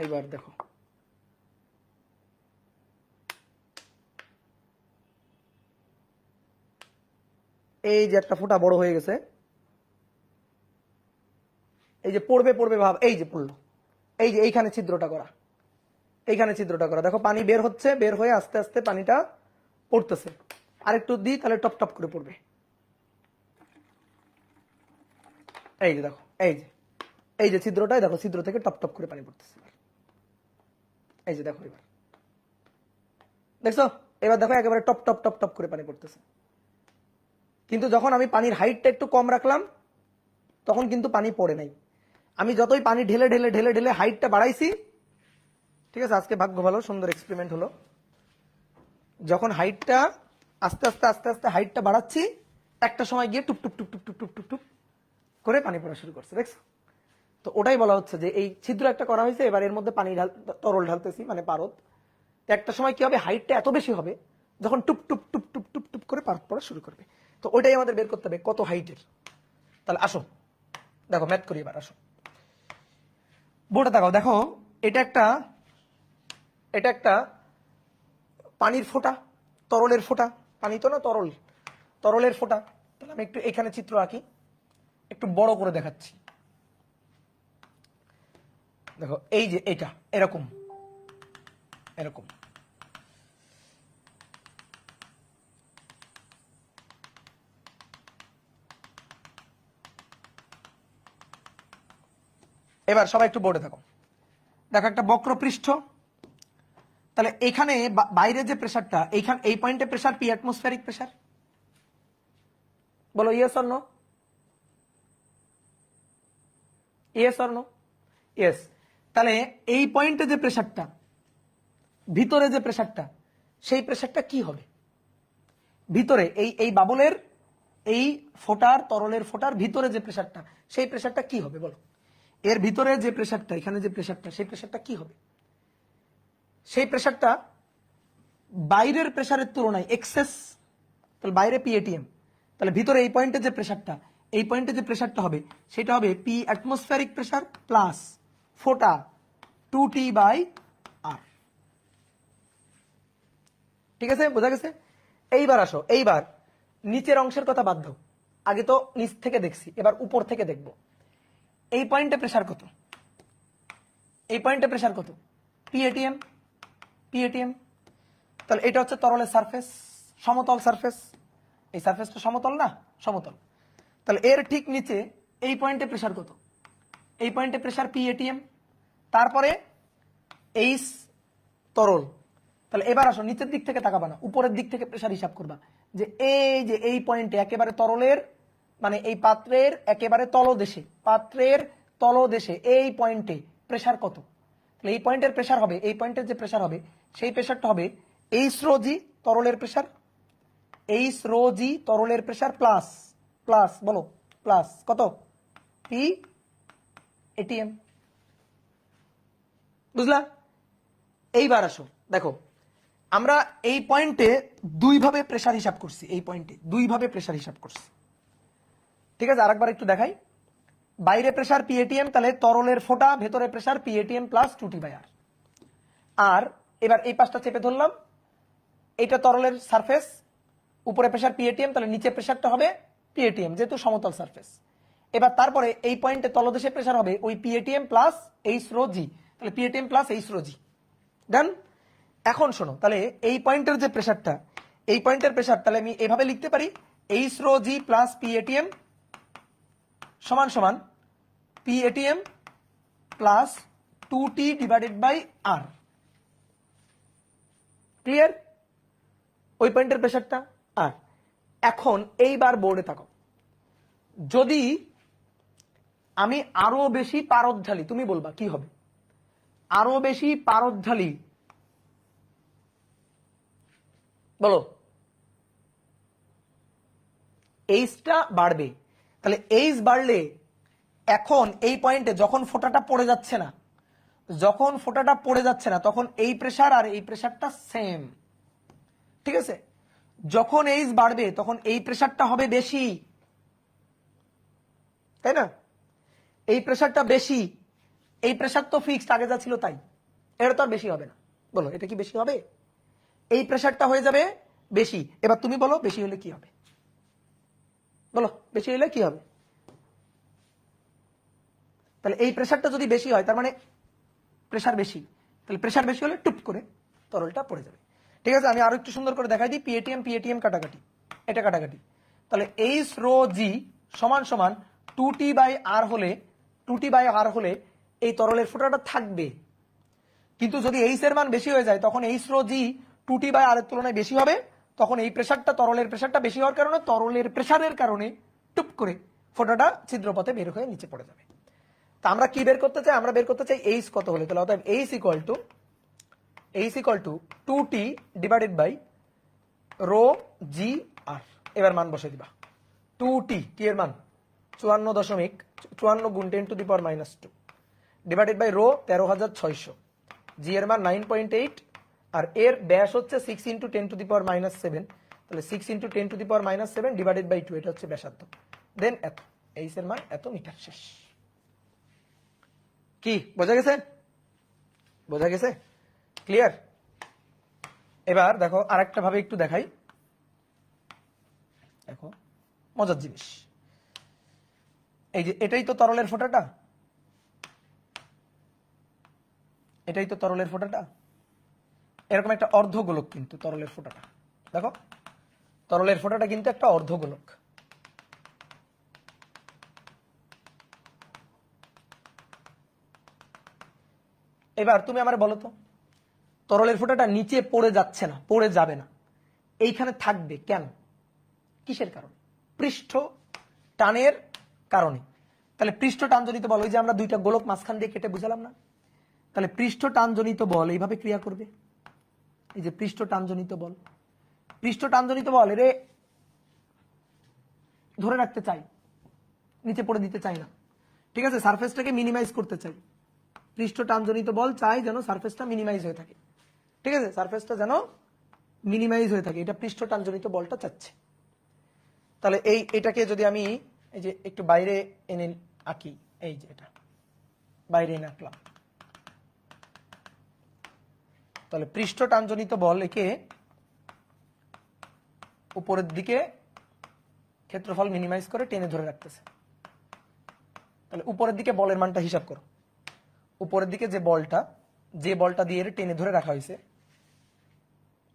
এইবার দেখো এই যে একটা ফোঁটা বড় হয়ে গেছে, এই যে পড়বে পড়বে ভাব, এই যে পড়লো, এই যে এইখানে ছিদ্রটা করা, এইখানে ছিদ্রটা করা, দেখো পানি বের হচ্ছে, বের হয়ে আস্তে আস্তে পানিটা পড়তেছে। আরেকটু দিই তাহলে টপ টপ করে পড়বে। এই যে দেখো, এই যে ছিদ্রটাই দেখো, ছিদ্র থেকে টপ টপ করে পানি পড়তেছে। এই যে দেখো, এবার দেখছো, এবার দেখো একেবারে টপ টপ টপ টপ করে পানি পড়তেছে। কিন্তু যখন আমি পানির হাইটটা একটু কম রাখলাম তখন কিন্তু পানি পড়ে নাই। আমি যতই পানি ঢেলে ঢেলে ঢেলে ঢেলে হাইটটা বাড়াইছি, ঠিক আছে, আজকে ভাগ্য ভালো, সুন্দর এক্সপেরিমেন্ট হলো, যখন হাইটটা আস্তে আস্তে আস্তে আস্তে হাইটটা বাড়াচ্ছি, একটা সময় গিয়ে টুপ টুপ টুপ টুপ টুপ টুপ টুপ টুপ করে পানি পড়া শুরু করছে, দেখছো? তো ওটাই বলা হচ্ছে যে এই ছিদ্র একটা করা হয়েছে, এবার এর মধ্যে পানি তরল ঢালতেছি, মানে পারদ। তো একটা সময় কি হবে, হাইটটা এত বেশি হবে যখন টুপ টুপ টুপ টুপ টুপ টুপ করে পারদ পড়া শুরু করবে। তো ওইটাই আমাদের বের করতে হবে কত হাইটের। তাহলে আসো দেখো ম্যাথ করি এবার, আসো বোর্ডে তাকাও, দেখো এটা একটা পানির ফোঁটা, তরলের ফোঁটা, পানি তো না, তরলের ফোঁটা। তাহলে আমি একটু এখানে চিত্র আঁকি, একটু বড় করে দেখাচ্ছি। দেখো এই যে এটা এরকম এরকম, এবার সবাই একটু বোর্ডে থাকো, দেখো একটা বক্র পৃষ্ঠ। তাহলে এখানে বাইরে যে প্রেসারটা, এইখানে এই পয়েন্টে প্রেসার পি, অ্যাটমসফিয়ারিক প্রেসার, বলো yes or no? Yes or no? Yes. তাহলে এই পয়েন্টে যে প্রেসারটা, ভিতরে যে প্রেসারটা, সেই প্রেসারটা কি হবে? ভিতরে এই বাবলের, এই ফোটার, তরলের ফোটার ভিতরে যে প্রেসারটা, সেই প্রেসারটা কি হবে বলো? এর ভিতরে যে প্রেসারটা, এখানে যে প্রেসারটা, সেই প্রেসারটা কি হবে? সেই প্রেসারটা বাইরের প্রেসারের তুলনায় এক্সেস, তাহলে বাইরে পি এটিএম, তাহলে ভিতরে এই পয়েন্টে যে প্রেসারটা, এই পয়েন্টে যে প্রেসারটা হবে সেটা হবে পি অ্যাটমসফিয়ারিক প্রেসার প্লাস ফোটা 2T/R। ঠিক আছে, বোঝা গেছে? এইবার আসো, এইবার নিচের অংশের কথা বাদ দাও, আগে তো নিচ থেকে দেখছি, এবার উপর থেকে দেখব। এই পয়েন্টে প্রেসার কত? এই পয়েন্টে প্রেসার কত? পিএটিএম, পিএটিএম। তাহলে এটা হচ্ছে তরলের সারফেস, সমতল সারফেস। এই সারফেসটা সমতল না? সমতল। তাহলে এর ঠিক নিচে এই পয়েন্টে প্রেসার কত? এই পয়েন্টে প্রেসার পিএটিএম, তারপরে এইচ তরল। তাহলে এবার আসো, নিচের দিক থেকে তাকাবা না, উপরের দিক থেকে প্রেসার হিসাব করবা, যে এই পয়েন্টে একেবারে তরলের, মানে এই পাত্রের একেবারে তলদেশে, পাত্রের তলদেশে এই পয়েন্টে প্রেসার কত? তাহলে এই পয়েন্টের প্রেসার হবে, এই পয়েন্টের যে প্রেসার হবে সেই প্রেসারটা হবে এইচ রো জি তরলের প্রেসার, এইচ রো জি তরলের প্রেসার প্লাস, প্লাস বলো, প্লাস কত? P ATM. বুঝলা? এইবার আসো দেখো, আমরা এই পয়েন্টে দুইভাবে প্রেসার হিসাব করছি, এই পয়েন্টে দুইভাবে প্রেসার হিসাব করছি, ঠিক আছে? আরেকবার একটু দেখাই। বাইরে প্রেসার পিএটিএম, তাহলে তরলের ফোঁটা, ভেতরে প্রেসার পিএটিএম প্লাস 2T/R। আর এবার এই পাশটা চেপে ধরলাম, এটা তরলের সারফেস, উপরে প্রেসার পিএটিএম, তাহলে নিচে প্রেসারটা হবে পিএটিএম, যেহেতু সমতল সারফেস। এবার তারপরে এই পয়েন্টে তলদেশে প্রেসার হবে ওই পিএটিএম প্লাস এইচ রো জি, তাহলে পিএটিএম প্লাস এইচ রো জি। ডান? এখন শোনো, তাহলে এই পয়েন্টের যে প্রেসারটা, এই পয়েন্টের প্রেসার, তাহলে আমি এভাবে লিখতে পারি এইচ রো জি প্লাস পিএটিএম সমান সমান পিএটিএম প্লাস 2T/R। ক্লিয়ার? ওই পয়েন্টের প্রেসারটা। আর এখন এইবার বোর্ডে থাকো, যদি আমি আরো বেশি পারদ ঢালি, তুমি বলবা কি হবে? আরো বেশি পারদ ঢালি, বলো। এইচটা বাড়বে, তাহলে এইচ বাড়লে এখন এই পয়েন্টে যখন ফোঁটাটা পড়ে যাচ্ছে না, যখন ফোঁটাটা পড়ে যাচ্ছে না তখন এই প্রেসার আর এই প্রেসারটা সেম, ঠিক আছে? যখন এইচ বাড়বে তখন এই প্রেসারটা হবে বেশি, তাই না? এই প্রেসারটা বেশি, এই প্রেসার তো ফিক্সড আগে যা ছিল তাই, এটা তো আর বেশি হবে না। বলো এটা কি বেশি হবে? এই প্রেসারটা হয়ে যাবে বেশি। এবার তুমি বলো বেশি হলে কি হবে? বলো বেশি হলে কি হবে? তাহলে এই প্রেসারটা যদি বেশি হয় তার মানে প্রেসার বেশি, তাহলে প্রেসার বেশি হলে টুপ করে তরলটা পড়ে যাবে। ঠিক আছে, আমি আরো একটু সুন্দর করে দেখাই দিই। পিএটিএম পিএটিএম কাটাকাটি, এটা কাটাকাটি, তাহলে এইচ রো জি সমান সমান 2T/R হলে 2T/R হলে এই তরলের ফোঁটাটা থাকবে। কিন্তু যদি এইচ এর মান বেশি হয়ে যায় তখন এইচ রো জি 2T/R এর তুলনায় বেশি হবে, তখন এই প্রেসারটা তরলের প্রেসারটা বেশি হওয়ার কারণে তরলের প্রেসারের কারণে টুপ করে ফোঁটাটা ছিদ্রপথে বের হয়ে নিচে পড়ে যাবে। তা আমরা কি বের করতে চাই? আমরা বের করতে চাই এইচ কত হলে। তাহলে অতএব H equal to 2T divided by rho G R. এবার মান বসে দিবা। 2T, টি এর মান 54 গুণ 10⁻², ডিভাইডেড বাই রো 13,600, জি এর মান 9.8, আর এর ব্যাস হচ্ছে 6 × 10⁻⁷, তাহলে 6 × 10⁻⁷ ডিভাইডেড বাই 2, এটা হচ্ছে ব্যাসার্ধ। দেন এত, এইচ এর মান এত মিটার। শেষ। কি বোঝা গেছে? বোঝা গেছে? ক্লিয়ার? এবার দেখো আরেকটা ভাবে একটু দেখাই, দেখো মজার জিনিস। এই যে এটাই তো তরলের ফোঁটাটা, এটাই তো তরলের ফোঁটাটা, এরকম একটা অর্ধগোলক কিন্তু তরলের ফোঁটাটা। দেখো তরলের ফোঁটাটা কিন্তু একটা অর্ধগোলক। এবার তুমি আমার বলো তো, তরলের ফোঁটাটা নিচে পড়ে যাচ্ছে না, পড়ে যাবে না, এইখানে থাকবে কেন? কিসের কারণে? পৃষ্ঠ টানের কারণে। তাহলে পৃষ্ঠ টানজনিত বল, ওই যে আমরা দুইটা গোলক মাঝখান দিয়ে কেটে বুঝালাম না, তাহলে পৃষ্ঠ টানজনিত বল এইভাবে ক্রিয়া করবে। এই যে পৃষ্ঠ টানজনিত বল, পৃষ্ঠ টানজনিত বল এর ধরে রাখতে চাই, নিচে পড়ে দিতে চাই না। ঠিক আছে, সারফেসটাকে মিনিমাইজ করতে চাই। পৃষ্ঠ টানজনিত বল চাই যেন সারফেসটা মিনিমাইজ হয়ে থাকে। ঠিক আছে, সারফেসটা যেন মিনিমাইজ হয়ে থাকে, এটা পৃষ্ঠ টানজনিত বলটা চাচ্ছে। তাহলে এটাকে যদি আমি এই যে একটু বাইরে এনে আঁকি, এই যে এটা বাইরে এনে আঁকলাম, তাহলে পৃষ্ঠ টানজনিত বল একে উপরের দিকে ক্ষেত্রফল মিনিমাইজ করে টেনে ধরে রাখতেছে। তাহলে উপরের দিকে বলের মানটা হিসাব করো। উপরের দিকে যে বলটা দিয়ে টেনে ধরে রাখা হয়েছে,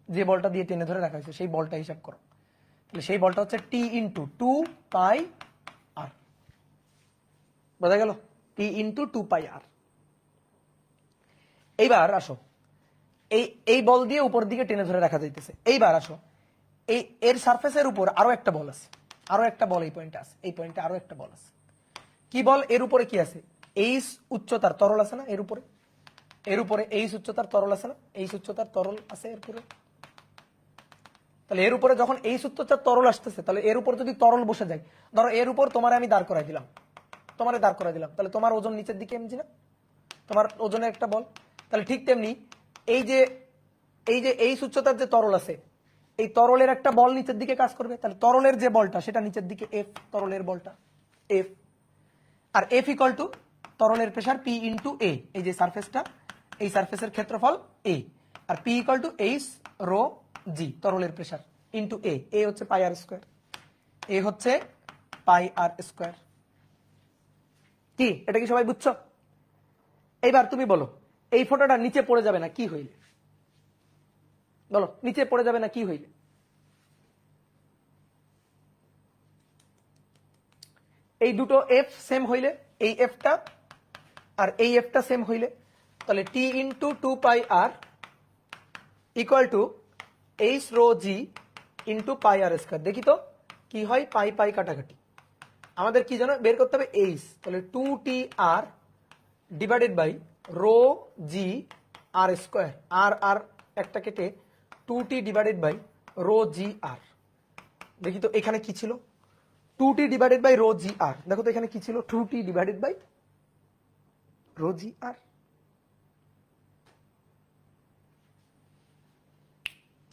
যে বলটা দিয়ে টেনে ধরে রাখা হয়েছে সেই বলটা হিসাব করো। তাহলে সেই বলটা হচ্ছে টি ইন্টু 2πr। বোঝা গেল? টি ইন্টু 2πr। এইবার আসো, এই বল দিয়ে উপরের দিকে টেনে ধরে রাখা যাইতেছে। এইবার আসো, এর সারফেসের উপর আরো একটা বল আছে, আরো একটা বল এই পয়েন্টে আছে, এই পয়েন্টে আরো একটা বল আছে। কি বল? এর উপরে কি আছে? এইচ উচ্চতার তরল আছে না এর উপরে? এর উপরে এইচ উচ্চতার তরল আছে না? এইচ উচ্চতার তরল আছে এর উপরে। তাহলে এর উপরে যখন এইচ উচ্চতার তরল আসতেছে, তাহলে এর উপর যদি তরল বসে যায়, ধরো এর উপর তোমারে আমি দাঁড় করাই দিলাম, তাহলে তোমার ওজন নিচের দিকে এমজি না? তোমার ওজনের একটা বল। তাহলে ঠিক তেমনি এই যে এইচ উচ্চতার যে তরল আছে, এই তরলের একটা বল নিচের দিকে কাজ করবে। তাহলে তরলের যে বলটা সেটা নিচের দিকে এফ, তরলের বলটা এফ। আর এফ ইকুয়াল টু তরলের প্রেসার পি ইন্টু এ, এই যে সারফেসটা, এই সারফেসের ক্ষেত্রফল এ, আর P equal to H rho G তরলের প্রেসার ইন্টু এ হচ্ছে πr², এ হচ্ছে πr²। কি এটা কি সবাই বুঝছো? এইবার তুমি বলো, এই ফোঁটাটা নিচে পড়ে যাবে না কি হইলে? বলো নিচে পড়ে যাবে না কি হইলে? এই দুটো এফ সেম হইলে, এই এফটা আর এই এফটা সেম হইলে, তাহলে T into 2πr equal to H rho G into πr²। দেখি তো কি হয়, পাই পাই কাটাকাটি। আমাদের কি জানো বের করতে হবে? এইচ। তাহলে 2Tr divided by rho G r², আর একটা কেটে 2T divided by rho G R. দেখি তো এখানে কি ছিল? 2T divided by rho G R. দেখো তো এখানে কি ছিল? 2T divided by rho G R.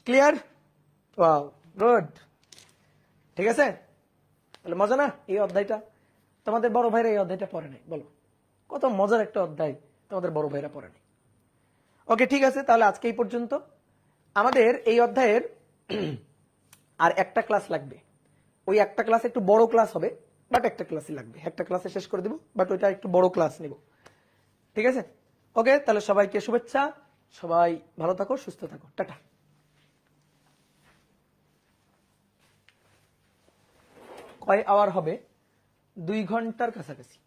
Clear? Wow, good. ঠিক আছে, তাহলে মজা না এই অধ্যায়টা? তোমাদের বড় ভাইরা এই অধ্যায়টা পড়ে নাই, বলো কত মজার একটা অধ্যায়, তোমাদের বড় ভাইরা পড়ে নাই। ওকে, ঠিক আছে, তাহলে আজকে এই পর্যন্ত। আমাদের এই অধ্যায়ের আর একটা ক্লাস লাগবে। ওই একটা ক্লাস একটু বড় ক্লাস হবে, বাট একটা ক্লাসই লাগবে, একটা ক্লাসে শেষ করে দিব, বাট ওইটা একটু বড় ক্লাস নিব। ঠিক আছে? ওকে, তাহলে সবাইকে শুভেচ্ছা, সবাই ভালো থাকো, সুস্থ থাকো, টাটা। কয় আওয়ার হবে? 2 ঘন্টার কাছাকাছি।